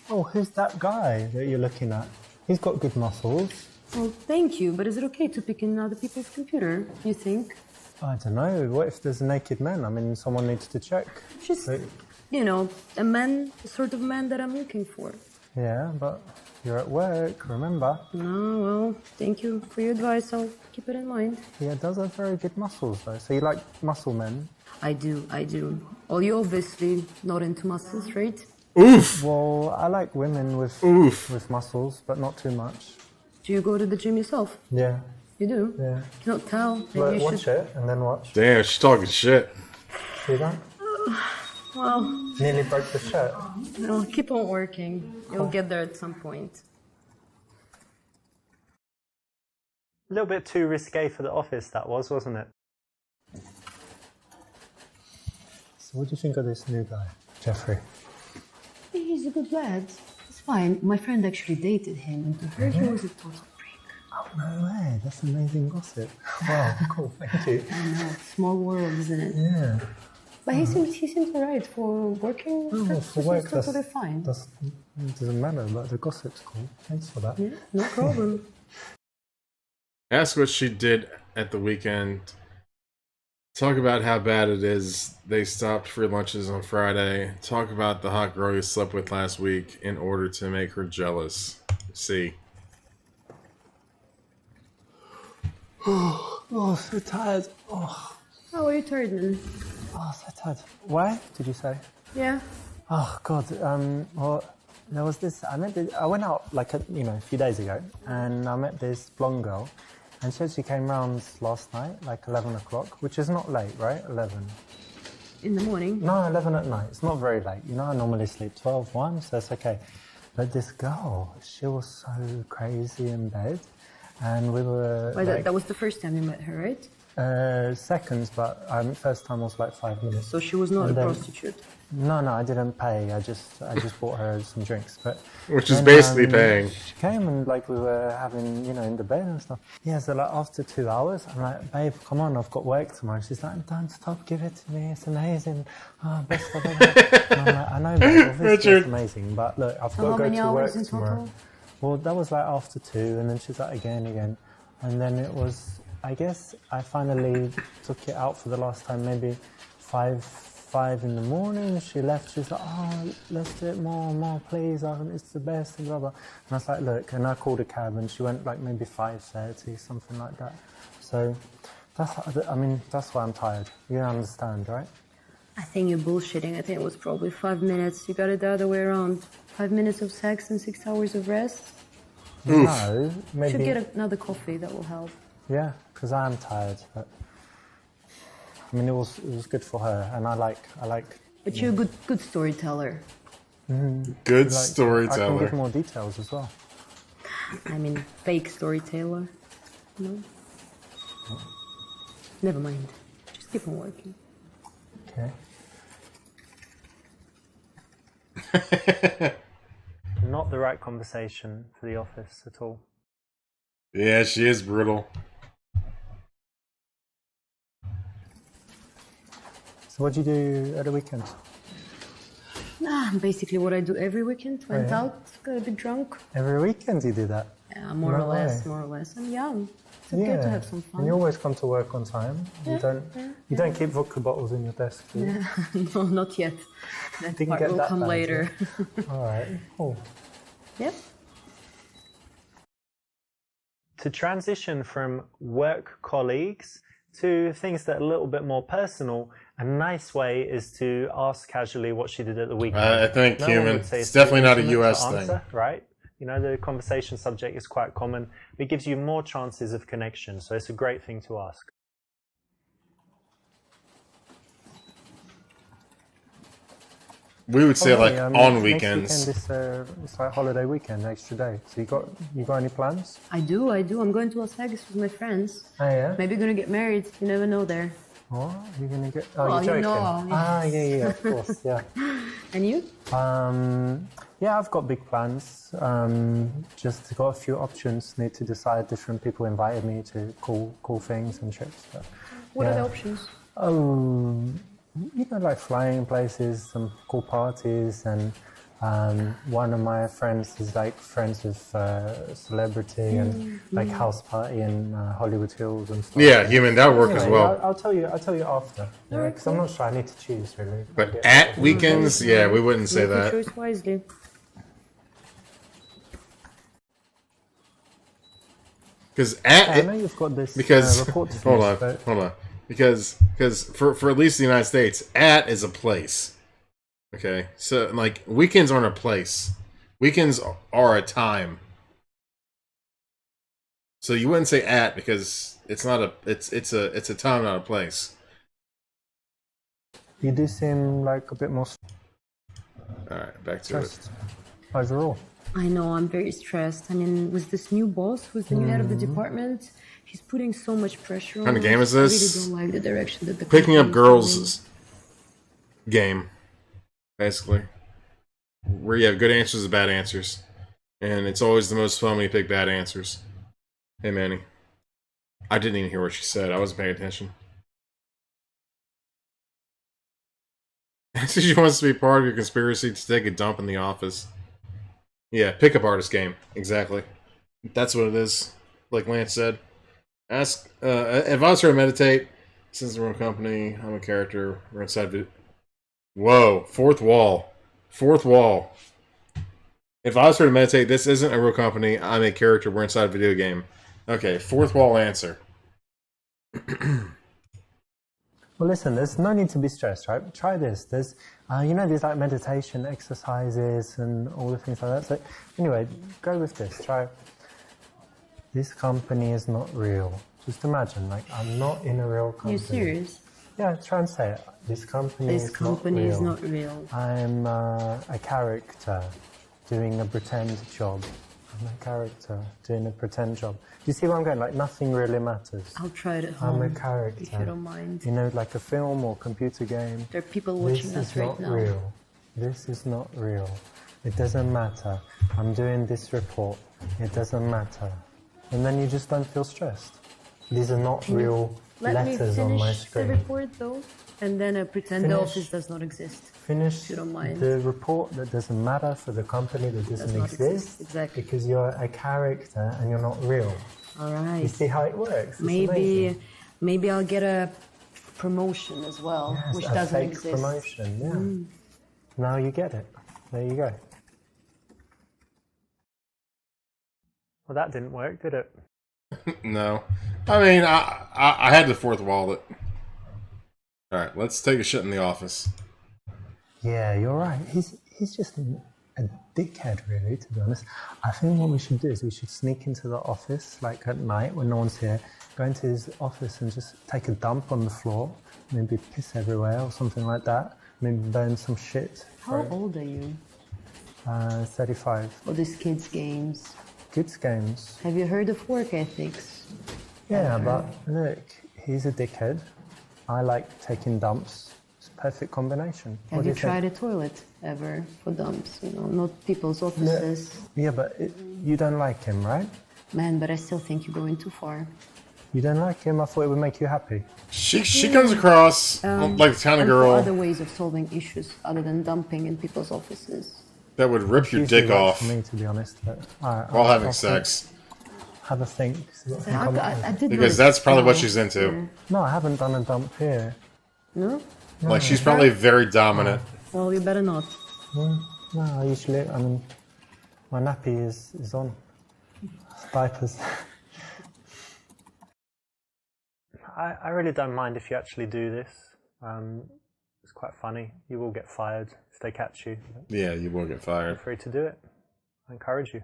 Oh, who's that guy that you're looking at? He's got good muscles. Well, thank you, but is it okay to pick in other people's computer, you think? I don't know. What if there's a naked man? I mean, someone needs to check. Just, you know, a man, the sort of man that I'm looking for. Yeah, but you're at work, remember? No, well, thank you for your advice. I'll keep it in mind. Yeah, does have very good muscles, though. So you like muscle men? I do. Well, you're obviously not into muscles, right? Oof! Well, I like women with muscles, but not too much. Do you go to the gym yourself? Yeah. You do? Yeah. You don't tell. Like, watch it and then watch. Damn, she's talking shit. See that? Well, nearly broke the shirt. No, keep on working. You'll get there at some point. A little bit too risque for the office, that was, wasn't it? So what do you think of this new guy, Jeffrey? He's a good lad. It's fine. My friend actually dated him, and to her he was a total freak. Oh, no way. That's amazing gossip. Wow, cool. Thank you. I know. Small world, isn't it? Yeah. But he seems alright for working. Oh, for work, that's totally fine. It doesn't matter, but the gossip's cool. Thanks for that. Yeah, no problem. Ask what she did at the weekend. Talk about how bad it is they stopped free lunches on Friday. Talk about the hot girl you slept with last week in order to make her jealous. See. Oh, so tired. Oh, How are you tired, man? so tired. Why, did you say? Yeah. Oh, God. Well, there was this... I went out, like, a few days ago, and I met this blonde girl, and she actually came round last night, like 11 o'clock, which is not late, right? 11. In the morning? No, 11 at night. It's not very late. You know, I normally sleep 12, 1, so it's okay. But this girl, she was so crazy in bed, and we were... Well, that was the first time you met her, right? Seconds, but first time was like 5 minutes. So she was not a prostitute? No, I didn't pay. I just bought her some drinks, but which is basically paying. She came and like we were having, in the bed and stuff. Yeah, so like after 2 hours, I'm like, babe, come on, I've got work tomorrow. She's like, don't stop, give it to me. It's amazing. Oh, best of ever. And I'm like, I know, babe, obviously it's amazing, but look, I've got to go to work tomorrow. Well, that was like after 2, and then she's like again, and then it was. I guess I finally took it out for the last time, maybe 5 in the morning. She left. She's like, oh, let's do it more, please. It's the best, and blah, blah. And I was like, look, and I called a cab, and she went like maybe 5:30, something like that. So that's why I'm tired. You understand, right? I think you're bullshitting. I think it was probably 5 minutes. You got it the other way around. 5 minutes of sex and 6 hours of rest. Oof. No, maybe. Should get another coffee. That will help. Yeah, because I am tired, but I mean it was good for her, and I like. But you're a good storyteller. Mm-hmm. Good storyteller. I can give more details as well. I mean, fake storyteller. No. Never mind. Just keep on working. Okay. Not the right conversation for the office at all. Yeah, she is brutal. So what do you do at the weekend? Basically what I do every weekend. Went out, got a bit drunk. Every weekend you do that? Yeah, more or less. I'm young. it's okay to have some fun. And you always come to work on time. Yeah, You don't keep vodka bottles in your desk, do you? No, not yet. That Didn't part get will that come bad, later. All right, cool. Yep. To transition from work colleagues to things that are a little bit more personal, a nice way is to ask casually what she did at the weekend. I think, No one human, would say it's definitely not a legitimate US to thing. answer, right? You know, the conversation subject is quite common. It gives you more chances of connection, so it's a great thing to ask. We would say like on next weekends. weekend it's like holiday weekend, extra day. So you got any plans? I do. I'm going to Las Vegas with my friends. Oh yeah. Maybe gonna get married. You never know there. What? You're gonna get? Oh, Well, you're you joking. know, Ah, yeah, of course, yeah. And you? Yeah, I've got big plans. Just got a few options. Need to decide. Different people invited me to cool things and trips. But, What are yeah. the options? You know, like flying places, some cool parties, and one of my friends is like friends with celebrity and like house party in Hollywood Hills and stuff. Yeah, human, that would work as Anyway, well. I'll tell you after. Because I'm not sure. I need to choose really. But at weekends, yeah, we wouldn't say Make your that. choice wisely. Because I know you've got this report to finish, hold on. Because for at least the United States, is a place. Okay, so like weekends aren't a place. Weekends are a time. So you wouldn't say at because it's not a it's a time, not a place. You do seem like a bit more All right, back to it. stressed overall. I know, I'm very stressed. I mean, with this new boss, who's the new head of the department, he's putting so much pressure on What kind of us. game is I this? really don't like the direction that the Picking up company is girls game, basically, where you have good answers and bad answers, and it's always the most fun when you pick bad answers. Hey, Manny, I didn't even hear what she said. I wasn't paying attention. She wants to be part of your conspiracy to take a dump in the office. Yeah, pickup artist game. Exactly. That's what it is. Like Lance said. Ask, if I was her to meditate, since we're a company, I'm a character, we're inside it. Whoa, fourth wall. Fourth wall. If I was her to meditate, this isn't a real company, I'm a character, we're inside a video game. Okay, fourth wall answer. Well, listen, there's no need to be stressed, right? Try this. There's, you know, these like meditation exercises and all the things like that. So, anyway, go with this. Try. This company is not real. Just imagine, like, I'm not in a real company. You serious? Yeah, try and say it. This company This company is not real. I'm a character doing a pretend job. I'm a character doing a pretend job. Do you see where I'm going? Like, nothing really matters. I'll try it at home. I'm a character. If you don't mind. You know, like a film or computer game. There are people watching us right now. This is not real. This is not real. It doesn't matter. I'm doing this report. It doesn't matter. And then you just don't feel stressed. These are not real letters on my screen. Let me finish the report though, and then pretend the office does not exist. Finish If you don't mind. the report that doesn't matter for the company that doesn't not exist. exist, exactly. Because you're a character and you're not real. All right. You see how it works? It's amazing. Maybe I'll get a promotion as well, Yes, which a doesn't fake exist. promotion, yeah. Now you get it. There you go. Well, that didn't work, did it? No. I mean, I had the fourth wall that... Alright, let's take a shit in the office. Yeah, you're right. He's just a dickhead, really, to be honest. I think what we should do is we should sneak into the office, like at night when no one's here, go into his office and just take a dump on the floor, maybe piss everywhere or something like that, maybe burn some shit. How old are you? 35. All these kids' games. Kids games. Have you heard of work ethics? Yeah, but look, he's a dickhead. I like taking dumps. It's a perfect combination. Have you tried a toilet ever for dumps? You know, not people's offices. Yeah, but you don't like him, right? Man, but I still think you're going too far. You don't like him? I thought it would make you happy. She comes across like the kind of and girl for other ways of solving issues other than dumping in people's offices. that would rip your Usually dick works off for me, to be honest. But, while having sex. have a think. See what I can I, come up I, with. I did Because notice that's probably what now. she's into. No, I haven't done a dump here. No? Like, she's probably very dominant. Well, you better not. No, I usually, I mean, my nappy is on. Diapers. I really don't mind if you actually do this. It's quite funny. You will get fired if they catch you. Yeah, you will get fired. Feel free to do it. I encourage you.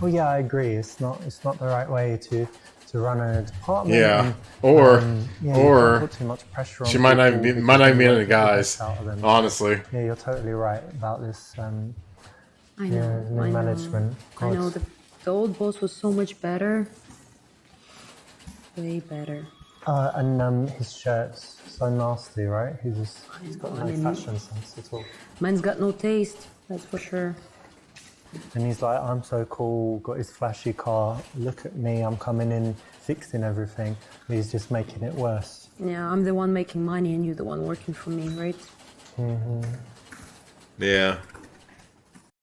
Oh yeah, I agree. It's not the right way to run a department. Yeah, and, or you or can't put too much pressure on she might not people be might not because be you into want the guys. best out of them. Honestly. Yeah, you're totally right about this. I know. New I know. management. I know. God. The old boss was so much better. Way better. And his shirt's so nasty, right? He's got no I mean, fashion sense at all. Man's got no taste, that's for sure. And he's like, I'm so cool, got his flashy car, look at me, I'm coming in, fixing everything. But he's just making it worse. Yeah, I'm the one making money and you're the one working for me, right? Yeah.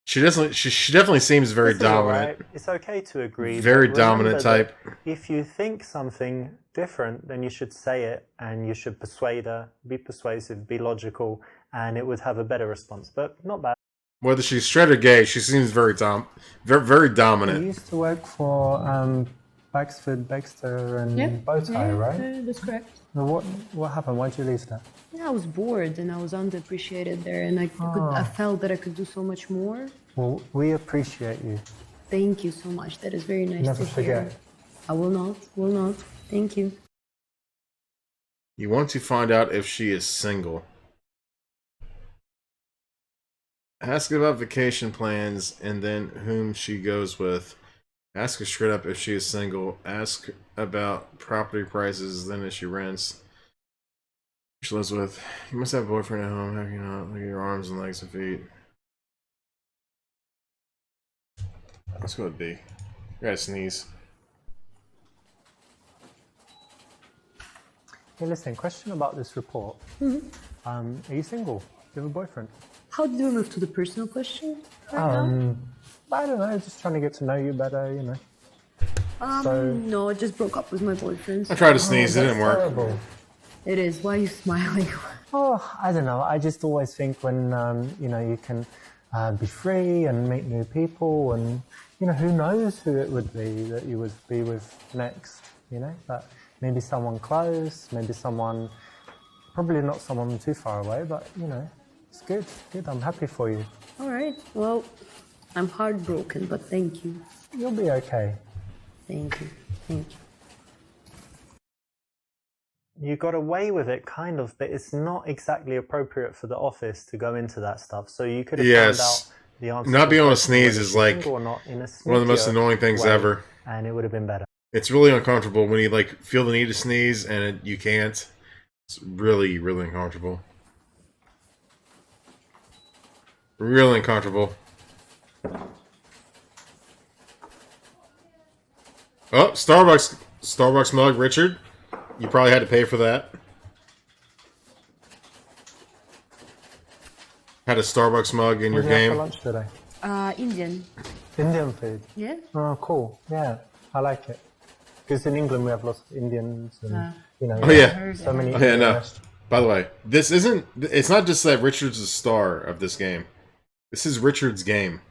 She definitely seems very It's all dominant. right. It's okay to agree. Very but dominant remember type. that if you think something different, then you should say it and you should persuade her, be persuasive, be logical, and it would have a better response. But not bad. Whether she's straight or gay, she seems very very You dominant. used to work for Baxford, Baxter, and Bowtie, right? That's correct. Well, what happened? Why'd you leave that? Yeah, I was bored and I was underappreciated there, and I felt that I could do so much more. Well, we appreciate you. Thank you so much. That is very nice Never to hear. forget. I will not. Will not. Thank you. You want to find out if she is single. Ask about vacation plans and then whom she goes with. Ask her straight up if she is single. Ask about property prices, then if she rents. Who she lives with. You must have a boyfriend at home. Have you not? Look at your arms and legs and feet. Let's go with B. You gotta sneeze. Hey, listen, question about this report. Are you single? Do you have a boyfriend? How did we move to the personal question right now? I don't know, just trying to get to know you better, you know. No, I just broke up with my boyfriend. I tried to sneeze, it didn't work. Terrible. It is. Why are you smiling? Oh, I don't know. I just always think when, you know, you can be free and meet new people and, you know, who knows who it would be that you would be with next, you know? But maybe someone close, maybe someone, probably not someone too far away, but, you know, it's good. Good. I'm happy for you. All right. Well, I'm heartbroken, but thank you. You'll be okay. Thank you. Thank you. You got away with it, kind of, but it's not exactly appropriate for the office to go into that stuff. So you could have found out the answer. Not to being able to question sneeze whether is she's like single or not in a one of the most sneakier annoying things way, ever. and it would have been better. It's really uncomfortable when you like feel the need to sneeze and you can't. It's really, really uncomfortable. Really uncomfortable. Oh, Starbucks mug, Richard. You probably had to pay for that. Had a Starbucks mug in your What did you have game. for lunch today? Indian. Indian food. Yeah? Oh, cool. Yeah, I like it. Because in England we have lots of Indians and, you know, Oh, yeah. so many Oh, yeah, Indian no. restaurants. By the way, this isn't. It's not just that Richard's the star of this game. This is Richard's game.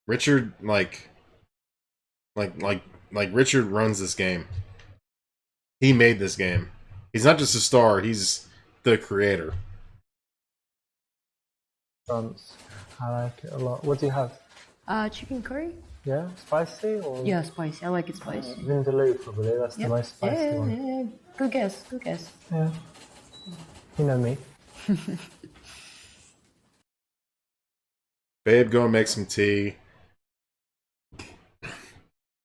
Richard, like Richard runs this game. He made this game. He's not just a star. He's the creator. I like it a lot. What do you have? Chicken curry? Yeah, spicy or? Yeah, spicy. I like it spicy. Vindaloo, probably. That's the most spicy one. Yeah. Good guess. Good guess. Yeah. You know me. Babe, go and make some tea.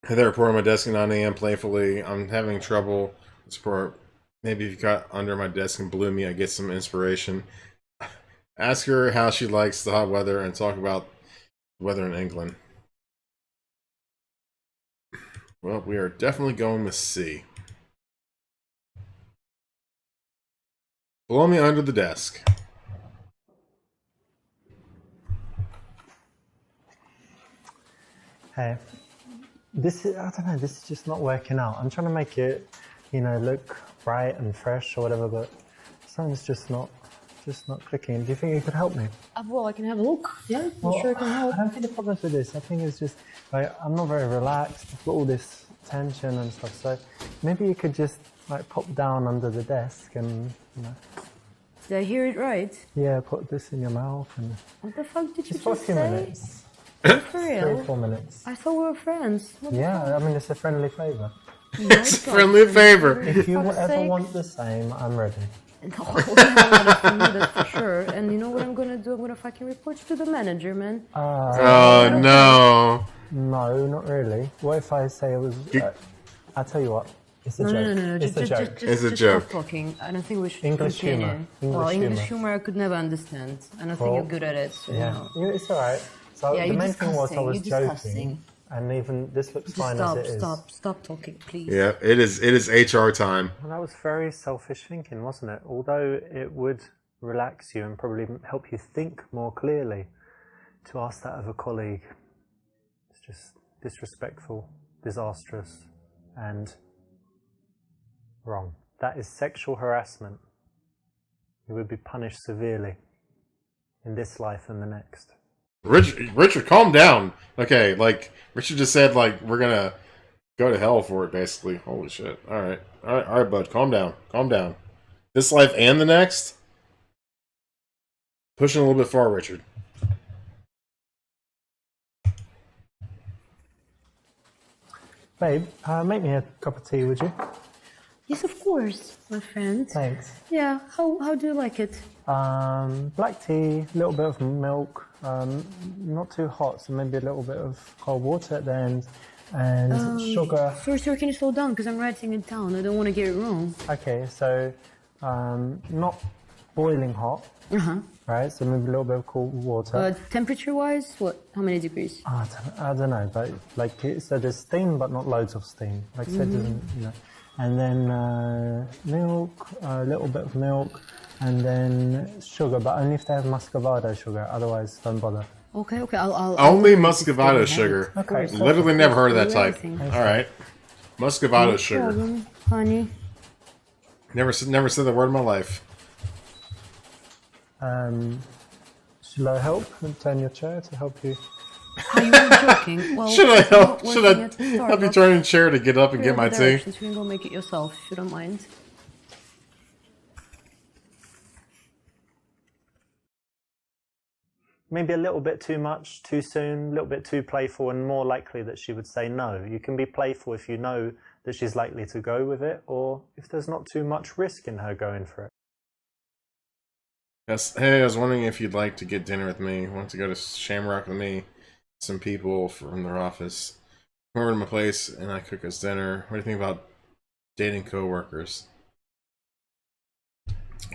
Heather report on my desk at 9 a.m. playfully. I'm having trouble. Support. Maybe if you got under my desk and blew me, I get some inspiration. Ask her how she likes the hot weather and talk about weather in England. Well, we are definitely going with C. Blow me under the desk. Hey, I don't know, this is just not working out. I'm trying to make it, look bright and fresh or whatever, but something's just not clicking. Do you think you could help me? Well, I can have a look. Yeah, Well, I'm sure I can help. I don't think the problem with this. I think it's just, like, I'm not very relaxed. I've got all this tension and stuff, so maybe you could just, like, pop down under the desk and, Did I hear it right? yeah, put this in your mouth and... What the fuck did you Just for a just few say? minutes. For 3 or real? 4 minutes. I thought we were friends. What the Yeah, I mean, it's a friendly favour. It's a friendly favor. If you fuck's ever sakes. want the same, I'm ready. No, that's for sure. And you know what I'm gonna do? I'm gonna fucking report you to the manager, man. Oh no. No, not really. What if I say it was... I'll tell you what. It's a joke. No. It's a joke. It's a just joke. Stop talking. I don't think we should English continue. humour. Well, English English humour. humor I could never understand. I don't think Well, you're good at it. So, Yeah, it's all right. So Yeah, the you're main thing was I disgusting. was You're joking, disgusting. and even this looks Just fine stop, as it is. stop talking, please. Yeah, it is HR time. Well, that was very selfish thinking, wasn't it? Although it would relax you and probably help you think more clearly, to ask that of a colleague, it's just disrespectful, disastrous, and wrong. That is sexual harassment. You would be punished severely in this life and the next. Richard, calm down. Okay, like Richard just said, like we're gonna go to hell for it. Basically, holy shit. All right, bud, calm down. This life and the next. Pushing a little bit far, Richard. Babe, make me a cup of tea, would you? Yes, of course, my friend. Thanks. Yeah, how do you like it? Black tea, a little bit of milk, not too hot, so maybe a little bit of cold water at the end, and sugar. Sorry, can you slow down? Because I'm writing it down. I don't want to get it wrong. Okay, so not boiling hot, right? So maybe a little bit of cold water. Temperature-wise, what? How many degrees? I don't know, but like so there's steam, but not loads of steam. Like so it doesn't, And then milk, a little bit of milk, and then sugar, but only if they have muscovado sugar. Otherwise, don't bother. Okay, I'll Only muscovado sugar. Okay. Literally never heard of that type. Everything. All right, muscovado No sugar. problem, honey. Never said the word in my life. Shall I help and turn your chair to help you? Are you really joking? Well, Should I it's help? not Should working I at help you Starbucks. turn your chair to get up and get my tea? Directions. You can go make it yourself, if you don't mind. Maybe a little bit too much, too soon, a little bit too playful, and more likely that she would say no. You can be playful if you know that she's likely to go with it, or if there's not too much risk in her going for it. Yes. Hey, I was wondering if you'd like to get dinner with me. Want to go to Shamrock with me? Some people from their office come over to my place and I cook us dinner. What do you think about dating coworkers?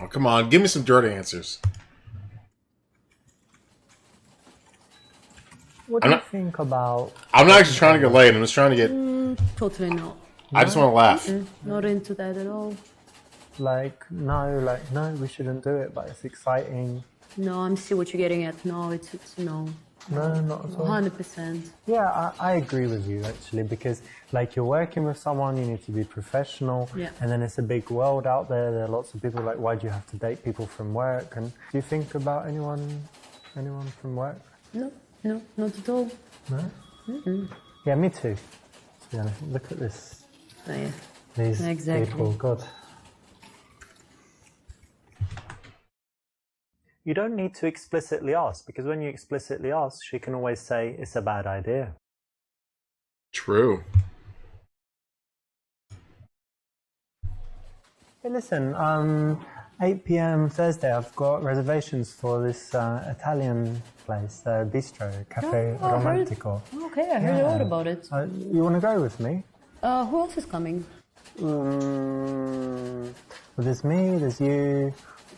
Oh, come on, give me some dirty answers. What do you think about? I'm not actually trying to get laid. I'm just trying to get. Totally not. I just want to laugh. Not into that at all. No, we shouldn't do it, but it's exciting. No, I'm see what you're getting at. No, it's no. No, not at all. 100%. Yeah, I agree with you actually, because like you're working with someone, you need to be professional, Yeah. and then it's a big world out there. There are lots of people. Like, why do you have to date people from work? And do you think about anyone from work? No, not at all. No. Yeah, me too. To be honest, look at this. Oh, yeah. These Exactly. people, God. You don't need to explicitly ask, because when you explicitly ask, she can always say it's a bad idea. True. Hey, listen. 8 p.m. Thursday. I've got reservations for this Italian place, bistro, Cafe Oh, I heard- Romantico. Okay, I heard a lot about it. You want to go with me? Who else is coming? Well, there's me, there's you,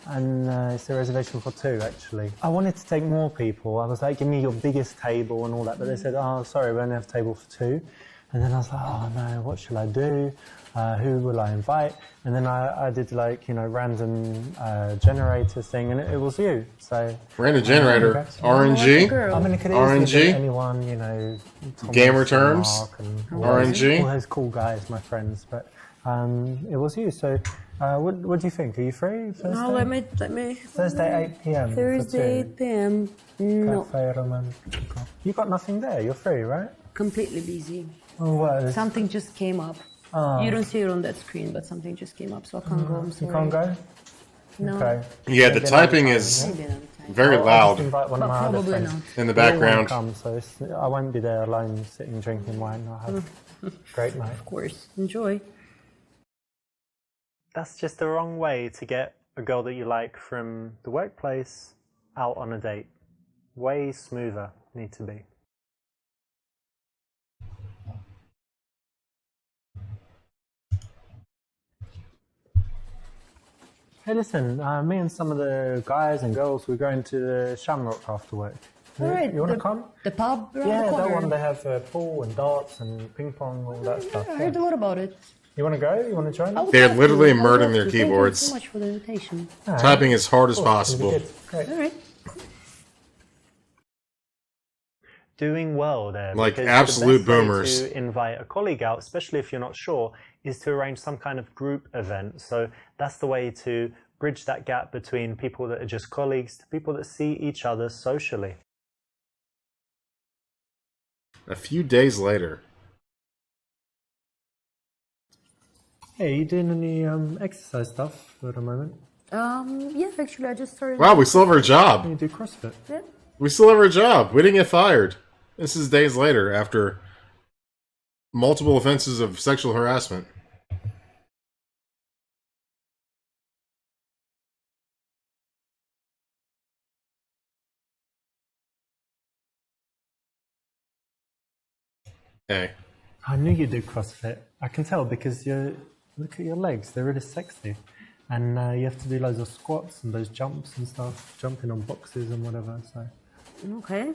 and it's a reservation for 2, actually. I wanted to take more people. I was like, give me your biggest table and all that, but they said, oh, sorry, we only have a table for 2. And then I was like, oh no, what shall I do? Who will I invite? And then I did like, you know, random generator thing, and it was you. So Random generator. RNG. I mean, it could easily RNG. be anyone, you know. Thomas Gamer and terms. Mark and RNG. all those cool guys, my friends. But it was you. So what do you think? Are you free Thursday? No, let me. Thursday 8 p.m. Thursday 8 p.m. No, Cafe Romantico. You got nothing there. You're free, right? completely busy. Oh, what? Something just came up. Oh. You don't see it on that screen, but something just came up, so I can't go. I'm sorry. You can't go? No. Okay. Yeah, the typing is Maybe another time. very I'll loud just invite one of But my other probably friends. not. in the They all wanna background. come, so I won't be there alone sitting drinking wine. I'll have a great night. Of course. Enjoy. That's just the wrong way to get a girl that you like from the workplace out on a date. Way smoother need to be. Hey, listen, me and some of the guys and girls, we're going to the Shamrock after work. All right. You want to come? The pub around Yeah, the corner. that one, they have pool and darts and ping pong, all that stuff. I heard a lot about it. You want to go? You want to join I us? would They're love to. literally I would murdering love their to. Thank keyboards. you so much for the invitation. All right. Typing as hard as Cool, it'll be possible. good. Great. All right. Doing well there. Like because absolute the best way boomers. to invite a colleague out, especially if you're not sure, is to arrange some kind of group event. So that's the way to bridge that gap between people that are just colleagues to people that see each other socially. A few days later. Hey, you doing any exercise stuff for the moment? Yeah, actually, I just started. Wow, we still have our job. You do CrossFit? Yeah. We still have our job. We didn't get fired. This is days later after multiple offenses of sexual harassment. Hey. I knew you did CrossFit. I can tell because look at your legs; they're really sexy, and you have to do loads of squats and those jumps and stuff, jumping on boxes and whatever. So Okay.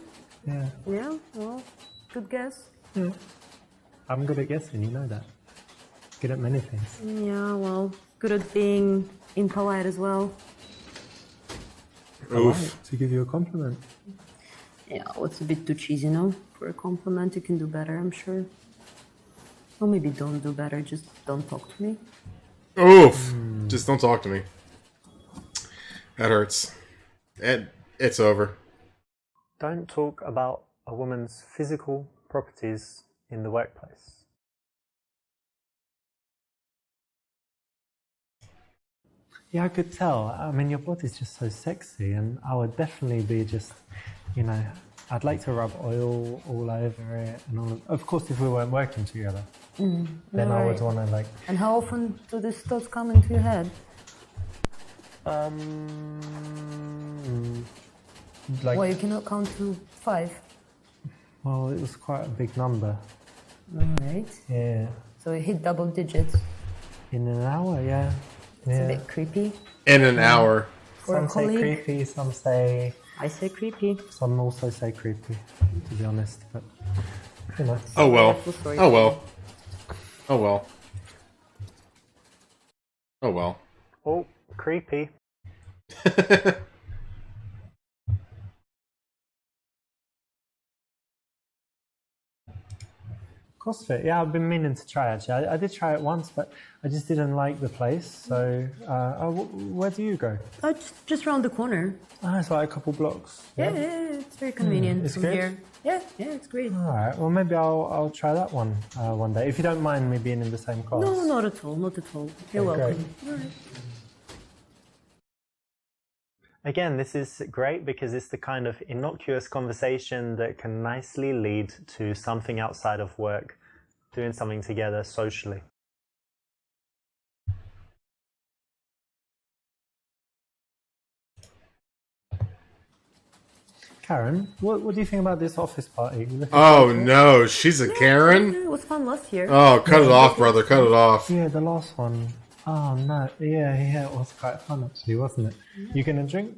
yeah, Yeah. Well, good guess. I'm good at guessing. You know that. Good at many things. Yeah. Well, good at being impolite as well. Oof. Right, to give you a compliment. Yeah. Well, it's a bit too cheesy, no? For a compliment, you can do better, I'm sure. Or maybe don't do better. Just don't talk to me. Oof. Just don't talk to me. That hurts. It's over. Don't talk about a woman's physical properties in the workplace. Yeah, I could tell. I mean, your body's just so sexy, and I would definitely be just, you know, I'd like to rub oil all over it, and all. Of course, if we weren't working together, then I would want to like. And how often do these thoughts come into your head? Like, Well, you cannot count to 5. well, it was quite a big number. Alright. Yeah, So you hit double digits. in an hour. Yeah, It's a bit creepy. In an hour. For a Some say colleague. creepy, some say, I say creepy. some also say creepy. To be honest, but you know. Oh well. I feel sorry Oh for well. Oh well. Oh well. Oh, creepy. CrossFit, yeah, I've been meaning to try actually. I did try it once, but I just didn't like the place. So, where do you go? Oh, just around the corner. Oh, it's like a couple blocks. Yeah, it's very convenient It's from good? here. Yeah, it's great. All right. Well, maybe I'll try that one day. If you don't mind me being in the same class. No, not at all, not at all. You're Okay, welcome. All right. Again, this is great because it's the kind of innocuous conversation that can nicely lead to something outside of work, doing something together socially. Karen, what do you think about this office party? You looking Oh forward to it? no, she's a Karen? It was fun last year. Oh, cut it off, brother. Cut it off. Yeah, the last one. Oh no, yeah, it was quite fun actually, wasn't it? You gonna drink?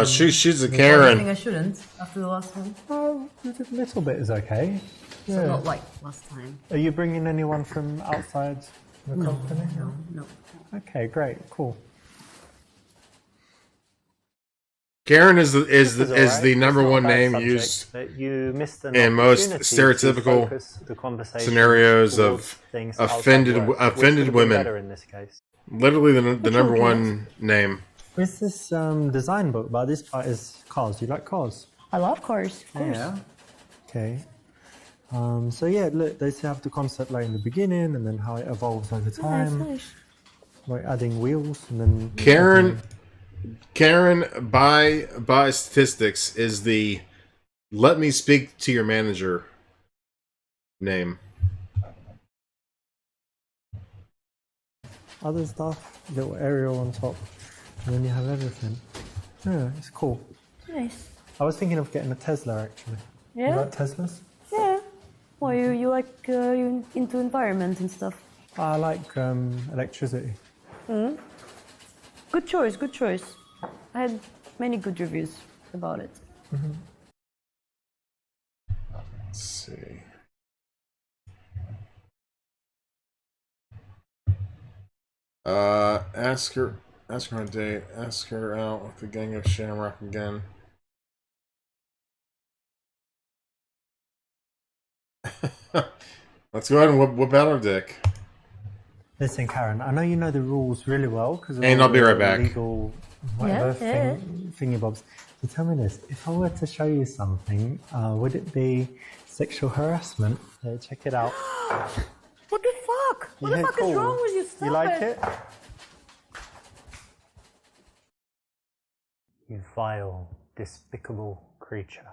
She's a I think Karen. I shouldn't after the last one. Oh, a little bit is okay. So not like last time. Are you bringing anyone from outside the company? No. Okay, great, cool. Karen is This is all right. the number It's not a one bad name subject, used but you missed an in most opportunity to stereotypical focus the conversation scenarios towards of things offended outside work, which offended would have been women. better in this case. Literally the number one name. It's this design book, but this part is cars. You like cars? I love cars, of course. Yeah. Okay. So yeah, look, they have the concept like in the beginning, and then how it evolves over time. Nice. Like adding wheels, and then Karen, by statistics, is the "let me speak to your manager" name. Other stuff, little aerial on top, and then you have everything. Yeah, it's cool. Nice. I was thinking of getting a Tesla actually. Yeah? You like Teslas? Yeah. Well, you like you into environment and stuff. I like electricity. Good choice. Good choice. I had many good reviews about it. Let's see. Ask her on a date. Ask her out with the gang of Shamrock again. Let's go ahead and whip out our dick. Listen, Karen, I know you know the rules really well because And I'll be right back. Legal, whatever thingy bobs. So tell me this: if I were to show you something, would it be sexual harassment? Check it out. What the fuck? What the fuck is wrong with you? Stop You like it? You vile, despicable creature.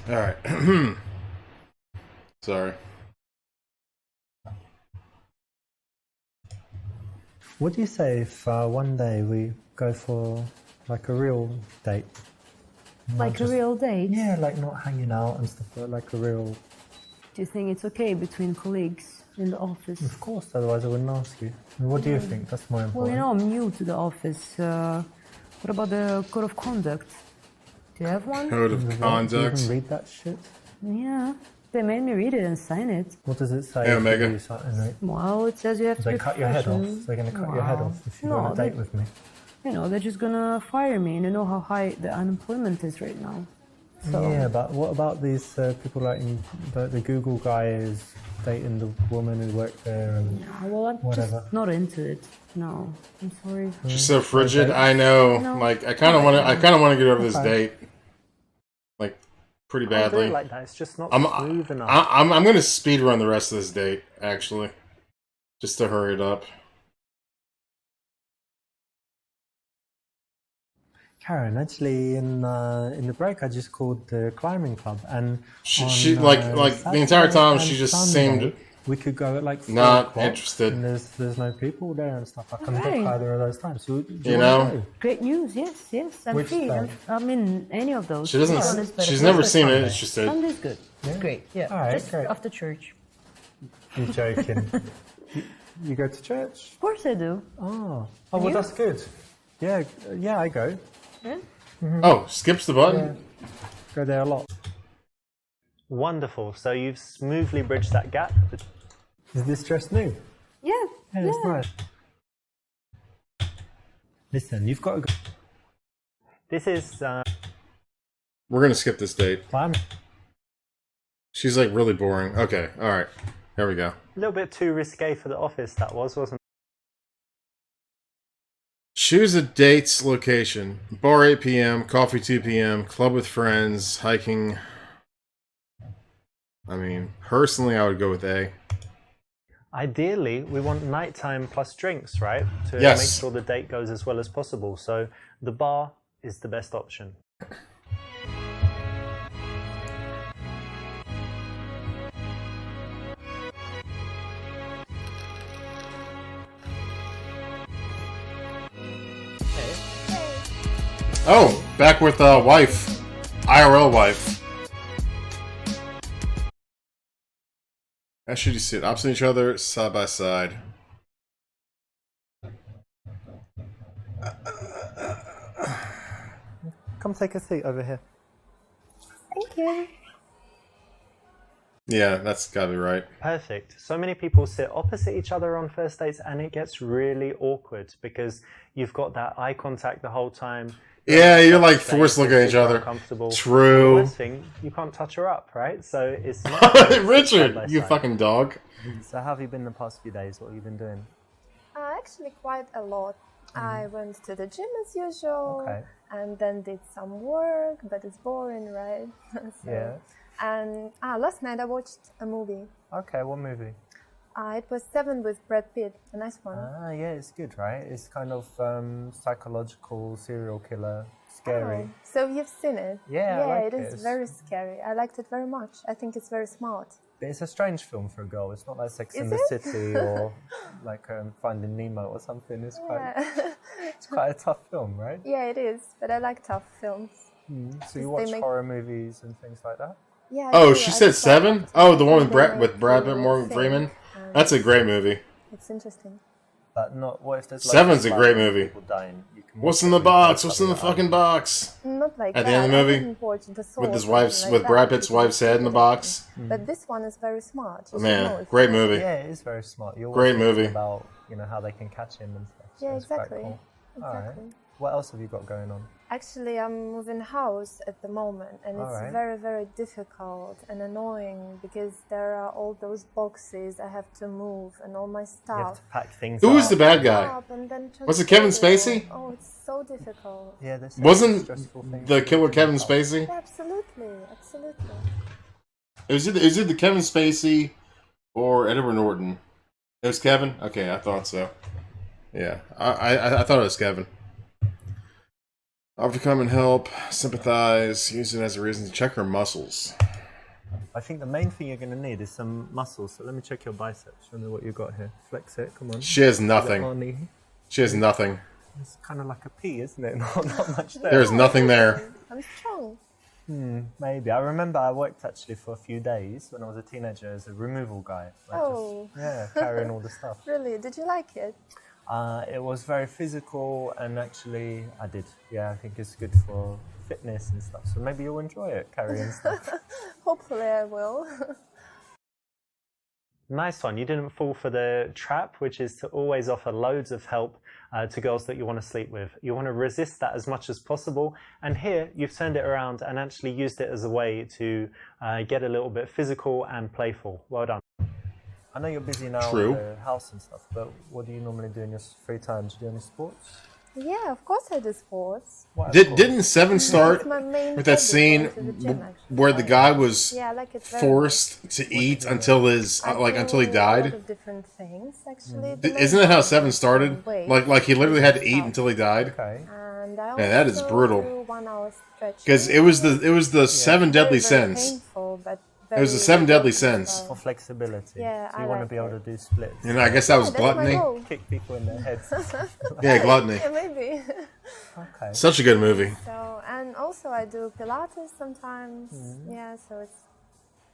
All right. Sorry. What do you say if one day we go for like a real date? Like a real date? Yeah, like not hanging out and stuff, but like a real... Do you think it's okay between colleagues in the office? Of course, otherwise I wouldn't ask you. And what do you think? That's more important. Well, you know, I'm new to the office. What about the code of conduct? Do you have one? Code of Do you conduct. even read that shit? Yeah. They made me read it and sign it. What does it say? Hey, if Omega. you do something, right? Well, it says you have to They be cut your head off. professional. They're going to cut your head off if you go on a date with me. You know, they're just gonna fire me, and you know how high the unemployment is right now. So, Yeah, but what about these people like the Google guy is dating the woman who worked there and well, I'm whatever. just not into it. No, I'm sorry. She's so frigid. I know. No. Like I kind of want to. I kind of want to get over this Okay. date. Like pretty I don't do badly. it like that. It's just not I'm smooth enough. I'm gonna speed run the rest of this date actually, just to hurry it up. Karen, actually, in the break, I just called the climbing club, and She on, like the entire Saturday time and she just Sunday, seemed we could go at like 4 not o'clock, interested. And there's no people there and stuff. I couldn't Okay. book either of those times. So, do You wanna know? go? Great news. Yes, I'm Which free. day? I mean, any of those. She doesn't. Sunday's better. She's never Sunday. seemed interested. Sunday's good. Yeah? Great. Yeah. All right, just great. after church. You're joking. you go to church? Of course I do. Oh, well, you? that's good. Yeah, I go. Yeah. Oh, skips the button. Go there a lot. Wonderful. So you've smoothly bridged that gap. Is this dress new? Yeah. Yeah, it's nice. Listen, you've got to go. This is... We're gonna skip this date. fun. She's like really boring. Okay, alright. There we go. A little bit too risque for the office, that wasn't it? Choose a date's location. Bar 8 p.m., coffee 2 p.m., club with friends, hiking. I mean, personally, I would go with A. Ideally, we want nighttime plus drinks, right? To Yes. make sure the date goes as well as possible. So the bar is the best option. Oh, back with wife. IRL wife. How should you sit? Opposite each other, side by side. Come take a seat over here. Thank you. Yeah, that's gotta be right. Perfect. So many people sit opposite each other on first dates and it gets really awkward because you've got that eye contact the whole time. Yeah, you're like forced looking at each other. Comfortable. True. The worst thing, you can't touch her up, right? So it's not Richard, you fucking dog. So how have you been the past few days? What have you been doing? Actually, quite a lot. I went to the gym as usual, Okay. and then did some work, but it's boring, right? Yeah. And last night I watched a movie. Okay, what movie? It was Seven with Brad Pitt, a nice one. Yeah, it's good, right? It's kind of psychological, serial killer, scary. Oh, so you've seen it? Yeah, I like it it. is very scary. I liked it very much. I think it's very smart. But it's a strange film for a girl. It's not like Sex in Is the it? City or like Finding Nemo or something. It's Yeah. quite a tough film, right? Yeah, it is. But I like tough films. So you They watch make- horror movies and things like that? Yeah. I Oh, do. she I said just like 7? it. Oh, the one with They Brad make with Brad Pitt, you Morgan think, Freeman. and That's a great movie. It's interesting. But not. What if there's Seven's a great movie. People dying? You can What's watch in the it box? with What's in the somebody fucking box? Not like At that. the end of the I movie? didn't watch the soul With or his something wife's like with that, Brad Pitt's because wife's head in the it's box. But this one is very smart. You should know Man, if great you like it. movie. Yeah, it is very smart. You're Great always thinking movie. about how they can catch him and stuff. So Yeah, it's quite exactly. cool. All right. Exactly. What else have you got going on? Actually, I'm moving house at the moment, and it's Alright. very, very difficult and annoying because there are all those boxes I have to move and all my You have stuff. to pack things Who up. was the bad guy? Up and then Was it Kevin transport Spacey? Oh, it's so difficult. Yeah, there's Wasn't stressful things the to killer do. Kevin Spacey? Yeah, absolutely, absolutely. It was either Kevin Spacey or Edward Norton. It was Kevin? Okay, I thought so. Yeah, I thought it was Kevin. Offer to come and help, sympathize, use it as a reason to check her muscles. I think the main thing you're going to need is some muscles. So let me check your biceps. Show me what you've got here. Flex it. Come on. She has Is it nothing. on? She has nothing. It's kind of like a P, isn't it? Not much there. There's nothing there. I'm strong. Maybe. I remember I worked actually for a few days when I was a teenager as a removal guy. Like Oh. just carrying all the stuff. Really? Did you like it? It was very physical, and actually I did. Yeah, I think it's good for fitness and stuff. So maybe you'll enjoy it, carrying stuff. Hopefully, I will. Nice one. You didn't fall for the trap, which is to always offer loads of help to girls that you want to sleep with. You want to resist that as much as possible. And here, you've turned it around and actually used it as a way to get a little bit physical and playful. Well done. I know you're busy now True. with the house and stuff, but what do you normally do in your free time? Do you do any sports? Yeah, of course I do sports. Didn't Seven start It's my main with that hobby, scene going to the gym, actually. where the guy was Yeah, I like it very forced to eat until his I until he do a lot died? of different things, actually. The main Isn't that how one Seven is started? weight, Like he literally had to eat stuff. until he died. Okay. And I Man, that is also brutal. do 1 hour stretching. Because it was the seven deadly very sins. Painful, but It was the very seven deadly important sins. as For well. flexibility. Yeah, so I you want to like be able it. to do splits. And I guess that was Yeah, that's my gluttony. goal. Kick people in their heads. Yeah, gluttony. Yeah, maybe. Okay. Such a good movie. So, and also I do Pilates sometimes. Mm-hmm. Yeah, so it's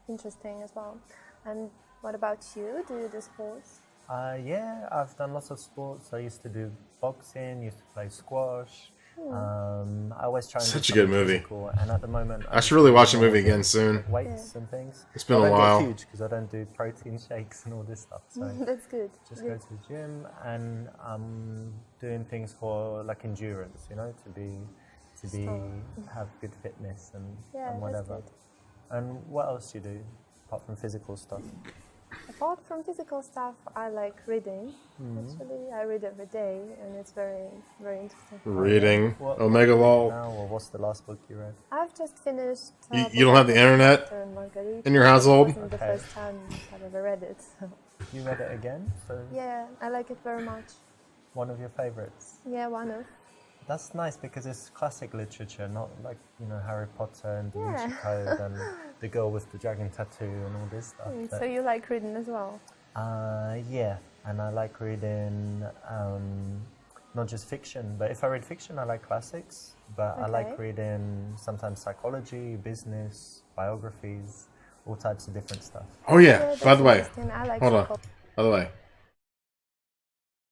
interesting as well. And what about you? Do you do sports? Yeah, I've done lots of sports. I used to do boxing, used to play squash, I always try and Such do a good something movie. physical, and at the moment I should really watch the movie again soon. like weights and things. It's been I a don't while. get huge because I don't do protein shakes and all this stuff. So That's good. just go to the gym, and I'm doing things for like endurance, you know, to be have good fitness and Yeah, that's whatever. good. And what else do you do apart from physical stuff? Apart from physical stuff, I like reading. Actually, I read every day, and it's very, very interesting. Reading. What Omega are you Law. reading now, or what's the last book you read? I've just finished. You don't have the internet in your household? It wasn't the first time I've ever read it. You read it again? So Yeah, I like it very much. one of your favorites. Yeah, one of. That's nice because it's classic literature, not like, you know, Harry Potter and Da Vinci Yeah. Code and the girl with the dragon tattoo and all this stuff. So you like reading as well? Yeah, and I like reading not just fiction, but if I read fiction, I like classics. But I like Okay. reading sometimes psychology, business, biographies, all types of different stuff. Oh yeah. that's By the way, interesting. I like hold on. psychology. By the way,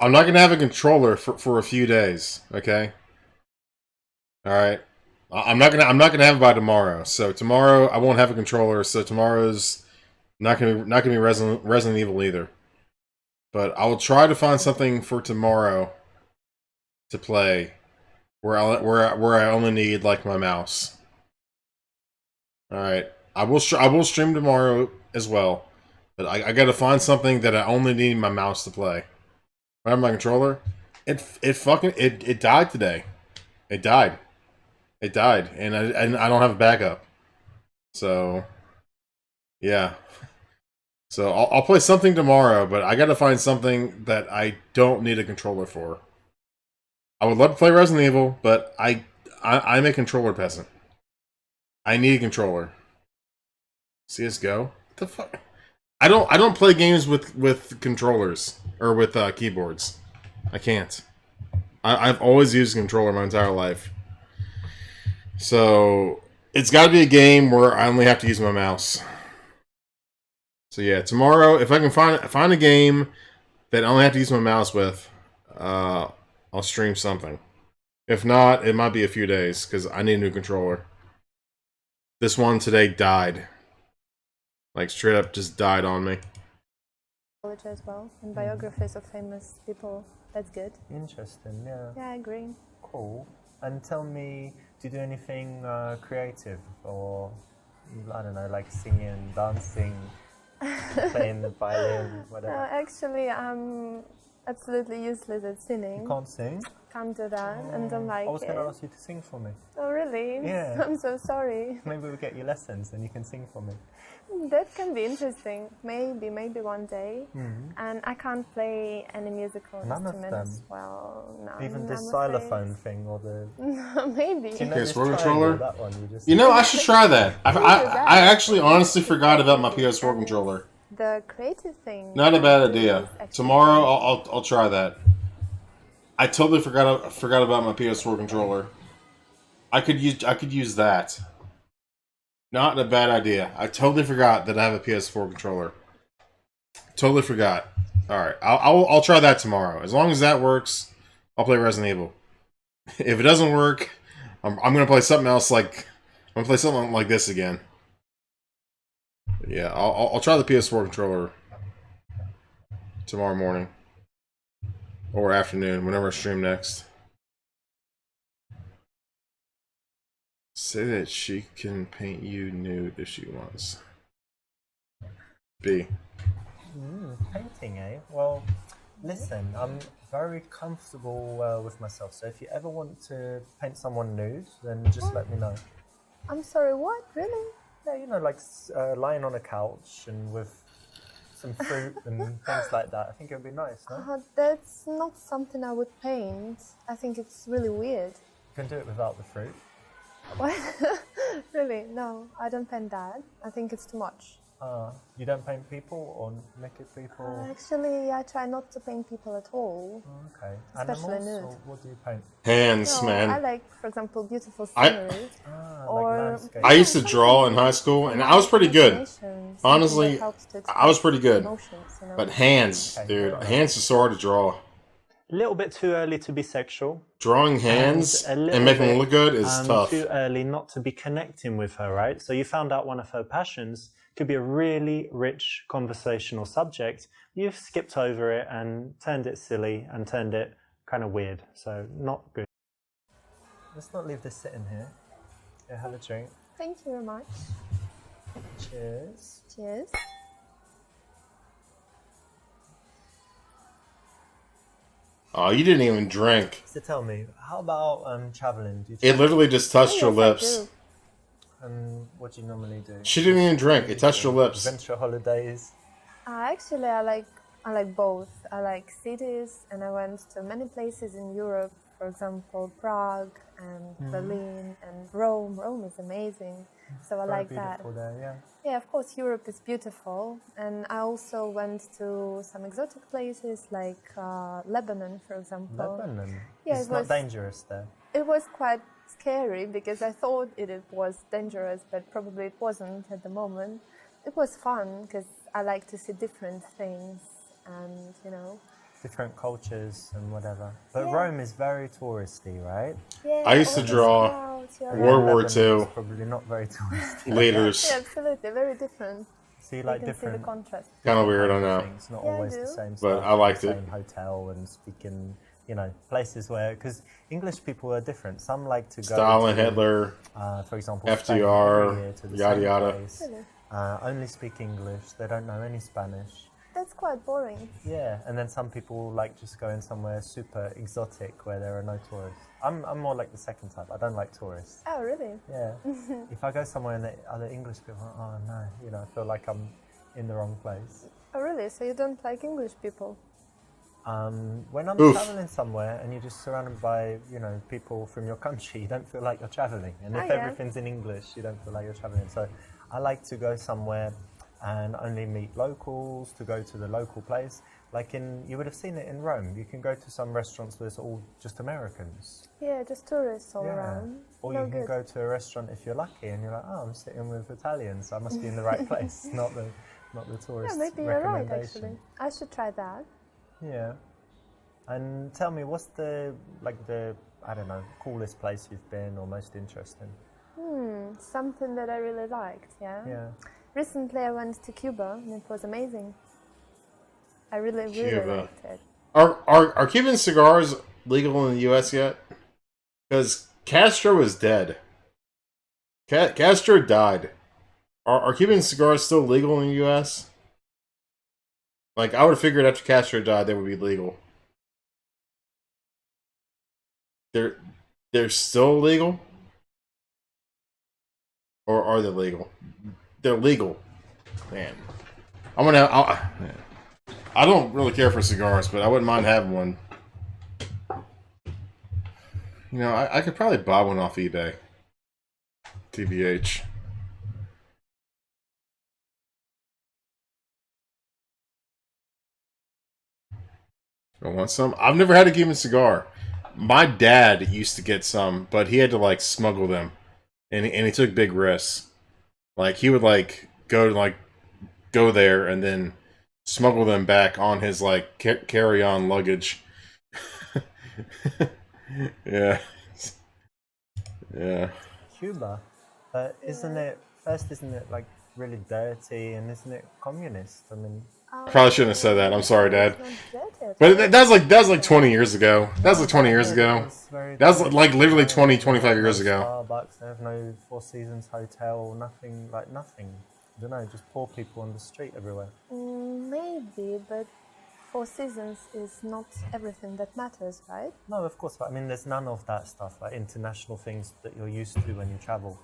I'm not gonna have a controller for a few days. Okay. All right. I'm not gonna have it by tomorrow. So tomorrow I won't have a controller. So tomorrow's not gonna be Resident Evil either. But I will try to find something for tomorrow to play where I only need like my mouse. All right. I will stream tomorrow as well. But I got to find something that I only need my mouse to play. I have my controller. It died today. It died. It died, and I don't have a backup. So, yeah. So I'll play something tomorrow, but I got to find something that I don't need a controller for. I would love to play Resident Evil, but I'm a controller peasant. I need a controller. CS:GO? What the fuck? I don't play games with controllers or with keyboards. I can't. I've always used a controller my entire life. So it's got to be a game where I only have to use my mouse. So yeah, tomorrow if I can find a game that I only have to use my mouse with, I'll stream something. If not, it might be a few days because I need a new controller. This one today died. Like straight up just died on me. Psychology as well, and biographies of famous people. That's good. Interesting, yeah. Yeah, I agree. Cool. And tell me, do you do anything creative, or I don't know, like singing, dancing, playing the violin, whatever? Actually, I'm absolutely useless at singing. You can't sing? Can't do that, and don't like I was it. going to ask you to sing for me. Oh, really? Yeah. I'm so sorry. Maybe we'll get you lessons and you can sing for me. That can be interesting. Maybe one day. And I can't play any musical None of instruments. them? Well, no. Even I'm this afraid. xylophone thing or the... Maybe. Do you know PS4 this triangle, controller? that one, you You know, I should try that. I actually honestly forgot about my PS4 controller. The creative thing. Not a bad is idea. actually- Tomorrow I'll try that. I totally forgot about my PS4 controller. I could use that. Not a bad idea. I totally forgot that I have a PS4 controller. Totally forgot. All right, I'll try that tomorrow. As long as that works, I'll play Resident Evil. If it doesn't work, I'm gonna play something else. Like I'm gonna play something like this again. Yeah, I'll try the PS4 controller tomorrow morning or afternoon, whenever I stream next. Say that she can paint you nude if she wants. B. Painting, eh? Well, listen, I'm very comfortable with myself, so if you ever want to paint someone nude, then just let me know. I'm sorry, what? Really? Yeah, you know, like lying on a couch and with some fruit and things like that. I think it would be nice, no? That's not something I would paint. I think it's really weird. You can do it without the fruit. What? Really? No, I don't paint that. I think it's too much. You don't paint people or naked people? Actually, I try not to paint people at all. Okay. Especially Animals, nude. or what do you paint? Hands, No, man. I like, for example, beautiful scenery. Like landscape. I used to draw in high school, and I was pretty good. Honestly, I was pretty good. But hands, dude, hands are so hard to draw. little bit too early to be sexual. Drawing hands a and little making bit, them look good is tough. Too early not to be connecting with her, right? So you found out one of her passions could be a really rich conversational subject. You've skipped over it and turned it silly and turned it kind of weird. So not good. Let's not leave this sitting here. Yeah, have a drink. Thank you very much. Cheers. Cheers. Oh, you didn't even drink. So tell me, how about traveling? Do you It travel? literally just touched your Yes, I lips. do. What do you normally do? She didn't even drink. It touched your lips. Adventure holidays. Actually, I like both. I like cities, and I went to many places in Europe. For example, Prague and Berlin and Rome. Rome is amazing, so I Very like that. beautiful there, yeah. Yeah, of course, Europe is beautiful, and I also went to some exotic places like Lebanon, for example. Lebanon. Yeah, It's it not was. dangerous there. It was quite scary because I thought it was dangerous, but probably it wasn't at the moment. It was fun because I like to see different things and, Different cultures and whatever. But Yeah. Rome is very touristy, right? yeah. I used to all the draw crowds, yeah. World War Lebanon is II probably not very touristy. leaders. Yeah, absolutely, very different. So you You like can see the different contrast. Kind of weird, I know. things, not Yeah, I always the do. same But stuff, I liked the it. same hotel and speaking, places where, because English people are different. Some like to go Stalin, to, Hitler, for example, FDR, Spain every year to the yada same yada. place, Really? only speak English. They don't know any Spanish. That's quite boring. Yeah, and then some people like just going somewhere super exotic where there are no tourists. I'm more like the second type. I don't like tourists. Oh, really? Yeah. If I go somewhere and there are other English people, oh no, I feel like I'm in the wrong place. Oh, really? So you don't like English people? When I'm Oof. traveling somewhere and you're just surrounded by, people from your country, you don't feel like you're traveling. And Oh, if yeah. everything's in English, you don't feel like you're traveling. So I like to go somewhere and only meet locals, to go to the local place. Like you would have seen it in Rome. You can go to some restaurants where it's all just Americans. Yeah, just tourists all around. Or No you can good. go to a restaurant if you're lucky and you're like, oh, I'm sitting with Italians, so I must be in the right place, not the tourist Yeah, maybe you're right, recommendation. actually. I should try that. Yeah. And tell me, what's the I don't know, coolest place you've been or most interesting? Something that I really liked, yeah? Yeah. Recently I went to Cuba and it was amazing. I really Cuba. liked it. Are Cuban cigars legal in the U.S. yet? Because Castro is dead. Castro died. Are Cuban cigars still legal in the U.S.? Like, I would have figured after Castro died, they would be legal. They're still legal? Or are they legal? They're legal. Man. I don't really care for cigars, but I wouldn't mind having one. I could probably buy one off eBay. TBH. I want some. I've never had a Cuban cigar. My dad used to get some, but he had to smuggle them, and he took big risks. He would go there and then smuggle them back on his carry-on luggage. Yeah. Yeah. Cuba, isn't it really dirty and isn't it communist? I mean, I probably shouldn't have said that. I'm sorry, Dad. It's not dirty. But that was 20 years ago. That was 20 years ago. That was literally 20, 25 years ago. Starbucks, they have no Four Seasons hotel, nothing. I don't know, just poor people on the street everywhere. Maybe, but Four Seasons is not everything that matters, right? No, of course, but I mean, there's none of that stuff, like international things that you're used to when you travel.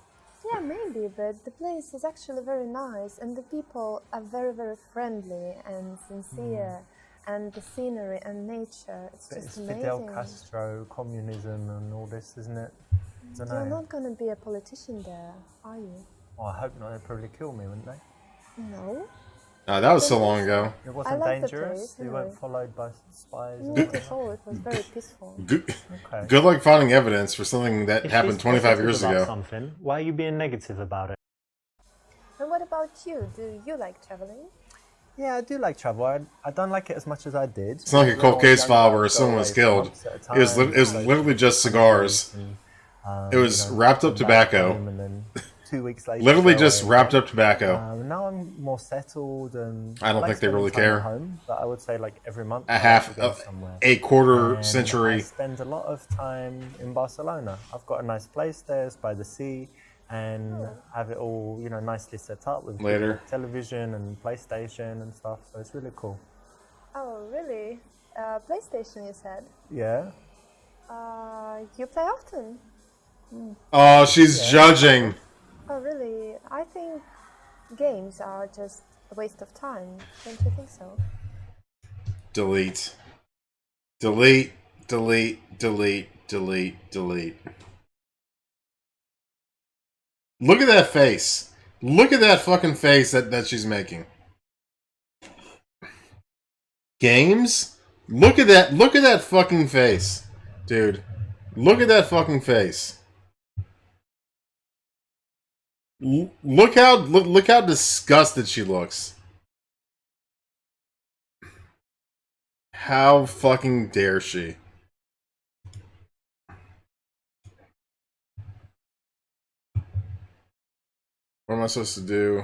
Yeah, maybe, but the place is actually very nice and the people are very, very friendly and sincere and the scenery and nature, it's But just it's amazing. Fidel Castro, communism and all this, isn't it? I don't You're know. not going to be a politician there, are you? Oh, I hope not, they'd probably kill me, wouldn't they? No. That was so long ago. It wasn't like the dangerous, place, you anyway. weren't followed by spies. or Not anything? at all, it was very peaceful. Okay. Good luck finding evidence for something that If happened she's 25 positive years about ago. something, why are you being negative about it? And what about you? Do you like traveling? Yeah, I do like travel. I don't like it as much as I did. It's not like a When I cold was case younger, file I'd where go someone was away for killed. months at a It was time, it was go literally just on cigars. holidays and, It was wrapped up come back tobacco. home and then 2 weeks later, Literally go just away wrapped again. up tobacco. Now I'm more settled and I don't like think they spending really time care. at home, but I would say like every month A I like half, to go somewhere. a quarter And I century. spend a lot of time in Barcelona. I've got a nice place there, it's by the sea, and have it all, you know, nicely set up with Later. television and PlayStation and stuff. So it's really cool. Oh, really? PlayStation, you said? Yeah. You play often? Oh, she's judging. Oh, really? I think games are just a waste of time. Don't you think so? Delete. Delete. Delete. Delete. Delete. Delete. Look at that face. Look at that fucking face that she's making. Games? Look at that fucking face. Dude. Look at that fucking face. Look how disgusted she looks. How fucking dare she? What am I supposed to do?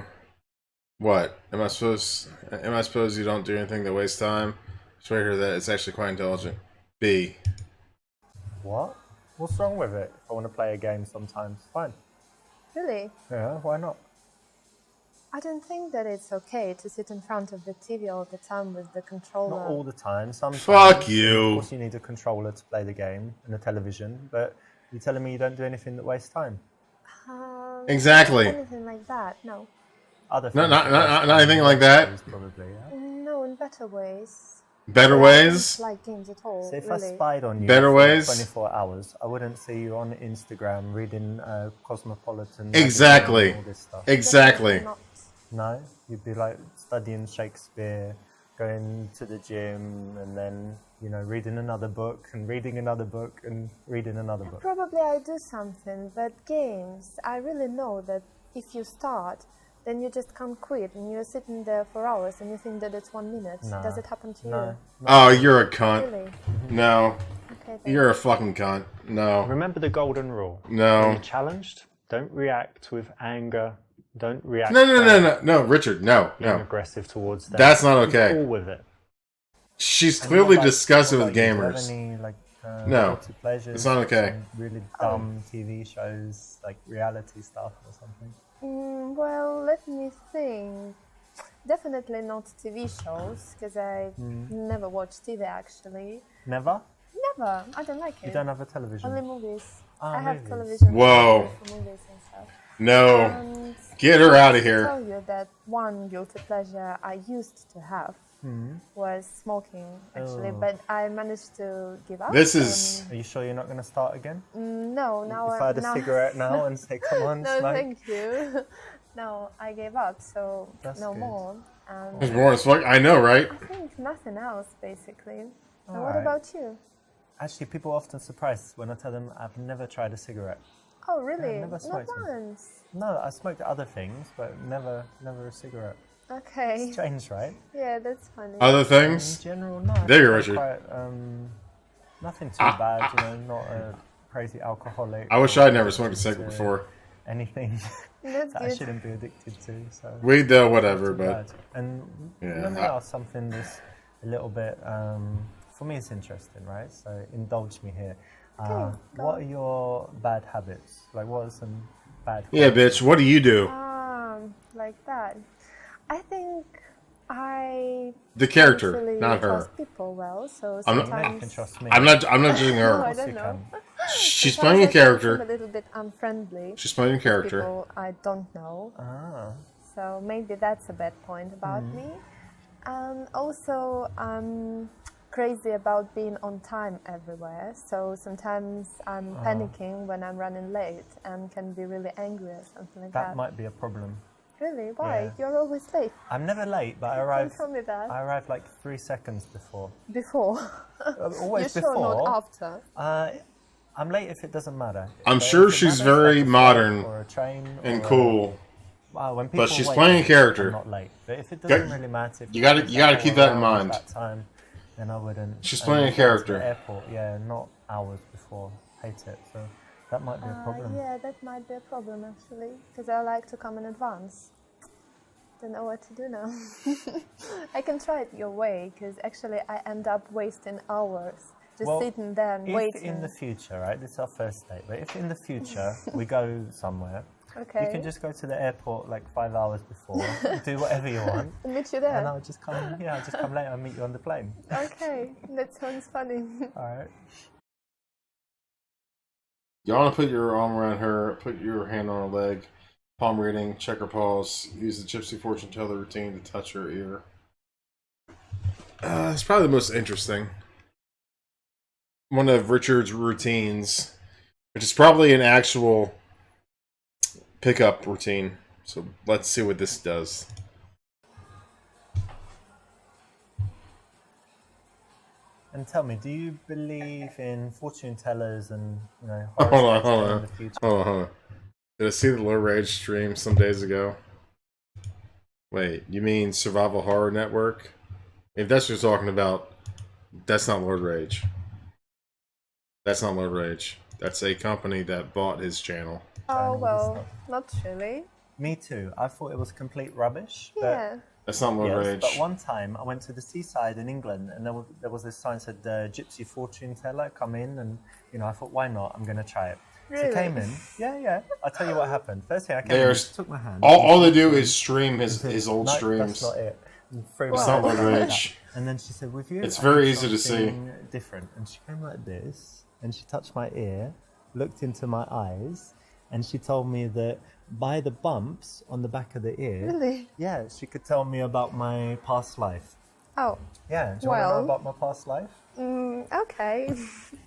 What? Am I supposed you don't do anything that wastes time? It's right here that it's actually quite intelligent. B. What? What's wrong with it? If I want to play a game sometimes, fine. Really? Yeah, why not? I don't think that it's okay to sit in front of the TV all the time with the controller. Not all the time. Sometimes. Fuck you. Of course, you need a controller to play the game and a television, but you're telling me you don't do anything that wastes time? Exactly. Not anything like that, no. Other No, things not that waste time, anything like that. Probably, yeah. No, in better ways. Better I ways? don't like games at all. So if really. I spied on you Better for ways? 24 hours, I wouldn't see you on Instagram reading Cosmopolitan. Exactly. And all this stuff. Exactly. Not. No, you'd be like studying Shakespeare, going to the gym, and then, you know, reading another book and reading another book and reading another book. Probably I do something, but games, I really know that if you start, then you just can't quit, and you're sitting there for hours, and you think that it's 1 minute. Nah. Does it happen to No. you? Oh, you're a cunt. Really? No. Okay, then. You're a fucking cunt. No. Remember the golden rule. No. When you're challenged, don't react with anger. Don't react. No, Richard, no, Being no. aggressive towards them. That's not okay. Be cool with it. She's And clearly what about- disgusted what with about you? Do you have gamers. any, like, No, guilty pleasures, it's not okay. Really dumb TV shows, like reality stuff or something. Well, let me think. Definitely not TV shows, because I never watch TV actually. Never? Never. I don't like it. You don't have a television? Only movies. Ah, I have movies. television. Whoa. For movies and stuff. No. And Get her out of I here. tell you that one guilty pleasure I used to have was smoking, actually, Oh. but I managed to give up. This is. Are you sure you're not going to start again? No, now If I had a now, cigarette now and say, come on, no, smoke. thank you. No, I gave up, so That's no good. more. There's more as fuck. I know, right? I think nothing else, basically. And what Alright. about you? Actually, people are often surprised when I tell them I've never tried a cigarette. Oh, really? never Not smoked them. once. No, I smoked other things, but never a cigarette. Okay. Strange, right? Yeah, that's funny. Other In things? general, no. There you I'm Richard. quite, nothing too bad, you know, not a crazy alcoholic. I wish or I'd never smoked a addicted cigarette to before. Anything That's that I good. shouldn't be addicted to. So Weed though, whatever, too but. bad. And Yeah. let me ask something that's a little bit, for me it's interesting, right? So indulge me here. go What are your bad habits? Like what are some bad Yeah, qualities? bitch, what do you do? Like that. I think I The character, don't really not her. trust people well, so I'm not- Maybe you can sometimes trust me. I'm not judging No, her. I Yes, you don't know. can. She's sometimes playing I a think I'm character. a little bit unfriendly. She's playing a with character. People I don't know. Ah. So maybe that's a bad point about me. And also, I'm crazy about being on time everywhere. So sometimes I'm panicking when I'm running late and can be really angry or something like That that. might be a problem. Really? Why? Yeah. You're always late. I'm never late, but I Don't arrive. tell me that. I arrive like 3 seconds before. Before. Always You're before. sure not after? I'm late if it doesn't matter. I'm But sure if it she's matters, very like a flight modern or a train and or cool. When people But she's wait, playing a character. I'm not late. But if it doesn't really matter, if You gotta keep that in mind. That time, then I wouldn't. She's playing a character. The airport, yeah, not hours before. Hate it. So that might be a problem. Yeah, that might be a problem actually, because I like to come in advance. Don't know what to do now. I can try it your way, because actually I end up wasting hours just sitting there and waiting. In the future, right? This is our first date. But if in the future we go somewhere, okay, you can just go to the airport like 5 hours before, do whatever you want. Meet you there. And I'll just come. Yeah, I'll just come later and meet you on the plane. Okay, that sounds funny. All right. You want to put your arm around her, put your hand on her leg, palm reading, check her pulse, use the Gypsy Fortune Teller routine to touch her ear. It's probably the most interesting. One of Richard's routines, which is probably an actual pickup routine. So let's see what this does. And tell me, do you believe in fortune tellers and Hold on. in the future? Hold on. Did I see the Low Rage stream some days ago? Wait, you mean Survival Horror Network? If that's what you're talking about, that's not Lord Rage. That's not Lord Rage. That's a company that bought his channel. Oh, well, not really. Me too. I thought it was complete rubbish. Yeah. That's not Lord Rage. But one time I went to the seaside in England and there was this sign that said Gypsy Fortune Teller, come in, and I thought, why not? I'm going to try it. Really? So I came in. Yeah. I'll tell you what happened. First thing I came in, took my hand. All they do is stream his old no, streams. That's not it. It's not Lord Rage. And then she said, with you, it's very easy to see. Different. And she came like this, and she touched my ear, looked into my eyes, and she told me that by the bumps on the back of the ear, really? Yeah, she could tell me about my past life. Oh. Yeah, do you want to know about my past life? Okay.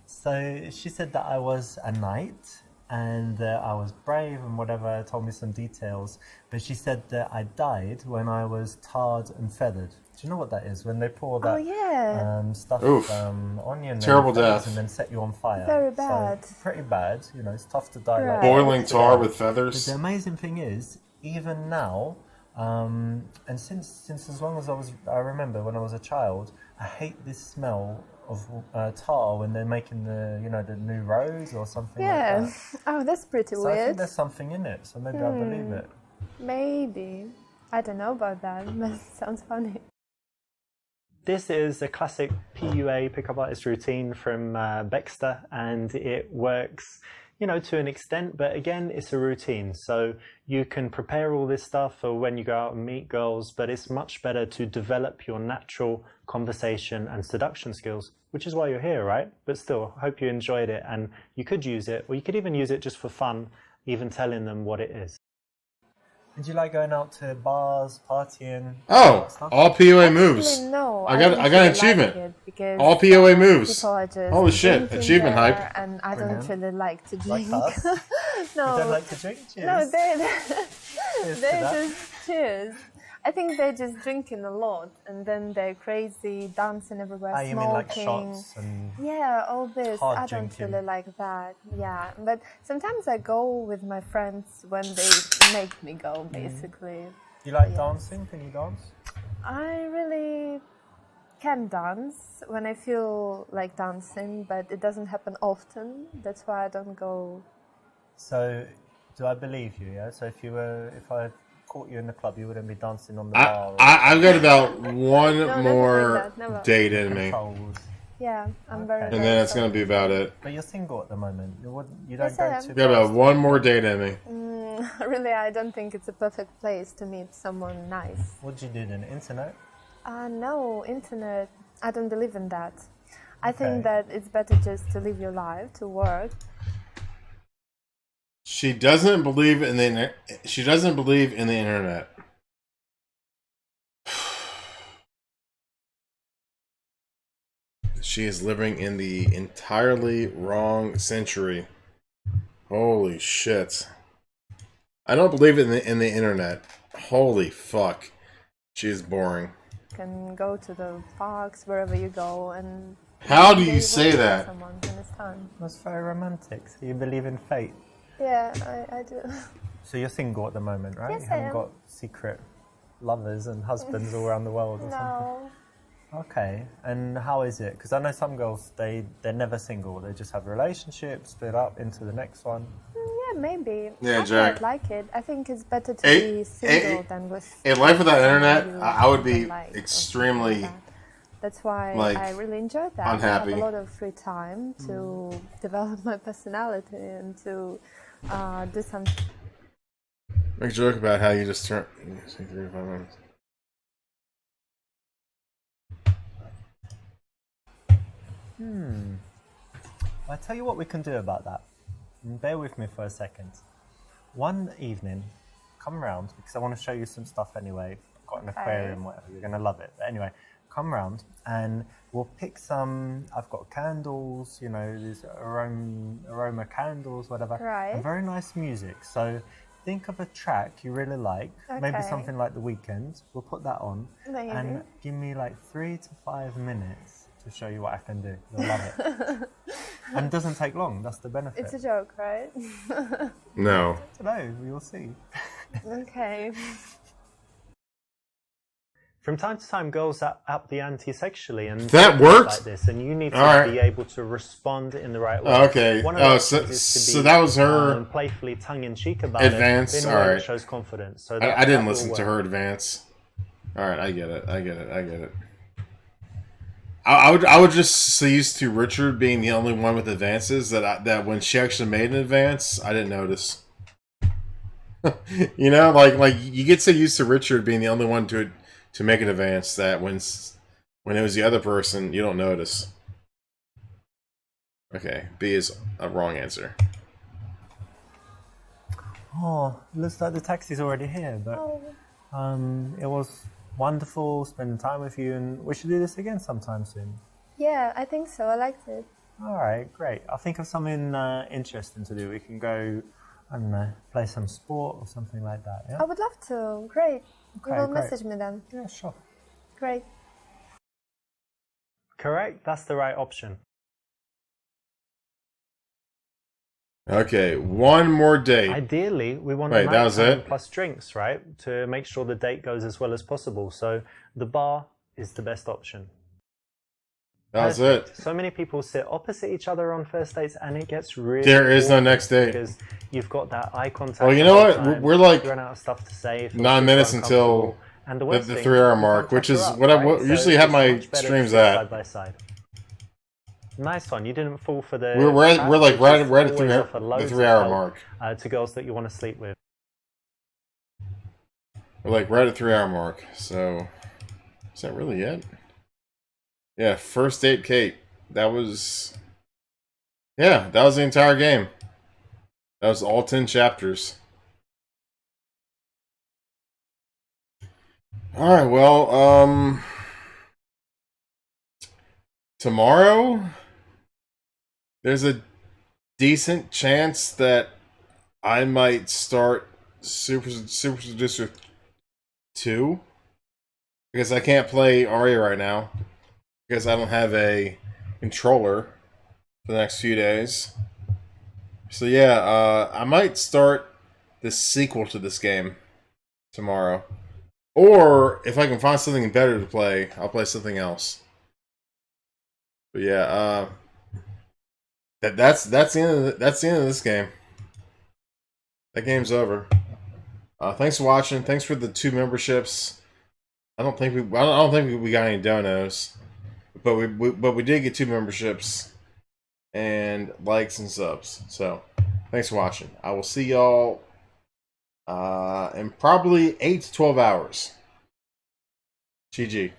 So she said that I was a knight and that I was brave and whatever, told me some details. But she said that I died when I was tarred and feathered. Do you know what that is? When they pour that stuff on your terrible death and then set you on fire. Very bad. So, pretty bad. It's tough to die like boiling tar with feathers. But the amazing thing is, even now, and since as long as I remember when I was a child, I hate this smell of tar when they're making the the new rose or something like that. Oh, that's pretty so weird. I think there's something in it, so maybe I believe it. Maybe. I don't know about that, but it sounds funny. This is a classic PUA, pickup artist routine from Baxter, and it works, to an extent, but again, it's a routine. So you can prepare all this stuff for when you go out and meet girls, but it's much better to develop your natural conversation and seduction skills, which is why you're here, right? But still, hope you enjoyed it, and you could use it, or you could even use it just for fun, even telling them what it is. And do you like going out to bars, partying? Oh, all POA moves. No, I got an achievement. Like all POA moves. Holy shit! Achievement hype. And I don't really like to drink. Like us? No. You don't like to drink? Cheers. No, they're just cheers. I think they're just drinking a lot, and then they're crazy, dancing everywhere, smoking. You mean like shots and all this. I don't really like that. Yeah, but sometimes I go with my friends when they make me go, basically. You like dancing? Can you dance? I really can dance when I feel like dancing, but it doesn't happen often. That's why I don't go. So, do I believe you? Yeah. So if I caught you in the club, you wouldn't be dancing on the bar. I've got about one more date in me. Yeah, I'm very. And then it's going to be about it. But you're single at the moment. You don't go to. You got about one more date in me. Really, I don't think it's a perfect place to meet someone nice. What'd you do then? Internet? No, internet. I don't believe in that. I think that it's better just to live your life, to work. She doesn't believe in the internet. She is living in the entirely wrong century. Holy shit. I don't believe in the internet. Holy fuck. She is boring. You can go to the parks, wherever you go, and... How do you say that? Someone in this time. That's very romantic. So you believe in fate? Yeah, I do. So you're single at the moment, right? Yes, You I haven't am. got secret lovers and husbands all around the world or something? No. Okay, and how is it? Because I know some girls, they're never single. They just have relationships, split up into the next one. Yeah, maybe. Yeah, I Jack. quite like it. I think it's better to Hey, be single hey, than with in life without someone internet, you I would be don't like or something extremely like that. That's why like, I really enjoyed that. unhappy. I have a lot of free time to develop my personality and to do some. Make a joke about how you just turn 3 to 5 minutes. I'll tell you what we can do about that. Bear with me for a second. One evening, come round, because I want to show you some stuff anyway. I've got an aquarium, whatever. You're going to love it. But anyway, come round and we'll pick some. I've got candles, you know, these aroma candles, whatever. Right. And very nice music. So think of a track you really like, maybe Okay. something like The Weeknd. We'll put that on. Amazing. And give me like 3 to 5 minutes to show you what I can do. You'll love it. And it doesn't take long, that's the benefit. It's a joke, right? No. I don't know, you'll see. Okay. From time to time, girls up the ante sexually, and That do worked? like this, and you need to All right. be able to respond in the right way. Oh, okay. One of Oh, the so- options is to so be, that was her playfully tongue-in-cheek about advance? it in a All way that right. shows confidence. So I didn't that listen will to work. her advance. All right, I get it. I would just so used to Richard being the only one with advances that when she actually made an advance, I didn't notice. You know, like you get so used to Richard being the only one to make an advance that when it was the other person, you don't notice. Okay, B is a wrong answer. Oh, looks like the taxi's already here, but it was wonderful spending time with you, and we should do this again sometime soon. Yeah, I think so. I liked it. All right, great. I'll think of something interesting to do. We can go, I don't know, play some sport or something like that, yeah? I would love to. Great. You Okay, will great. message me then. Yeah, sure. Great. Correct, that's the right option. Okay, one more date. Ideally, we want Wait, a that was nighttime it? plus drinks, right? To make sure the date goes as well as possible. So the bar is the best option. That was Perfect. it. So many people sit opposite each other on first dates, and it gets really. There is no awkward next date. because you've got that eye contact. Well, you the know whole what? time, We're like you run out of stuff to say. feel 9 super minutes until uncomfortable, and the, the worst thing, 3 hour you mark, can't which catch is her up, what I right? So usually have it's my much better to streams sit at. side by side. Nice one. You didn't fall for the. We're trap, like which right is at always offer the loads 3 of hour help, mark. to girls that you want to sleep with. We're like right at 3 hour mark. So is that really it? Yeah, first date Kate. That was the entire game. That was all 10 chapters. Alright, well, tomorrow there's a decent chance that I might start Super Seducer 2 because I can't play Aria right now because I don't have a controller for the next few days. So yeah, I might start the sequel to this game tomorrow. Or if I can find something better to play, I'll play something else. But yeah, that's the end of that's the end of this game. That game's over. Thanks for watching. Thanks for the 2 memberships. I don't think we got any donos, but we did get 2 memberships and likes and subs. So thanks for watching. I will see y'all in probably 8 to 12 hours. GG.